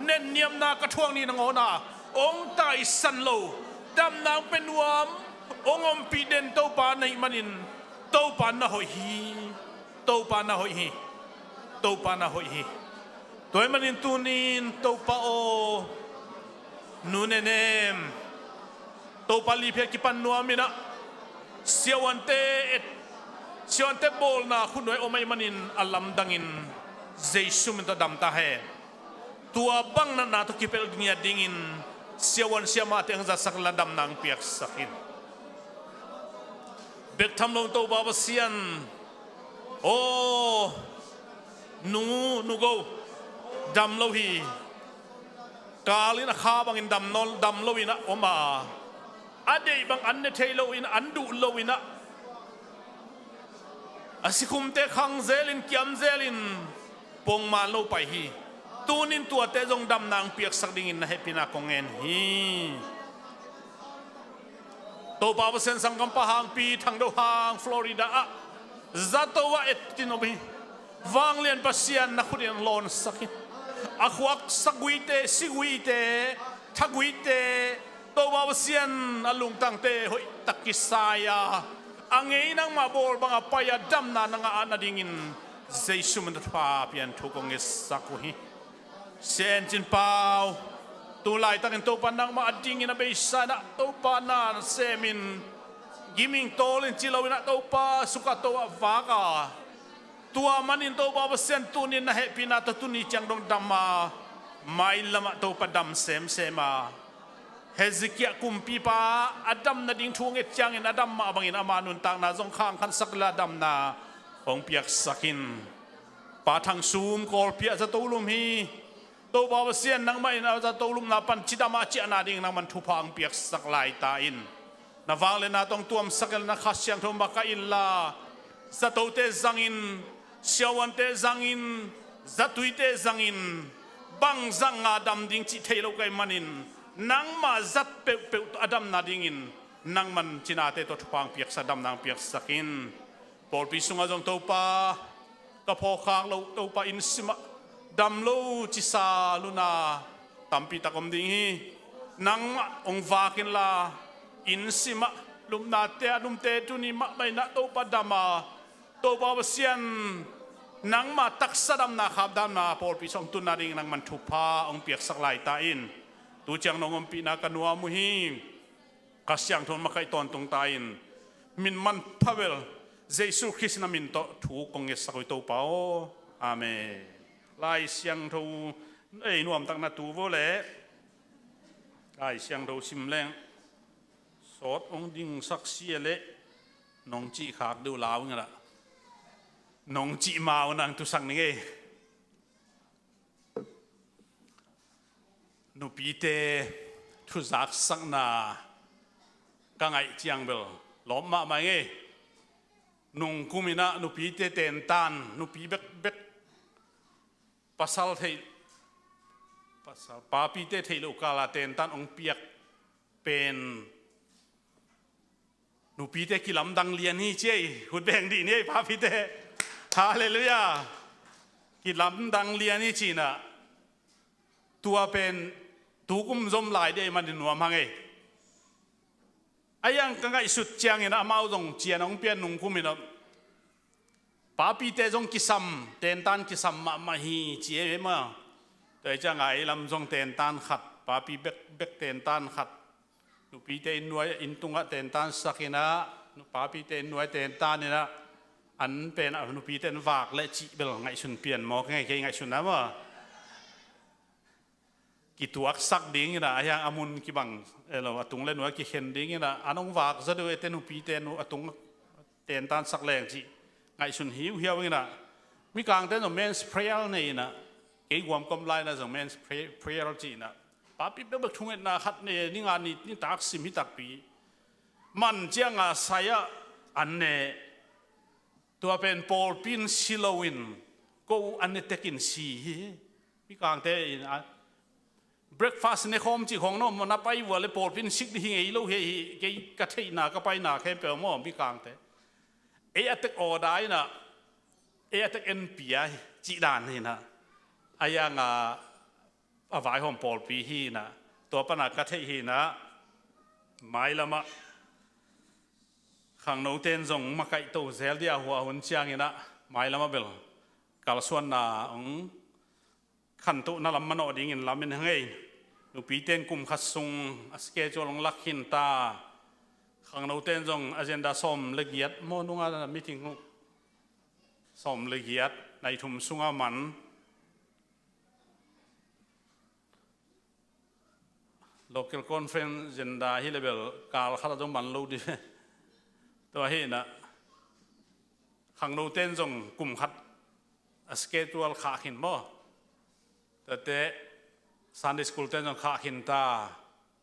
เน้นเนียมนากระทวงนี่นงโอนาองค์ไตสันโลดำนางเป็นวามองค์อมปีเดนโตปาในมันินโตปานาหอยฮีโตปานาหอยฮีโตปานาหอยฮีตัวมันินตูนินโตปาโอนูเนเนมโตปาลีเพียกิปันนัวมินะเสียวันเตโบลนาคุณหน่วยโอไม่มันินอัลลัมดังินเจสุมินตดำตาเฮตัวบังนั้นนาตุกิเปลดุนยาดิ่งเสียวันเสียมาเตียงจัดสักละดำนางเปียกสักินเบกทำลงโตบาบเซียนโอ้นูโกดำโลฮีกาลินะข้าบังอินดำโลวินะอมาอเดย์บังอันเนเทโลวินะอันดูโลวินะ อาศิคุมเตขังเซลินกิมเซลินปงมาโลไปฮีตูนินตัวเตจงดำนางเปียกสักดิ่งนะเฮปินาคงเงินฮีตัวป่าวเซนสังกัมปะหางปีทางดหางฟลอริดาจัตวะเอติโนบีวางเลียนปัสยานนักเรียนลอนสักิอควกสักวิเตสิวิเตทักวิเตตัวป่าวเซียนอลุงตังเตหอยตักกิสายาอังเงนังมาบอลบังอปายาดำนานังอาณาดิ่งินเจสุมันตฟ้าเปลี่ยนทุกองเอสักวิเซนจินเปาตัวลายตั้งตัวปันนังมาอดิ่งินอเบสานะตัวปานาเซมินกิมิงโตลินจิลาวินะตัวปาสุกัตัววากาตัวมันอินตัวบาบเซนตุนินนะเฮปินาตุนิจังดงดัมมาไม่ละมาตัวปัดดำเซมมาเฮซิกิยคุมปีปาอดัมนาดิ่งทวงเอจังอินอดัมมาบังอินอามานุนตังนาจงข้างขันสักละดัมนาองเปียกสักินปาทางซูมกอลเปียจะตูลุมฮีตัวบาบเซียนนังไม่นาจะตูลุมนาปันจิตามาจิอานาดิ่งนังมันทุพังเปียกสักลายตาอินนาฟังเลนาตองตัวมสักลนาขัสยังทมบักอินลาสตูเตจังอินเชวันเตจังอินจัตุยเตจังอินบังจังอาดัมดิ่งจิเทโลกไกมันินนังมาจัดเปเปอดัมนาดิ่งอินนังมันจินาเตตัวทุพังเปียกสัดัมนางเปียกสักินปอลปิสุงอาจงตัวปากระพอคางเราตัวปาอินสิมาดัมโลจิซาลุนาตัมปีตะกมดิ่งฮีนังองวากินลาอินสิมาลุมนาเตอลุมเตตุนีมาไม่นาตัวปาดามาตัวบาวเซียนนังมาตักสะดัมนาขับดัมนาปอลปิสองตุนาดิ่งนังมันทุพาองเปียกสักลายตาอินตัวจังนองปีนากันวัวมุฮีกัสยังทนมาไกตอนตรงตาอินมินมันพาเวลเจสุคริสต์นามินโตถูกกงเงสักวิโตเปาอาเมนลายเสียงทูนวมตั้งนาตูโวเล่ลายเสียงทูซิมแรงสดองดิ่งสักเสียเละน้องจีขาดดูลาวงี้ละน้องจีมาวนางตุสังนี่ไงนูปีเตทุจักสักนากังไอเจียงเบลล้อมมาไหมไงนุ่งคุมินะนุปีเตเตนตันนุปีเบกเบกปัสสาวะเทปัสสาวะปาปีเตเทลูกาลาเตนตันองเปียกเป็นนุปีเตกิลำดังเลียนนี่เจ้หุ่นแบงดีนี่ปาปีเตฮาเลลูยากิลำดังเลียนนี่จีน่ะตัวเป็นตูกุมจมลายได้มันดินหัวมังไงไอ้ยังกังไงสุดเจียงเนาะมาเอาตรงเจียน้องเปียนนุ่งคุมินะป้าปีเตจงกิสัมเตนตันกิสัมมาฮีเจียมาแต่จะไงลำจงเตนตันขัดป้าปีเบกเตนตันขัดนุปีเตนวยอินตุงะเตนตันสักินะนุป้าปีเตนวยเตนตันนี่นะอันเป็นนุปีเตนวากและจิเบลไงสุนเปลี่ยนมอกไงสุนนะว่ากิตัวสักดิ้งนะอย่างอามุนกิบังเราตุงเล่นว่ากิเห็นดิ้งนะอันองวากจะดูเตนุปีเตนุตุงเตนตันสักแรงจีไงสุนหิวเหี่ยวนะมีกลางเต้นของ men's prayer นี่นะเกี่ยวกับกำไรนะของ men's prayer จีนะป้าปิ๊บแบบทุ่งเอ็นนะฮัดเนี่ยนี่งานนี่ตักสิมิตักปีมันเจียงอาศัยอันเนี่ยตัวเป็นปอลปินซิลวินก็อันเนี่ยเตกินสีมีกลางเต้นbreakfast ในคอมจีของน้องมันนับไปวัวเลยปอดเป็นสิกที่ไงลูกเฮเกยกระเทยนาก็ไปนาแค่เปล่ามั่วมีกลางแต่เออตักออได้นะเออตักเอ็นปีไอจีดานนี่นะไอ้ยังอาไว้ของปอดปีฮีนะตัวปนักกระเทยฮีนะไม่ละมะขังโนเตนส่งมาไก่โตเซลเดียหัวหุ่นเชียงนี่นะไม่ละมะเบลกาลส่วนนาขันตุนั่นลำมันอดิ่งินลำเป็นไงนุปีเต้นกุมขัดซุงสเกจลงลักหินตาขังโนเต้นจงอเจนดาสมละเอียดโมนุงามิถิงสมละเอียดในทุ่มสุงามัน local conference เจนดาฮิเลเบลกาลขัดจงมันลูดิตัวเห็นนะขังโนเต้นจงกุมขัดสเกจลขาหินบ่แต่เตะ Sunday School เต้นจงขาหินตา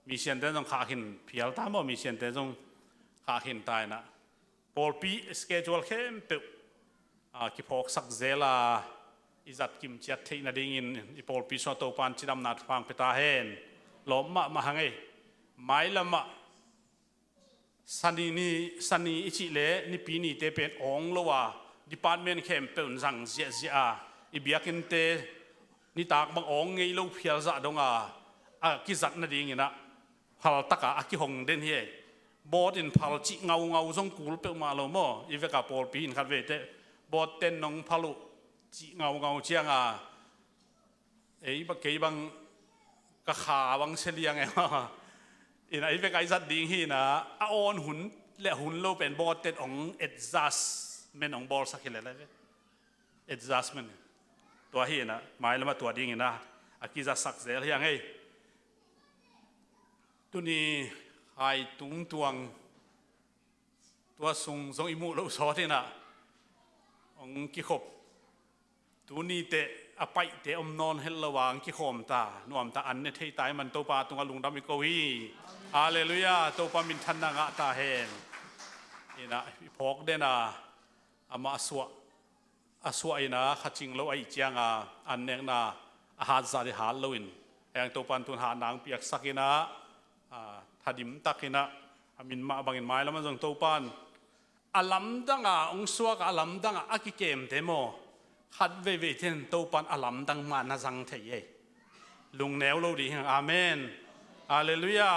มีเสียนเต้นจงขาหินเพียลตาบ่มีเสียนเต้นจงขาหินตายนะพอลปีสเกจวลเข้มเปิด กิพกสักเซลาอิจัดกิมจัดที่นาดิ่งอิปอลปิสโตปันจิดำนาฟังเปตาเฮนล้มมาหังไงไม่ละมาสันนีอิจิเลนี่ปีนี้เตเป็นองโลวาดิพาร์ตเมนต์เข้มเป็นสังเสียอิเบียกินเตนี่ตากบางองไงลูกเพียรจะดงกิจัดนาดิ่งนะพาลตะกะกิหงเดนเฮบอดินพาลจิเงาทรงกูลเปมาโลโมอีเวกาปอลปีนขัดเวเตบอดเต้นน้องพาลุจิเงาเชียงบักเกยบังกะขาบังเฉลียงไงอินไอเวกาจัดดิ่งฮีนะออนหุ่นและหุ่นโลเป็นบอดเต้นองเอ็ดซัสเมนองบอลสักเลยเลยเอ็ดซัสเมนตัวฮีนะหมายแล้วมาตัวดิ่งนะอากิจะสักเสียยังไงตัวนี้ไอตุงตวงตัวทรงอิมุเราสอที่น่ะองกิขบตัวนี้เตะอภัยเตะอมนอนเฮลวางกิขมตานวมตาอันเนี่ยที่ตายมันตัวปลาตรงลุงดำมิโกวีฮาเลลูยาตัวปลามินทันนางะตาเฮนนี่นะพอกเดน่ะอามาสวอินะขัดจิงเราไอเจียงอันเนกนะอาหารซาดิฮาลวินอย่างตัวปันตุนหานางเปียกสักินะถ้าดิมตักินะอามินมาบังอินไม้แล้วมันส่งตัวปันอาลัมดังองสวกอาลัมดังอากิเกมเทโมขัดเวเทนตัวปันอาลัมดังมานาจังเทยลุงแนวเราดีฮะอาเมนฮาเลลูยา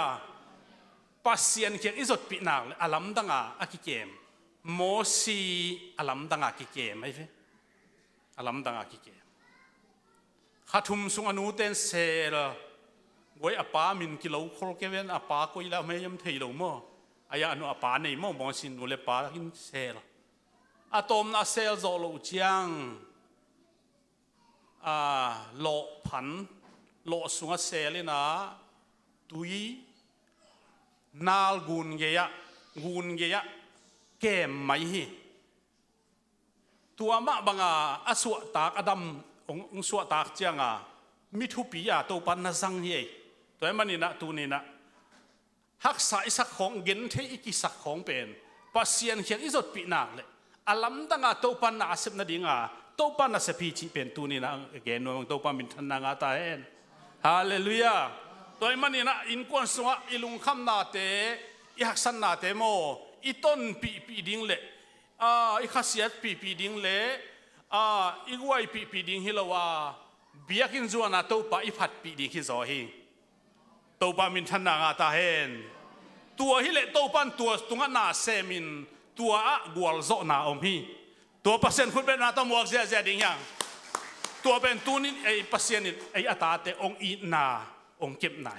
ปัสเซียนเขียนอิสดปีนักอาลัมดังอากิเกมโมซีอาลัมดังอากิเกมไอ้เฟ้อาลัมดังอากิเกมขัดทุมสุงอนุเตนเซลไว้อาปามินกิโลโคลเกเวนอาปาก็อีแล้วไม่ยำเทยลงมั้งอายานุอาปาในมั้งมองสินดูเลปากินเซลอะตอมน่าเซลโซโลเจียงโลพันโลสุงเซลินะตุยนาลกุนเกียเกมไม่ฮีตัวมะบังอาสวตากอดัมองสวตากเจียงมิทุปีตัวปันนาซังเฮตัวมันนี่นะตัวนี้นะฮักษาอิสักของเงินเทอิกิสักของเป็นปัสเซียนเขียนอิจดปีนักเลยอาลัมตั้งตัวปันนาเสพนาดิ่งตัวปันนาเสพีจีเป็นตัวนี้นะเกณฑ์ว่าตัวปันมินทันนางาตาเอ็นฮาเลลูยาตัวมันนี่นะอินควนสวะอิลุงคำนาเตอิฮักสันนาเตโมอิต้นปีดิ่งเลยอิข้าเสียปีดิ่งเลยอีกวัยปีดิ่งฮิลาวาเบียกินจวนตัวปะอิพัดปีดิ่งฮิโซฮิตัวปะมินทันนางาตาเฮนตัวฮิเลตัวปันตัวตุงนาเซมินตัวกวลโซนาอมฮีตัวปัสเซนคุณเป็นนาตมวกเสียดิ่งยังตัวเป็นตัวนี้ไอปัสเซนไออัตาเตองอีนาองเก็บไหน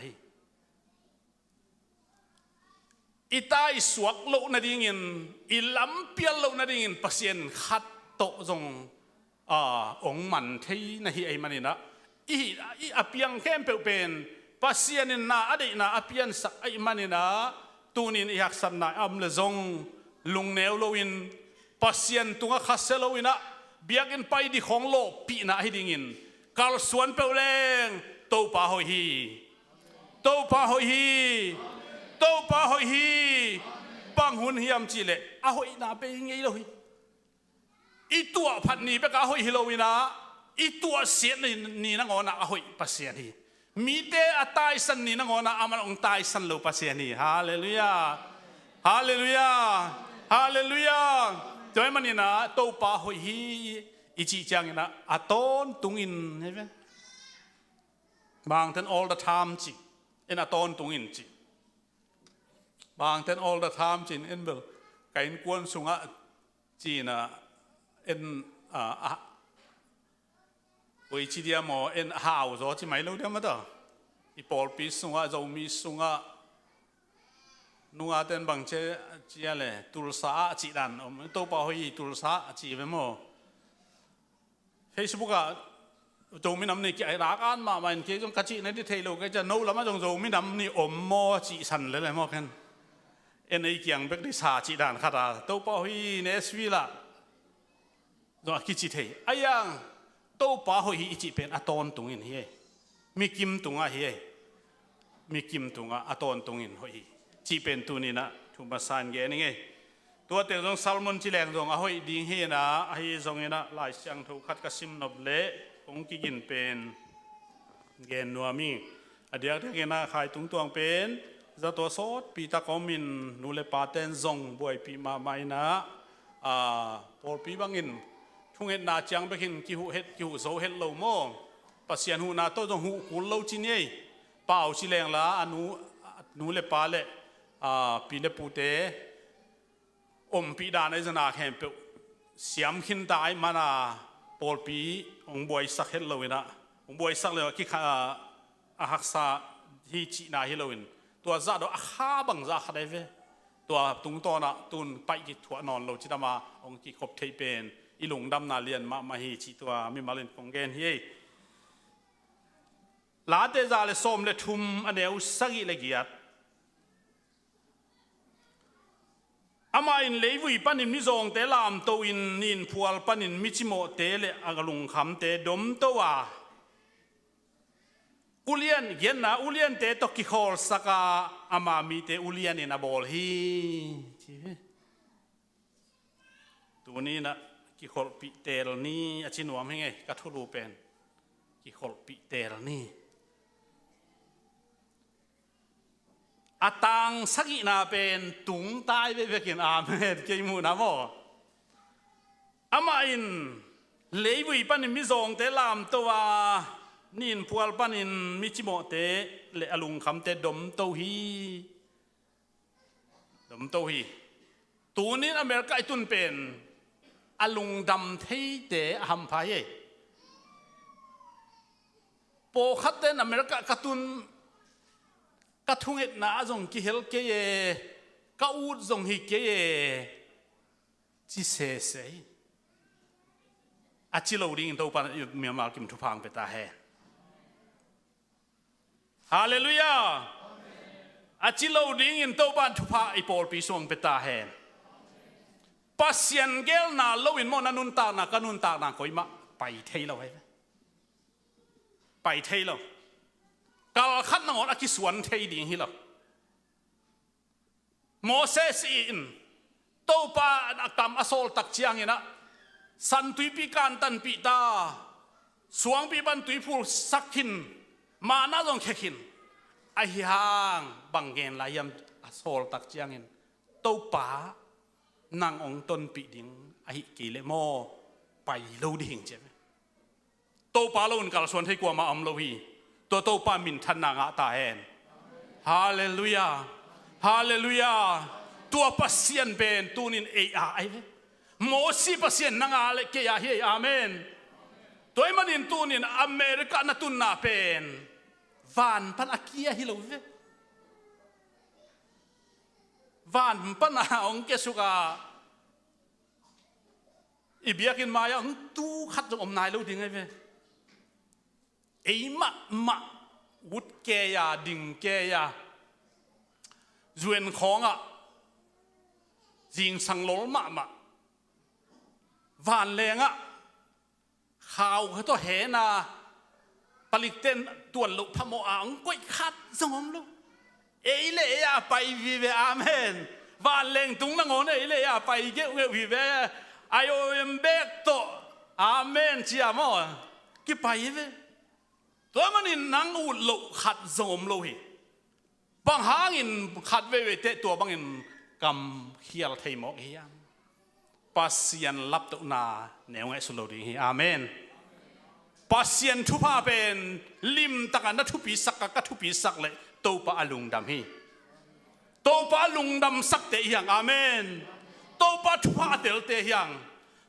อิตาอิสวกโลนาดิ่งินอิลัมเปียโลนาดิ่งินปัสเซนขัดโตจงองมันที่นาฮีไอมันนี่นะอีอเปียงเข้มเป็นปัสเซียนินนาอดีนาอเปียนสักไอมันนี่นะตูนินอยากสันนาอัมเลซงลุงเนวโลวินปัสเซียนตุงะคัสเซโลวินะเบียกินไปดิของโลปีนาให้ดิ่งินกาลสวนเปลงโตปาหอยฮีโตปาหอยฮีโตปาหอยฮีปังหุนเฮียมจิเลอะหอยนาเป็นยังไงโลฮีอีตัวพันนี้ไปกะหอยฮิโลวินะอีตัวเสียนี่นังอนะหอยปัสเซียนีมีเตอตายสันนี่นังอนะอามันองตายสันโลปัสเซียนีฮาเลลูยาฮาเลลูยาฮาเลลูยาตัวมันนี่นะโตปาหอยฮีอีจีจังนะอะตอนตุงอินเห็นไหมบางท่าน all the time จีเอ็นอะตอนตุงอินจีบางท่าน all the time จีเอ็นเบลไก่กวนสุงะจีนะเอ็นวิจิเดียมเอ็นหาวจ้ะที่ไม่รู้เดียมมาต่ออีปอลปีสุงะจะมีสุงะนัวเต็นบางเจียเลยตุลสาจีดันตัวป่าหอยตุลสาจีเวมFacebook จงมีน้ำนี่เกี่ยรักอันมามันเกี่ยจงกระจีในที่เทโลก็จะโน้ละมาจงมีน้ำนี่อมโมจีสันเลยมั้งกันเอ็นไอเกี่ยงเบกดิสาจีดันขาดตัวป่าหอยเนสวิละจงกิจิเทไอ้ยังตัวป่าหอยจีเป็นอัตอนตุงินเฮียมีกิมตุงะเฮียมีกิมตุงะอัตอนตุงินหอยจีเป็นตัวนี้นะทุบสานเกนี่ไง ตัวเตียงตรงซัลมอนจิแรงตรงอาห้อยดิ้งเฮนะอาห้ตรงนี้นะหลายเสียงถูกคัดกระซิมนบเละองกิกินเป็นเกณฑ์นัวมีเดี๋ยวที่เกณฑ์นะขายตุงตวงเป็นจะตัวโซดปีตะกอมินนูเลปาเตนซงบวยปีมาไม่นะพอปีบังอินทุ่งเห็ดนาจังไปกินกิหูเห็ดกิหูโซเห็ดโลโมปัสยานหูนาโตจงหูกุลโลจินเย่เป่าชิแรงละอนูเลปาเลปีเลปูเตปีดานไอจนาแข่งเปียวเสียมขินตายมานาปอลปีองบวยสักเฮลโลวินะองบวยสักเลยคิดหักษาที่จีนาเฮลโลวินตัวจ่าดอกข้าบังจ่าขัดได้เวตัวตุงตอนะตุนไปกิถั่วนอนโลจิตามาองกิขบเทเป็นอีหลงดำนาเลียนมาฮีจีตัวมีมาเล่นของเกนเฮลาเตจ่าเลสมเลทุมอันเดียวสักอีเลกียดอามาอินเลวุยปันินมิจงเตลามโตอินนินพัวปันินมิจิโมเตเลอากลุงคำเตดมโตวาอุเลียนเย็นนะอุเลียนเตตกิโคลสกาอามามีเตอุเลียนอินาบอลฮีตัวนี้นะกิโคลปิเตลนี่อาชินวมให้ไงกัทรูเป็นกิโคลปิเตลนี่อาตังสักินาเป็นตุงตายไปกินอาเมนเกมูนาโมอามาอินเลวุยปันินมิจงเตลามตัวนินพัวปันินมิจิโมเตเลอลุงคำเตดมโตฮีตัวนี้อเมริกาไอตุนเป็นอลุงดำเทเตฮัมพายโปคัดเตนอเมริกากตุนกระทุงเห็ดนาจงกิเฮลเกยกะอูดจงฮิเกยจิเสเสอาจิโลดิงตัวปันเมียมากิมทุพังเปตาเฮฮาเลลูยาอาจิโลดิงตัวปันทุพังไอปอลปีสวงเปตาเฮปัสยันเกลนาโลวินโมนันุนตานากันุนตานาคอยมาไปเทยเราไว้ไปเทยเรากาลขันนองอากิสวนเทยดิ่งฮิลาโมเสสอินโตปาอักรรมอโศลตักเชียงเนะสันตุยปีการตันปีตาสวงปีบันตุยพูสักขินมานาจงเขินไอฮังบังเกนลายมอโศลตักเชียงเนโตปานางองต้นปีดิ่งไอกิเลโมไปโลดิ่งเจ้าโตปาโลนกาลสวนให้กว่ามาอัมโลวีตัวโตปามินทันนางอาตาเอนฮาเลลูยาฮาเลลูยาตัวปัสยันเป็นตัวนินเอไอโมซีปัสยันนางอาเลเกียเฮอาเมนตัวมันนินตัวนินอเมริกาณตุนนาเป็นวานปันอาเกียฮิโลเววานปันอาองเกสุกาอิบยากินมาอย่างตู้ขัดจงอมนายรู้ดิ่งไงเวไอ้มะวุดเกียดิ่งเกียจวนของอ่ะจิงสังโลมะวานแรงอ่ะข่าวเขาตัวเห็นนะผลิตเต้นตัวลุพโมอ่างก้อยขัดสงมลูกเอเลียไปวิเวอาเมนวานแรงตุงนังโง่เอเลียไปเกี่ยววิเวไอโอเอ็มเบกโตอาเมนเจียมอกี่ไปเวตัวมันนี่นังอุดโลขัดสมโลหิบางหางินขัดเวเตตัวบางอินกำเขียลไทยหมอกเฮียมปัสยันรับตุนาแนวไงสุโลดีอาเมนปัสยันทุพาเป็นลิมตะกันนัทุปีสักกะทุปีสักเลยตัวปะอลุงดำฮีตัวปะอลุงดำสักเตียงอาเมนตัวปะทุพาเตลเตียง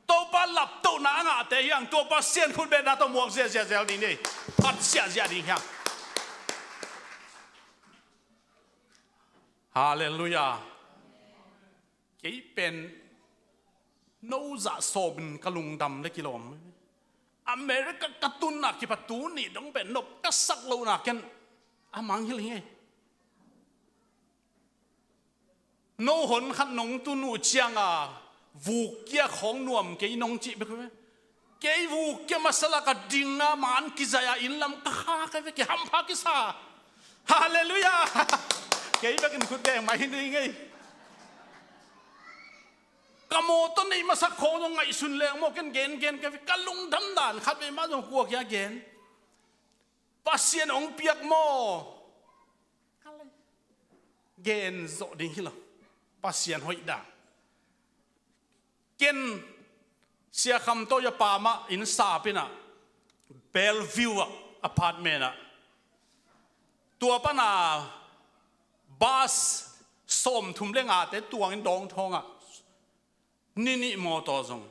ตัวปลาหลับตัวนางาแต่ยังตัวปลาเสียนคุณเป็นนาตัวหมวกเสียดีนี่พัดเสียดีครับฮาเลลูยากี่เป็นโนจะโซบินกะลุงดำได้กิโลมอเมริกากระตุนนักกี่ประตูนี่ต้องเป็นนกกระสักโลนักกันอามังเฮลิไงโนหนขันนงตุนูเชียงอ่ะวูกเกี่ยของนวมเกี่ยนงจีไปไหมเกี่ยวูกเกี่ยมาสลักดิ่งอ่ะมันกิจายอินลำกะฮากันไปเกี่ยฮัมพากิซาฮาเลลูยาเกี่ยไปกินขุดแดงไม่ได้ไง กโมต้นนี้มาสักโคตรงไงสุนแรงโมกันเกณฑ์กันลุงดำด่านขัดไปมาตรงกลัวแกเกณฑ์ปัสเซียนองเปียกโมเกณฑ์โจดิ้งฮิลปัสเซียนหอยด่าเกณฑ์เสียคำโตยปามาอินซาปินะเบลวิวอพาร์ตเมนต์ตัวปนาบัสส้มทุ่มเล่งอาแต่ตัวอินดองทองนี่มอตอซง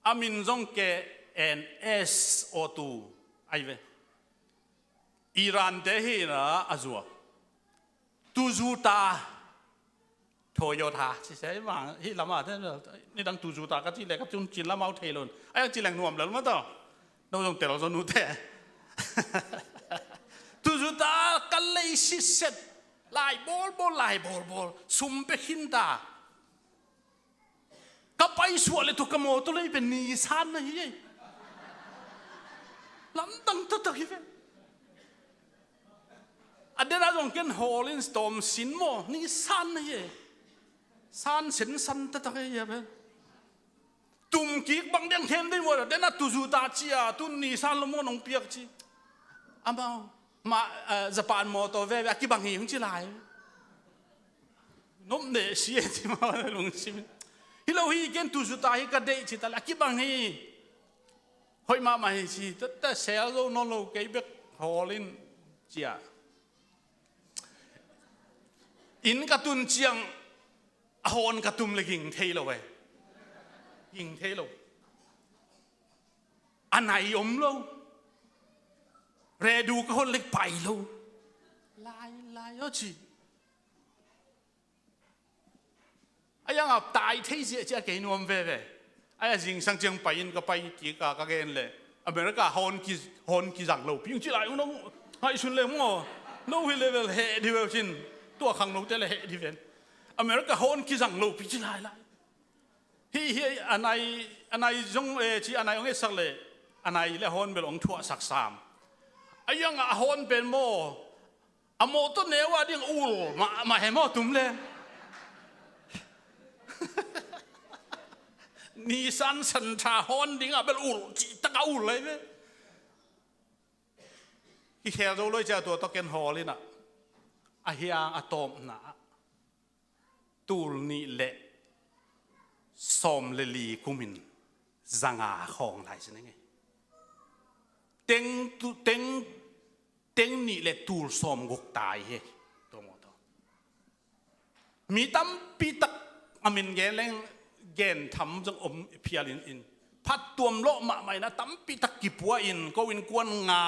อามินซงเกเอ็นเอสโอตูไอเวอิรันเตฮีนะอาจัวตูจูตาโตโยต้าใช่ไหมที่ละมาเนี่ยนี่ดังตูจูตาก็ที่แรกก็จุนจินละมาเทลนไอ้ยังจินแรงนวมแล้วมั้งต่อเราต้องเตะเราจะนู้นแท้ตูจูตากันเลยสิเสร็จไล่บอลซุ่มไปหินตาก็ไปสวนเลยทุกขโมตัวเลยเป็นนิสานนะยี่ลำตั้งตัวที่เป็นอันเดียร์จงเกินฮอลลินสตอมสินโมนิสานนะยี่สานสินสันตัวที่เป็นตุ่มกิ๊กบางเดียงเทมได้หมดเดน่าตุจูตาจีอาตุนนิสานลมนองเปียกจีอามาญี่ปุ่นมอตัวเวกี่บางอย่างจีไรน้องเดชีเอที่มาลงชิมฮิโลฮีเกนตุจุตาฮิกระเดจิตาลกี่บางฮีหอยมาไม่ชีแต่เซลล์นอนโลเกย์เบกฮอลลินเจียอินกระตุนเจียงฮอนกระตุมเลยยิงเทโลเวยิงเทโลอันไหนอมโลเรดูก็คนเล็กไปโลลายอ๋อจีไอ้ยังอ่ะตายที่เสียจะเกี่ยนวมเว่ไอ้ยังสังเกตไปยินก็ไปกี่กะเกณฑ์เลยอเมริกาฮอนกี่จังโลพิงจีไรอุ้งน้องให้ชุนเลยมั้งโน้ฮิเลเวลเฮดิเวลชินตัวขังโน้ตเลยเฮดิเวนอเมริกาฮอนกี่จังโลพิงจีไรละฮีอันไหนจงจีอันไหนองสักเลยอันไหนเลยฮอนเบลองทั่วสักสามไอ้ยังอ่ะฮอนเป็นโมอโมต้นเนว่าดิ้งอูลมาให้โมตุ้มเลยนิสันสันชาฮอนดิ้งอ่ะเป็นอูลจีตะกาอูลเลยเว้ยที่เฮโร่เลยจะตัวตะเกียนฮอลเลยนะอาเฮียงอะตอมนะตูลนี่เละสมเลลีกุมินจังอาของไหนสิเนี่ยเต็งนี่เละตูลสมกุกตายเฮตัวหมดมีตั้มปีตักอามินเกลงเกณฑ์ทำจงอมเพียรินอินพัดตัวมโลมาใหม่นะตั้มปีตักกิปัวอินก็วินกวนงา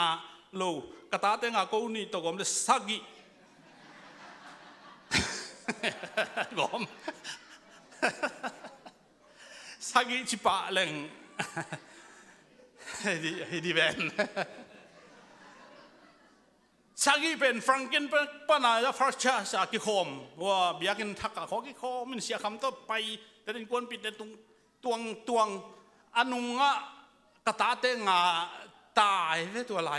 โลกระตาเตงาก็นี่ตัวกอมเลยสักิกอมสักิจิปะเลงให้ดีแวนสักิเป็นฟรังกินเป็นปนายฟรัชชาสักิคมว่าเบียกินทักกะขอกิคมมันเสียคำต่อไปแต่เป็นคนปิดแต่ตวงอนุงะกระตาเตงาตายเว้ตัวอะไร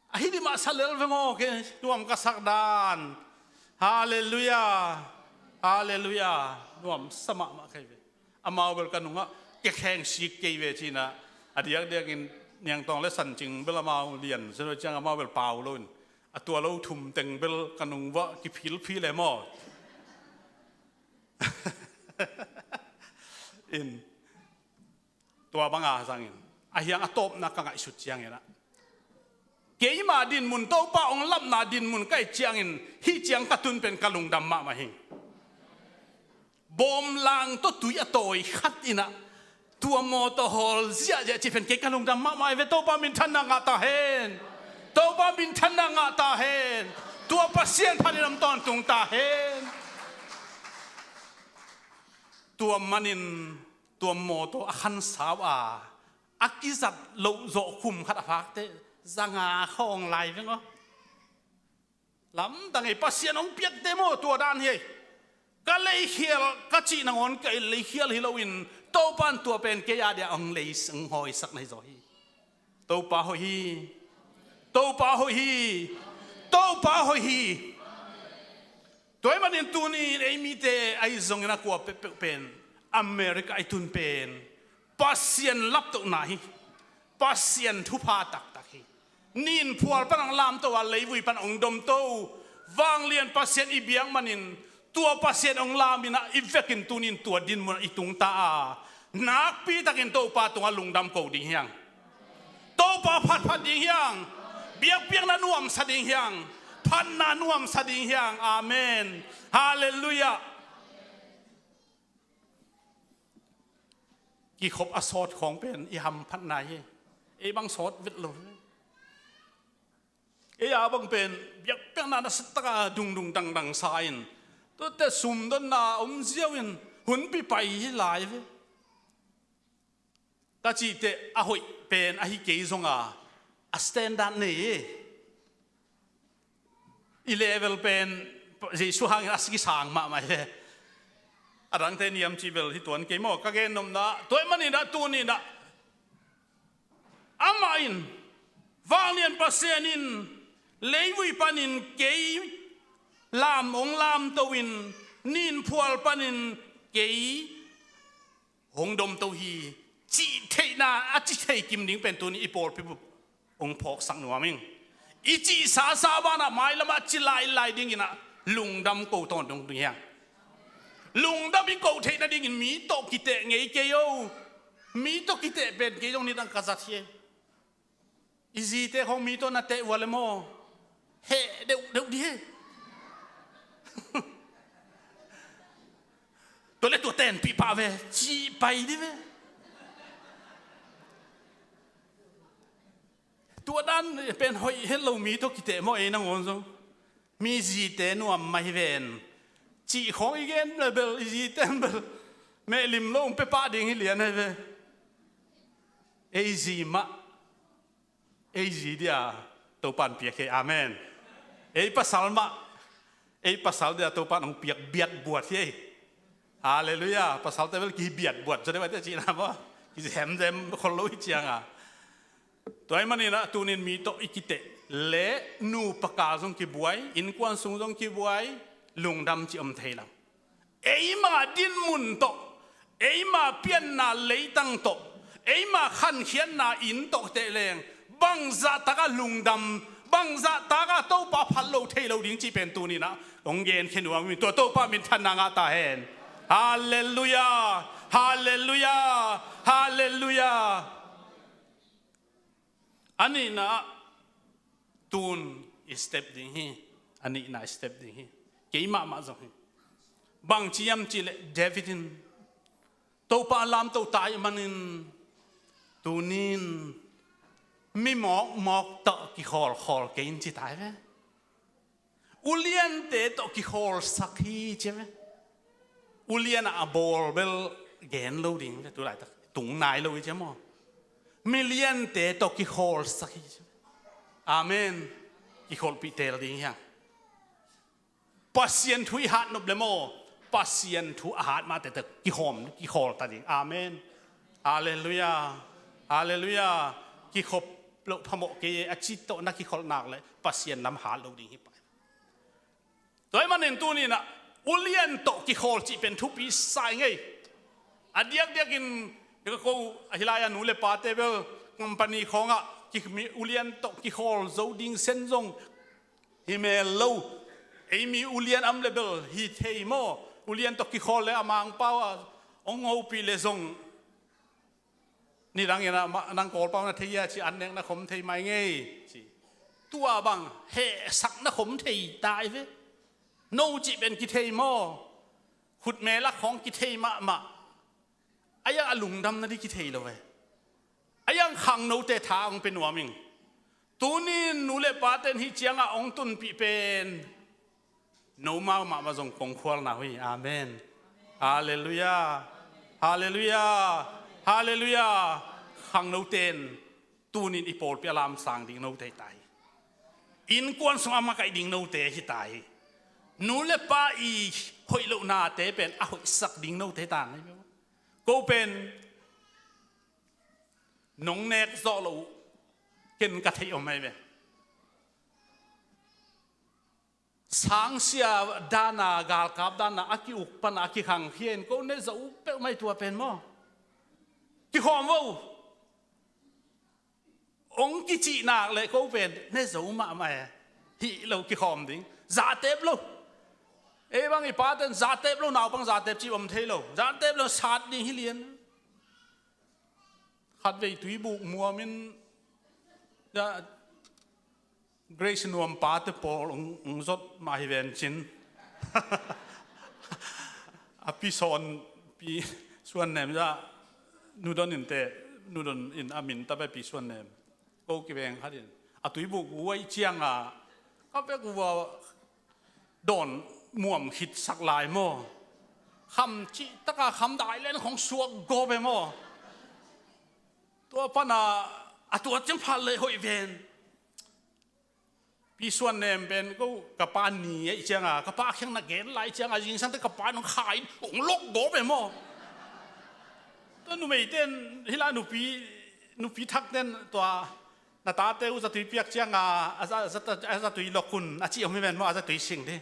ไอ้ที่มาสัลเลลเวงโอเครวมกับสักดานฮาเลลูยาฮาเลลูยารวมสมะมาใครเวอามาเบลกันนุงะแกแข่งสิกเกยเวทีนะอดีตเดียกินยังต้องเล่นสันจริงเบลมาเรียนฉะนั้นจังอามาเบลเปล่าล้นตัวเราทุ่มเต็งเบลกันนุงวะกิพิลเลยมั้งอินตัวบางอาสังอินอาเฮียงอตบนักกังไอสุดเจียงอินนะเกี่ยมาดินมุนโตป้าองลับนาดินมุนใกล้เจียงอินฮีเจียงกระตุนเป็นกะลุงดำมาหิงบอมลางตัวตุยอตอยขัดอินะตัวมอตอฮอลเสียจะที่เป็นเกกะลุงดำมาเวโตป้ามินทันนางาตาเฮนโตป้ามินทันนางาตาเฮนตัวปัสเซียนพันลำตอนตุงตาเฮนตัวมันินตัวโมตัวขันสาวอากิจัดโลโจคุมขัดพักเตจังอาของไหลเนาะลำตั้งไอ้ปัสเซียนองเปียกเตโมตัวด้านเฮก็เลยเขียลก็จีนังอนก็เลยเขียลฮิโลวินโตปันตัวเป็นเกียร์เดียองเลยสังหอยสักในจอยโตป้าหอยโตป้าหอยโตป้าหอยต ตัวมันเห็นตัวนี้ไอ้มีแต่ไอ้ทรงนักกว่าเป็นอเมริกาไอ้ตุนเป็นปัสเซียนลับตัวไหนปัสเซียนทุพาตักนินพัวปังลามตัวเลยวิปันองดมโตวางเลียนปัสเซียนอีเบียงมันนินตัวปัสเซียนองลามินะอีเวกินตุนินตัวดินมันอีตุงตานักปีตะกินโตปาตัวลุงดำโกดิ่งเฮียงโตปาพัดดิ่งเฮียงเบียกเบียงนันวมสดิ่งเฮียงพันนันวมสดิ่งเฮียงอาเมนฮาเลลูยากี่ขบอสอดของเป็นอีหำพันนายไอ้บางสอดวิดลงไอ้ยาบางเป็นอยากเป็นนาสตราดุงดังสายนตัวแต่สุ่มต้นนาอมเจียวินหุ่นปีไปหลายเว้แต่จีเตอะหอยเป็นอะฮิเกยซงอะสแตนดาร์ดนี่อีเลเวลเป็นจีสุหังอะสกิสางมาไหมอะรังเทนิยมจีเวลที่ตัวนี้เกยมอกะเกนนมนะตัวมันนี่นะตัวนี้นะอามาอินวางเลียนปัสเซียนินเลวิปันินเกยลามองลามตวินนินพัวปันินเกยหงดมตวีจีเทนาอาจิเทกิมดิ้งเป็นตัวนี้อีโปลพิบุองพอกสังหนัวมิงอีจีสาสาวานะไม่ละมาจิไลดิ้งนะลุงดำโกตอนตรงนี้ลุงดำมีโกเทนะดิ้งมีโตกิเตเงยเกยมีโตกิเตเป็นเกยตรงนี้ตั้งกษัตริย์อีจีเตของมีตัวนัดเตวัลโมเฮ้เดี๋ยวดิตัวเล็กตัวเต้นปีป่าเวจีไปดิเวตัวนั้นเป็นหอยเฮลโลมีตัวกิเตโมเอนังวนซงมีจีเตนัวไม่เวนจีของอีเกนเบลจีเตนเบลเมลิมลงเปป้าดิ่งให้เหลียนให้เวเอจีมาเอจีเดียตัวปันเปียกอาเมนเอปัสสาวะเอปัสสาวะเดียตัวปันองเปียกเบียดบวชที่ฮาเลลูยาปัสสาวะเดียกี่เบียดบวชจะได้ว่าจะจีน่าว่ากี่แหมเต็มคนรู้อีเจียงตัวไอ้มันนี่นะตัวนี้มีโตอิกิเตเละนูปากาซงกี่บวยอินควันซงกี่บวยลุงดำจีอมเทลังเอ้มาดินมุนโตเอ้มาเปลี่ยนนาเลยตั้งโตเอ้มาขันเขียนนาอินโตเตเลงบังซาตากาลุงดำบังซาตากาโตปาพัลโลเทโลดิ้งจีเป็นตัวนี้นะองเย็นเขียนว่ามีตัวโตปามินทันนางาตาเฮนฮาเลลูยาฮาเลลูยาฮาเลลูยาอันนี้นะตูนสเต็ปดิ้งฮีอันนี้นะสเต็ปดิ้งฮีเกี่ยมาจงฮีบางทียามจีเลเดวิดินโตปาลามโตตายมันนินตูนินมีหมอกตะกี่ขอลเกินจีตายไหมอุเลียนเตะตะกี่ขอลสักทีใช่ไหมอุเลียนอะบอลเบลเกนโลดิ้งตัวไหนตุงนายโลใช่ไหมมิเลียนเตะตะกี่ขอลสักทีอาเมนกี่ขอลปีเตลดิ้งยังปัสเซียนทุยหัดนบเลโมปัสเซียนทุอาหารมาแต่กี่หอมกี่ขอลตัดดิ้งอาเมนฮาเลลูยาฮาเลลูยากี่ขบโลกพมกเกยอาชิตโตนักกี่คนนักเลยปัสเซียนน้ำหาโลดิ้งฮิปไปตัวมันเห็นตัวนี้นะอุเลียนโตกี่คนจีเป็นทุปีสายไงอดีตเดียกินเดี๋ยวก็อธิลายนูเลปาเตเบลคอมพานีของอ่ะกี่มีอุเลียนโตกี่คนโจดิ้งเซนซงฮิเมลโลไอมีอุเลียนอัมเลเบลฮิเทโมอุเลียนโตกี่คนเลยอามังเป้าองเอาปีเลซงนี่ดังอย่างนั้นนังโกลป้านาทีชีอันเองนะขมทีไม่ไงตัวบางเฮสักนะขมทีตายเว้โนจิเป็นกิเทมอขุดเมลักของกิเทมาไอ้ยังอลุงดำนั่นที่กิเทเลยไอ้ยังขังโนเตทาองเป็นหัวมิงตัวนี้นูเลปาเตนฮิเจียงอ่ะองตุนปีเป็นโนมาส่งกงควลนะเฮ้ยอาเมนฮาเลลูยาฮาเลลูยาฮาเลลูยาขังโนเตนตูนินอีโปลเปียลามสังดิ่งโนเตตายอินกวนสมาไกดิ่งโนเตฮิตายนูเลปาอีหอยโลนาเตเป็นอ่ะหอยสักดิ่งโนเตตานนี่ก็เป็นน้องเนกโซโลเกินกะทิออกมาไหมส sáng xia đana gal kap đana aki uk pan aki khang hiền cô nên dấu pe mai tua pen mo ki khom vô ông ki chị nạc lại cô pen nên dấu mà mày hi lâu ki khom đinh giả tép lâu ê bang ipa tên giả tép lâu nào bang giả tép chỉ om thế lâu giả tép lâu sát đi hi liền khát về túi bụng mua mình đã Grace nuông pa te Paul ông zot ma hi ven chin api son pi suan nem ja nudon in te nudon in amin ta pi suan nem ko ki veng kharin a tui bu wai chiang a ka pe ku wa don muam hit sak lai mo kham chi ta ka kham dai len khong suak go be mo to pa na a to chim phal le hoi venพี่ส่วนเนี่ยเป็นก็กระปานหนีไอ้เจ้าอ่ะกระปาแข็งนักเก็ตไล่เจ้าอ่ะยิงสันแต่กระปานของขายองลกโบไปหม้อตัวหนูไม่เต้นที่ละหนูปีทักเต้นตัวหน้าตาเต้อุจตุยเปียกเจ้าอ่ะอาจจะตุยหลอกคุณอาชีพไม่เป็นว่าอาจจะตุยสิงดิ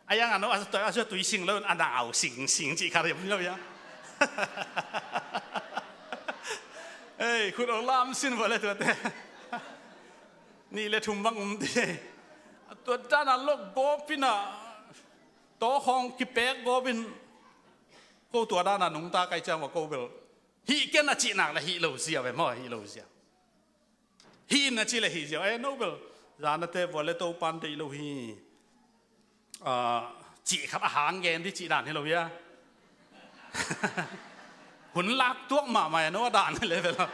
ไอ้ยังอ่ะเนาะอาจจะตุยสิงแล้วอันดาวสิงจีคาร์อย่างนี้แล้วเอ้ยคุณเอาล่ามสิ้นไปเลยตัวเต้นี่เลยทุ่มบังดีตัวด้านโลกโกบินะโตของกิเปกโกบินก็ตัวด้านนุ่งตาไกจังว่าโกเบลฮีเกนอาจีนักละฮีโลเซียไปมั้งฮีโลเซียฮีน่ะจีละฮีเซียโนเบลจานเตวอลเลโตปันเตโลฮีจีครับอาหารเกนที่จีด่านให้เราเยอะหุ่นลักตัวหมาใหม่โน้ด่านเลยไปแล้ว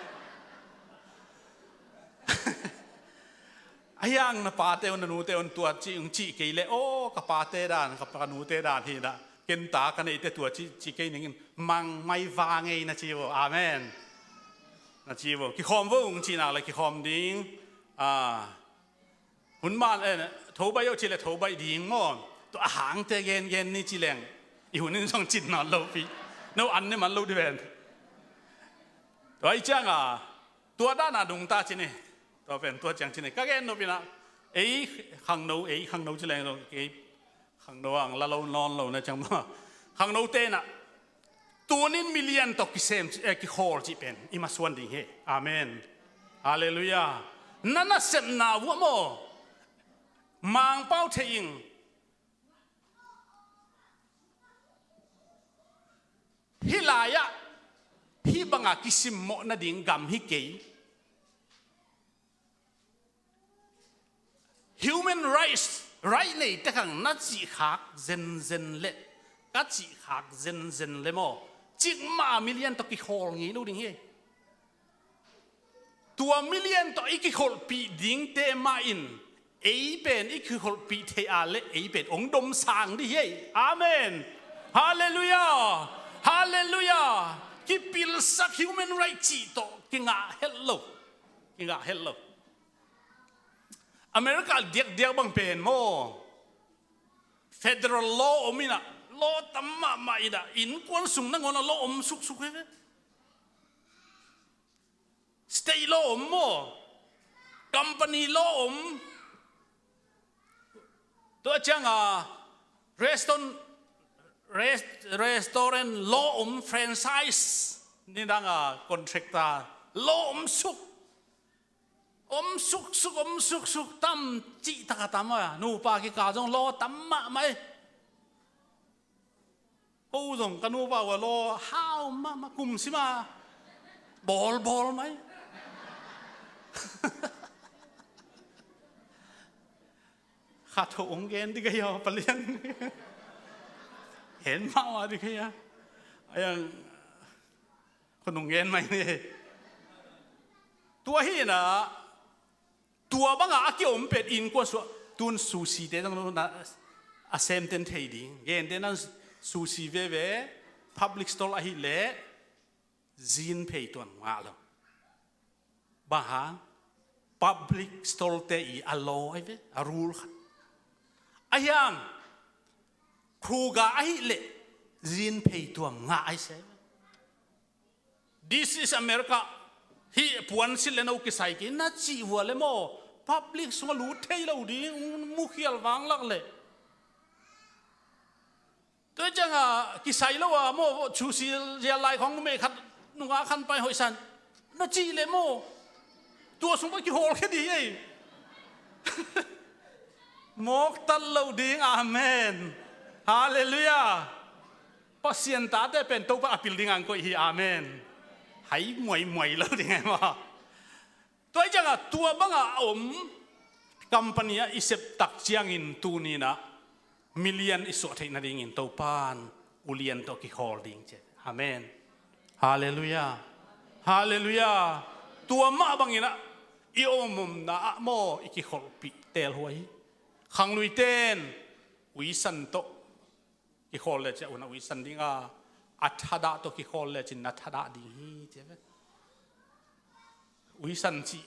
ยังนะปาเตอนนูเตอนตัวจีเกยเลโอ้กับปาเตดานกับปานูเตดานที่นะเกินตากันไอเตตัวจีเกยนึงมังไม่วางไงนะจีวอาเมนนะจีวกิคอมวงจีน่าเลยกิคอมดิ้งหุ่นบ้านโถใบเอาจีเลโถใบดิ้งมั้งตัวอาหารเตเย็นนี่จีแรงอีหุ่นนึงส่งจิตนอนโลปีโนอันนี่มันโลดิเวนตัวไอ้จังตัวด้านดุงตาจีนี่ตัวเป็นตัวจังที่ไหนก็แค่โนบินะขังโนขังโนจะแรงเราขังโนอ่างละเรานอนเรานะจังว่าขังโนเต้น่ะตัวนี้มิลเลียนตกิเซมกิโคลจีเป็นอิมาสวนดิ่งเฮอาเมนฮาเลลูยานั่นน่ะเสพนาวัวโมมังเป้าเทียงฮิลายะฮิบังอากิสิมโมนาดิ่งกำฮิเกยHuman rights right นี่แต่ขังนัดจีหักเซนเละกัดจีหักเซนเละโมจิกมามิลเลียนต่อกี่คนงี้รู้ดิเฮตัวมิลเลียนต่ออีกคนปีดิ้งเตมาอินเป็นอีกคนปีเทอาเละเป็นองค์ดมสังดิเฮอาเมนฮาเลลูยาฮาเลลูยากิปิลสัก human rights จีโตกิงาเฮลโลอเมริกาเดียกบางเป็นโม federal law อมินะ law ตั้มมาอินะอินกวนสุงนั่งวันละ law สุกเฮ้ย state law โม company law ตัวจังrestaurant law franchise นี่ดังcontractor law สุกตั้มจีตากตั้มอ่ะนูปากิกาจงรอตั้มมาไหมกูจงกันนูปาว่ารอห้าวมากุมสิมาบอลไหมขาดองเกนดิกยอปเลี้ยงเห็นมาว่าดิกยอยังคนองเกนไหมนี่ตัวฮีน่ะตัวบางอาเกี่ยวมันเป็นอินกว่าส่วนตุนซูซีเดต้องรู้นะอาเซมเทนเทดิ้งเย็นเดนั้นซูซีเว่ public store อะไรเละจีนเพย์ตัวมาแล้วบ้า public store เตอีอโลไอ้เว้อารูลขัดไอ้ยังครูกาไอ้เละจีนเพย์ตัวง่ายใช่ this is Americaฮีปวนสิเลนเอาคิดใส่กินน่าจีวัวเลยโม่ public สงรู้เทยเราดีมุขยลวางลักเลย ตัวจังอ่ะกิใส่แล้วว่าโมชูซีเรียลายของเมฆนุ่งอาคันไปหอยสันน่าจีเลยโมตัวสมบัติโหแค่ดีไอ้มกตัลลูดิงอาเมนฮาเลลูยาปัสยันตาได้เป็นตัวอภิลดิงังก็อีอาเมนให้มวยแล้วดิไงมาตัวจังอ่ะตัวบังอ่ะกัมปานีอิเซปตักเจียงอินตูนี่นะมิลเลียนอิสุเทนดิ่งอินตัวปานอุเลียนตัวกิโฮลดิ่งเจ้อาเมนฮาเลลูยาฮาเลลูยาตัวมาบังอินะอีโอมุมนะโมอิกิโฮลปิเตลหวยขังลุยเตนวิสันโตกิโฮลเลจะอุณวิสันดิ่งอัฐดาตัวกิโฮลเลจินอัฐดาดิ่งเจ้วิสันจี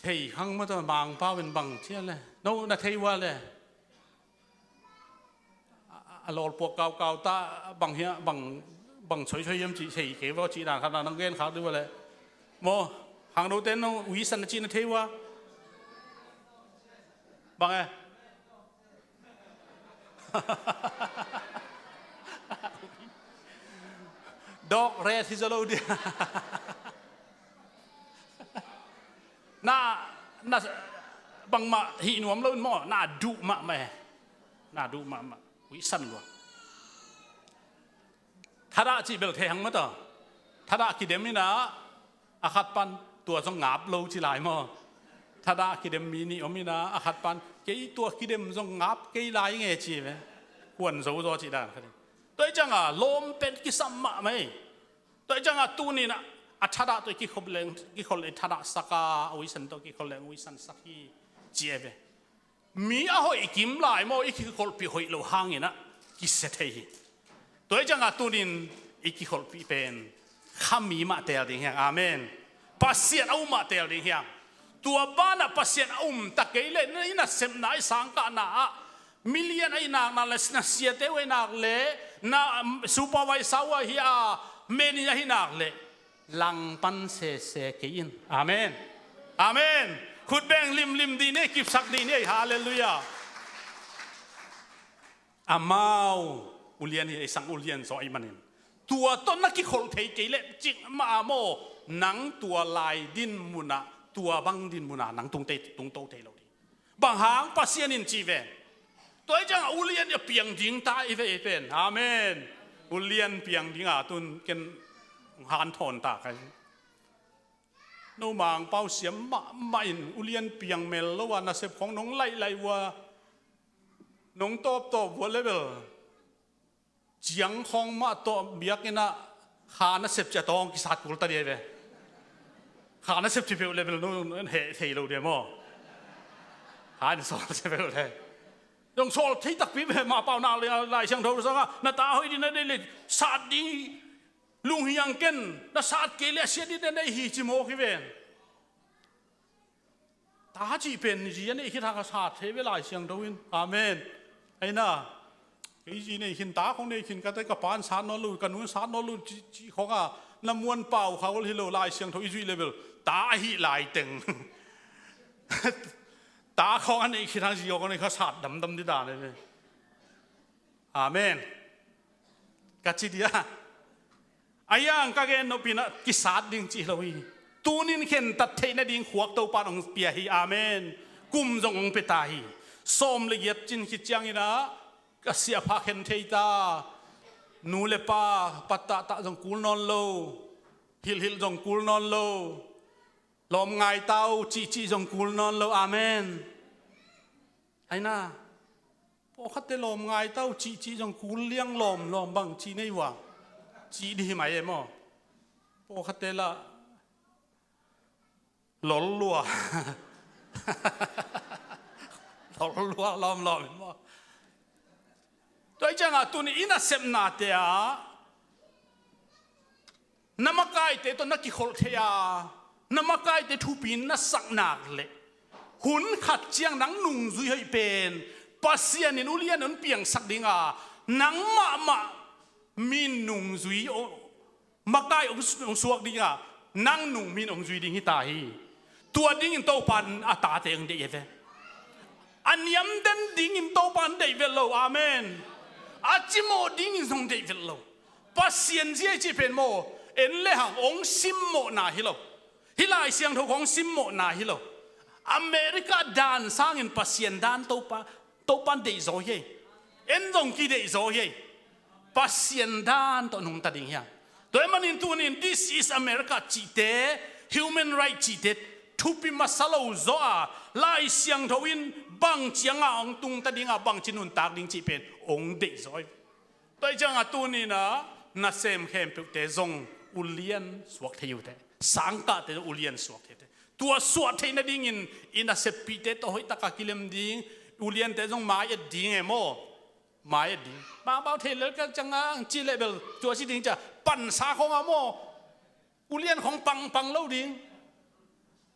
เที่ขังมาตัวบางป้าเป็นบางเช่นเลยโน่นาเทว่าเลยอารมณ์พวกเก่าๆตาบางเหี้ยบางช่วยๆย้ำจีเที่เกี่ยวกับจีนขนาดนั่งเรียนเขาด้วยเลยโมหางดูเต้นโน่วิสันจีนาเทว่าบางไงดอกเรสที่จะรู้ดิน่าบางมาหินวมเล่นหม้อน่าดุมะแม่น่าดุมะวิสันวะถ้าได้จีเบลเทียงมั้งต่อถ้าได้กิเดมินะอาคัดปันตัวสงงับโลจีหลายหม้อถ้าได้กิเดมินี่อมินะอาคัดปันเกี่ยตัวกิเดมสงงับเกี่ยหลายเงี้ยจีไหมควรสู้ตัวจีได้ครับตัวจังอ่ะลมเป็นกิสัมมะไหมตัวจังอ่ะตัวนี้นะอัฐดาตัวกิขบเลงกิขบเลงธดาสักาวิสันตัวกิขบเลงวิสันสักฮีเจียบมีอะหอยกิมลายโมอีกิขบปีหอยโลหางนะกิเสถียตัวจังอ่ะตัวนี้อีกิขบปีเป็นขามีมาเตลดิ่งเฮียอาเมนปัสเซียนเอามาเตลดิ่งเฮียตัวบ้านปัสเซียนเอาตะเกยเลนี่นะเซมนายสังกานะมิลเลียนไอ้นางนั่นเลยนะเสียเตวินากเลนะซูเปอร์ไวซ์สาวะฮีอาเมนี่ฮินากเลลังปันเสกินอาเมนอาเมนขุดแบงลิมดีเนี่ยกิบสักดีเนี่ยฮาเลลูยาอามาวอุเลียนไอ้สังอุเลียนสอยมันเนี่ยตัวต้นนักกิโคลเทกิเลจิกมาโมหนังตัวลายดินมุนาตัวบังดินมุนาหนังตุงโตเทโลดีบางหางปัสเซียนินจีเวตัวจังอุเลียนจะเปียงดิงตาอีเวเป็นอาเมนอุเลียนเปียงดิงตุนกันหานทอนตาใครโนมางเป้าเสียมมาอินอุเลียนเปียงเมลแล้วว่านาเสพของน้องไล่ว่าน้องตบวัวเลเวลเจียงของมาตบเบียกนะขานาเสพจะต้องกิสัตกุลตาเดียเวขานาเสพที่เลเวลนู้นเฮโลเดียมั้งหายสอนเสพเลยต้องโซ่ที่ตักปีมาเป่านาเลยลายเชียงทองสังอ่ะนาตาเฮ้ยดินได้เลยศาสตร์ดีลุงเฮียงเก่นนาศาสตร์เกลียเสียดินได้ฮีจิโมกิเวนตาจีเป็นจีนี่คิดทางศาสตร์เทเวลาเชียงทวินอาเมนไอ้น่ะไอ้จีนี่ขินตาของนี่ขินกันได้กับปานศาสตร์นอลูกันนู้นศาสตร์นอลูจีของอ่ะน้ำมวนเป่าเขาที่เราลายเชียงทวินเลเวลตาฮีลายเต็งตาของอันนี้คิดทางจีของนี่เขาศาสตร์ดำดิดาเลยอาเมนกัจจิเดียอายังก็เกณฑ์นบินะกิสาดดิ่งจีเราอีตูนินเข็นตัดเทนดิ่งขวกตัวปานองเปียฮีอาเมนกุมจงองเปตาฮีส้มละเอียดจินคิดจังอีนะก็เสียพักเห็นเทตานูเลปาปัตตาตะจงกูลนอนโลฮิลจงกูลนอนโลลมไงเต้าจีจงกูลนอนโลอาเมนไอ้น่ะพอคัดเตลมไงเต้าจีจงกูลเลี้ยงลมบังจีในว่าจีดีไหมเอ็มอ่ะพอคัดเตละหลอลัวหลอลัวล้อมเอ็มอ่ะตัวจังอ่ะตัวนี้อินาเซมนาเตียน้ำมักไก่เตตัวนักกิโคลเทียน้ำมักไก่เตทุบินนัสักนักเละหุ่นขัดเจียงนังนุ่งซุยให้เป็นปัสเซียนินุเลียนนเปียงสักดิ่งอ่ะนังมามีนุ่งซุยมักไก่องสวกดิ่งอ่ะนังนุ่งมีองซุยดิ่งฮิตาฮีตัวดิ่งโตปันอาตาเตงเดียเวอันยำเด่นดิ่งโตปันเดียเวโลอาเมน อาจิโมดิ้งส่งเดวิลโลปัสเซียนเจียจีเป็นโมเอ็นเลหังองซิมโมนาฮิโลฮิลายเสียงทของซิมโมนาฮิโลอเมริกาดานสร้างอินปัสเซียนดานโตปันเดโซเยเอ็นดงกีเดโซเยปัสเซียนดานโตนุงตัดดิ่งยังโดยมันอินตัวนี้ this is America จีเต human right จีเตทุบมาสโลโซอาลายเสียงทวินบังเชียงอ่างตุงตัดดิ่งอ่ะบังจินุนตากดิ่งจีเป็นองเดโซยโดยจังอ่ะตัวนี้นะน่าเซมเข้มเปเตจงอุเลียนสวกเทียวเตสังกัดเตอุเลียนสวกเทียวเตตัวสวกเทียนดิ่งอินน่าเซปีเตโตหิตากากิเลมดิ่งอุเลียนเตจงมาเอ็ดดิ่งเอโมมาเอ็ดดิ่งบางเบาเทเลก็จังอ่ะจีเลเบลตัวชีดิ่งจะปั่นสาของอ่ะโมอุเลียนของปังเล่าดิ่ง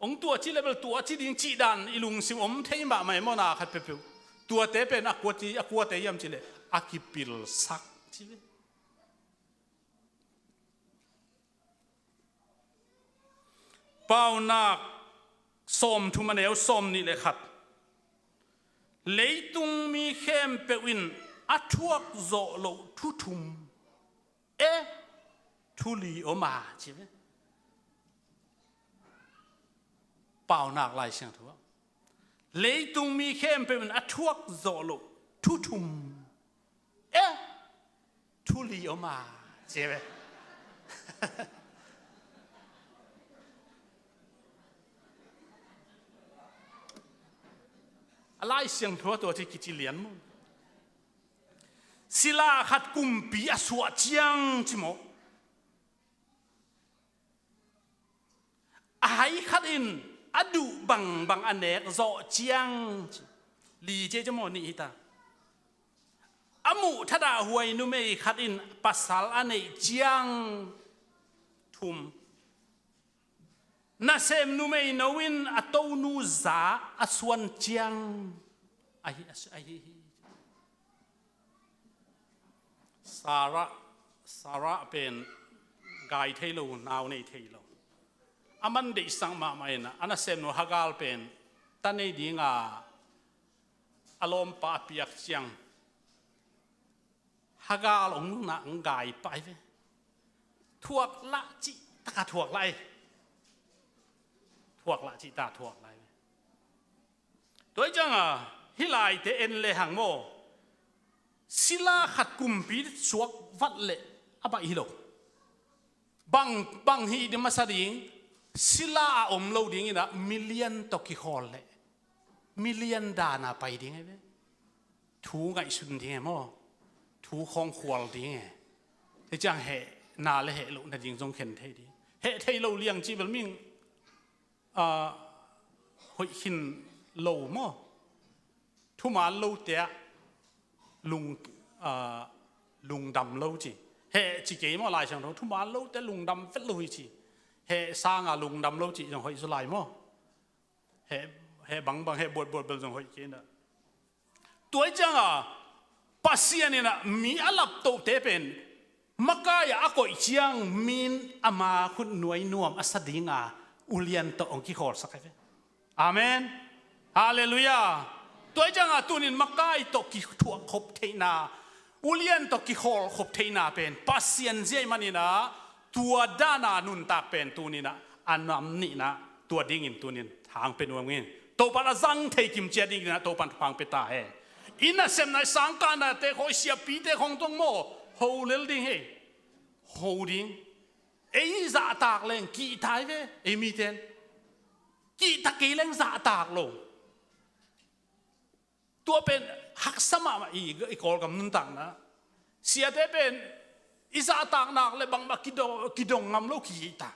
องตัวจีเลเบลตัวชีดิ่งจีดันอิลุงซิมอมเทียมบ่ไม่โมนาขัดเปเปตัวเตเป็นอักวัวเตยมจีเลอากิปิลสักจีเลเป้านักสมทุมันเอวสมนี่เลยครับเลยตุงมีเข้มเปวินอัทวกโจโลทุทุมทุลีออกมาใช่ไหมเป้านักลายเสียงทั่วเลยตุงมีเข้มเปวินอัทวกโจโลทุทุมทุลีออกมาใช่ไหมอะไรเสียงทั่วตัวที่กิจเลียนมั้งศิลาขัดกุมปีอสวดจียงจิโมไอขัดอินอดุบังอันเนกโจจียงลีเจจโมนี่ตาอมุทดาหวยนุเมขัดอินปัสสาวะในจียงทุมนาเซมนุเมยนวินอัตโตนูซาอสวนเจียงไอสาระเป็นไกเทโลนาวในเทโลอามันเดสังมาไม่นะอันนาเซมนุฮักาลเป็นตันในดิ่งอารมณ์ปาเปียกเจียงฮักาลองน่ะไกไปเว้ทวกละจิตะทวกไรทวกละจิตาทวกไรตัวจังฮิไลเตเอ็นเลหังโมศิลาขัดกุมปีสวกวัดเละอบะฮิโลบังฮีดิมาสดิงศิลาอมโลดิงนะมิลเลียนตกิฮอลเละมิลเลียนดานาไปดิงไงเว้ทูไงสุนดิงไงโมทูคองขวลดิงไงที่จังเหนาเลเหลุนาดิงจงเข็นเทดีเหเทโลเลียงจีเบลมิงหอยหินโลมอทุมาโลเตะลุงดำโลจีเฮจีเกมอลายช่างเราทุมาโลเตะลุงดำเฟลโลจีเฮสร้างลุงดำโลจีจังหอยสลายมอเฮบังเฮบวดเบลจังหอยเกนะตัวจังปัสเซียนี่นะมีอลับโตเตเป็นมักกายอากอยเชียงมีนอามาคุณหน่วยนวมอสดิงาอุเลียนโตองคิโคร์สักทีอาเมนฮาเลลูยาตัวจังตุนินมักกายโตกิถั่วขบเทนาอุเลียนโตกิโคร์ขบเทนาเป็นปัสเซียนเจมันนี่นะตัวด้านานุนตากเป็นตัวนี้นะอันนั้นนี่นะตัวดิ่งินตัวนี้ทางเป็นวงเงินโตปันจังเทกิมเจดิ่งนะโตปันฟังเปตาเฮอินะเซมในสังกัดนะเตโคเสียปีเตของตงโมโฮเลลดิ่งเฮโฮดิ่งเอ้ยจะตากเลงกี่ท้ายเว้เอมีเทนกี่ตะกี้เลงจะตากลงตัวเป็นหักสมาอีกอลกับนุนตังนะเสียแต่เป็นอิจะตากนักเลยบางบักกิดงงำโลกี่ตา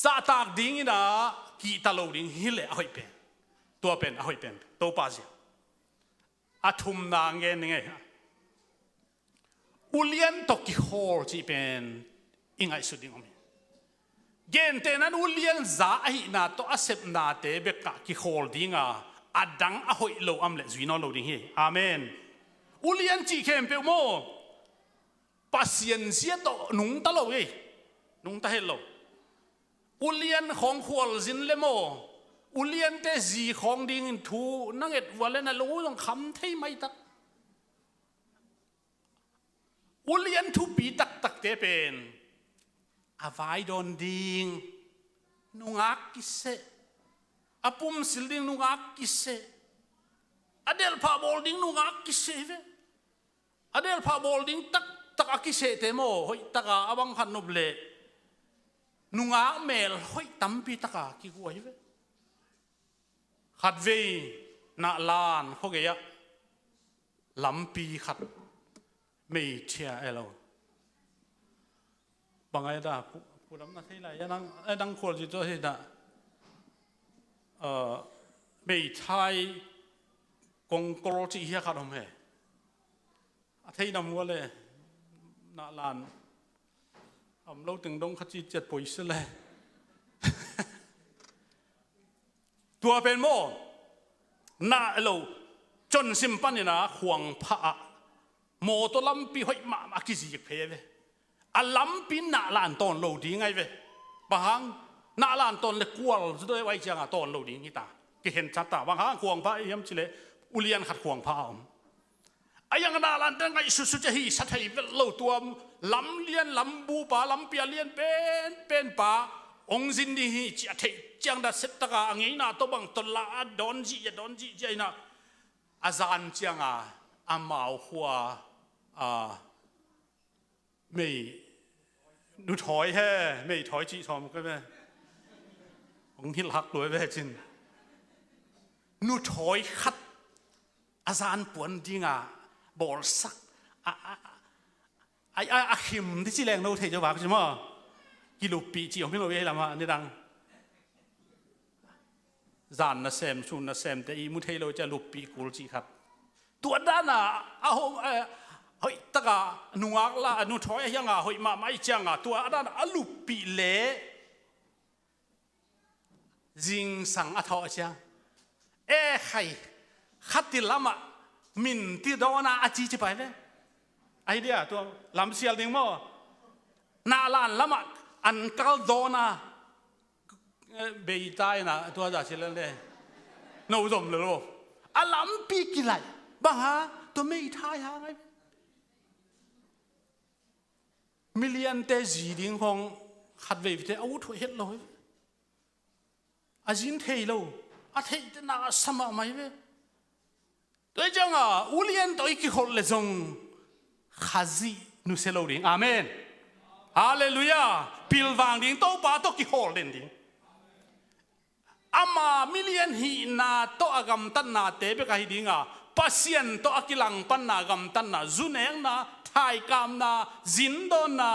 จะตากดิ่งนะกี่ตาโลดิ่งฮิเลเอาเป็นตัวเป็นเอาเป็นตัวป้าเสียอาทุมนางเงี้ยไงอุเลียนตกิโฮจีเป็นอิงไอสุดิงอมีเกณฑ์เตนั้นอุเลียนจ่าไอนาโตอาเซปนาเตเบกกิโฮดิงาอดังอหอยโลอัมเลจุยนอโลดิงเฮอาเมนอุเลียนจีเข้มเปโมปัสเซียนเสียโตนุงตะโลเฮนุงตะเฮโลอุเลียนของขวลจินเลโมอุเลียนเตจีของดิ่งทูนังเอ็ดวันเลนะรู้ต้องคำที่ไม่ตัก อุเลียนทุปีตักตักเตเป็นอาวายดอนดิงนุงักกิเซอปุ่มสิลดิงนุงักกิเซอเดลพาบอลดิงนุงักกิเซเวอเดลพาบอลดิงตักตักกิเซเตโมหอยตักอาบังขันนบเลนุงักเมลหอยตั้มปีตักกิกวยเวขัดเวนาลานเขาเกียลำปีขัดไม่เชียเอลบางไงด่าผู้ดำนักที่ไรยังนั่งคนจิตตัวที่ด่าไม่ใช่กงกรจีเฮียขัดผมเหรอที่นำวัวเลยนาลานเราถึงดงขจิตเจ็ดปุ๋ยสิเลยตัวเป็นโมน่าเราจนสิมปันนี่นะห่วงพระโมตัวลำปีหอยมากิจิกเพเวอลำปีน่าลานตอนเราดีไงเวบางน่าลานตอนเล็กกว่าจะได้ไว้เชียงตอนเราดีงี้ตาก็เห็นชัดตาบางห่วงพระยังชิเลอุเลียนขัดห่วงพระไอ้ยังน่าลานตั้งไงสุดจะฮีสัตย์เราตัวลำเลียนลำบูป่าลำเปียเลียนเป็นป่าองค์สินดีจะเทจังดัดเสตกาอังนี้นะตัวบังตัวละดอนจีใจนะอาจารย์จังอามาหัวไม่ดูถอยแฮ่ไม่ถอยจีทอมก็ไม่องค์ที่หักรวยไปจริงนูถอยขัดอาจารย์ปวนจริงบอลสักอาขิมที่จีแรงเราเทจะว่าใช่ไหมกิโลปีจีของพี่เราเองละมาเนี่ยดังจานน่ะเซมชุนน่ะเซมแต่อีมุทัยเราจะลุปีกูจีครับตัวด้านน่ะเอาเฮ้ยตะกาหนุ่งละหนุ่งถอยยังเฮ้ยมาไม่จังตัวด้านลุปีเล่จิงสังอัฐอจังใครขัดติละมามินที่โดนอาจีจะไปเลยไอเดียตัวลำเสียดิงมั้งนาลานละมาอันกัลโดนาเบย์ตายนะตัวจ่าเชลเลยโน้ตจมเลยลูกอลัมปีกี่ไรบ้างฮะตัวไม่ทายฮะไงมิลเลียนเตจีดิ้งของขัดเวฟเตอาวุธเฮ็ดเลยอาจินเทยโลอาเทยน่าสมัครไหมเว้ยตัวจังอุเลียนตัวอีกคนเลยจงขาซีนุเซโลดิ้งอาเมนฮาเลลูยาพิลวางดิ้งโตป้าตัวกี่คนเล่นดิ้งอามามิเลียนฮีนาโตอากำตันนาเตเปกะฮิดิงปัสยันโตอากิลังปันนากำตันนาจุนเองนาไทยกำนาจินโดนา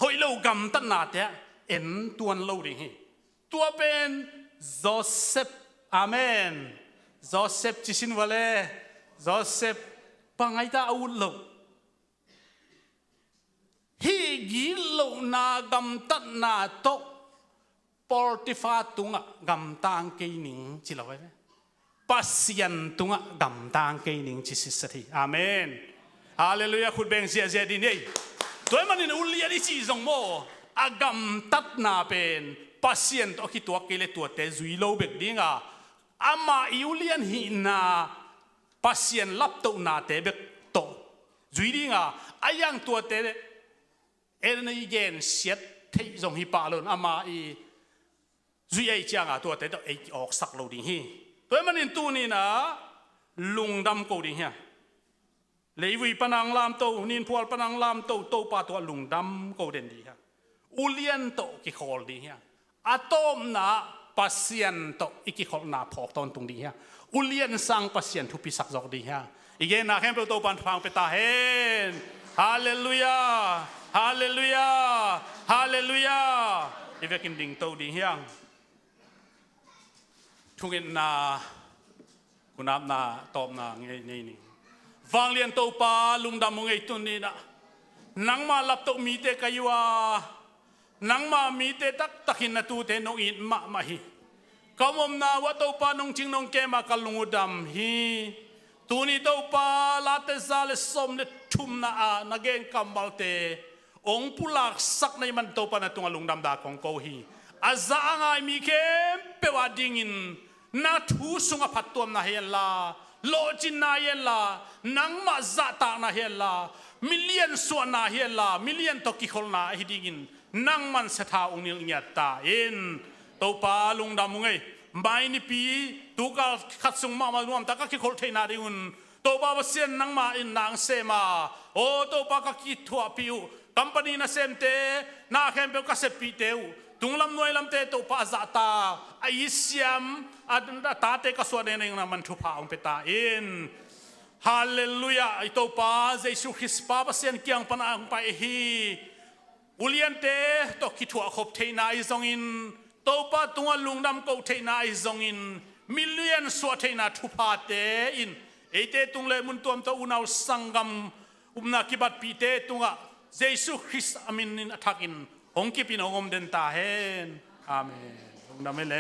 หอยเรากำตันนาเตเอ็นตัวเราดิฮีตัวเป็นโจเซฟอาเมนโจเซฟจิสินวะเลโจเซฟปังไงตาอุลโลฮีกิโลนากำตันนาโตportifa tunga gamtang keining cilawe pasien tunga gamtang keining cisisati amen haleluya khut beng sia sia din ei toy manin ulia ni chi zong mo agam tat na pen pasien to ki tua kele tua te zui lo bek dinga ama iulian hi na pasien lap to na te bek to zui dinga ayang tua te en gen siet thei zong hi pa lon ama i duy ai chăngตัวแต่ตัวไอ้ออกสักเราดิ่งฮีตัวมันนี่ตัวนี่นะลุงดำกูดิ่งฮีเลยวิปนังลามโตนินพวลปนังลามโตโตปาตัวลุงดำกูเด่นดีฮะอุเลียนโตกิขอลดิ่งฮีอะตอมนะปัสยันโตอีกิขอลนาพอกตอนตรงดิ่งฮีอุเลียนสังปัสยันทุพิสักจอกดิ่งฮีอีกอย่างนะแค่เปโตปันฟังเปตาเฮนฮาเลลูยาฮาเลลูยาฮาเลลูยาอีเวกินดิ่งโตดิ่งฮีทุกอย่างน่าคุณนับน่าตอบน่าไงนี่ฟังเรียนโตปาลุงดำมงไอตุนนี่นะนังมาลับโตมีเตกายว่านังมามีเตตักหินนาตูเตนงอินมาฮีก็มนาว่าโตปานงจิงนงแกมากัลลุงดำฮีตูนี่โตปาลาเตซาเลสมเนทุมนานาเกนกัมบัลเตองปุลักสักในมันโตปานาตุงลุงดำดาของโกฮีอาจารย์ไงมีเข้มเปว่าดิ่งอินนาทูสุงอภัตตัวมนาเฮลลา โลจินนาเฮลานังมาซาตานาเฮลามิเลียนส่วนนาเฮลามิเลียนตกิคอลนาฮิดิกินนังมันสถาองนิลญาตาเอ็นตัวปาลุงดำมุงไงไม่นิปีตุกาขัดสุงมามารวมตะกักิคอลเทนาดิอุนตัวปาเสียนนังมาอินนางเซมาโอตัวปากักิทัวปิวกัมปานีนาเซมเตนาแคมเปลกัสเซปิเตวตุงลำนวยลำเตตัวปาซาตาไอเซียมอันตาเตกสวดเนงนามันทุพาองเปตาเอ็นฮาเลลูยาไอตัวปาเยซูคริสต์ปาเสียนเกียงปนาองไปฮีอุลียนเตตกิทัวขบเทนาไอซองอินตัวปาตัวลุงดำกูเทนาไอซองอินมิลเลียนสวดเทนาทุพาเตอินเอเตตุงเลมุนตัวมตัวอุณาสังกัมนากิบัดปีเตตุงะเยซูคริสต์อามินนินอัทักินองค์กิปินองค์เดนตาเฮนอาเมนองค์ดำเมเล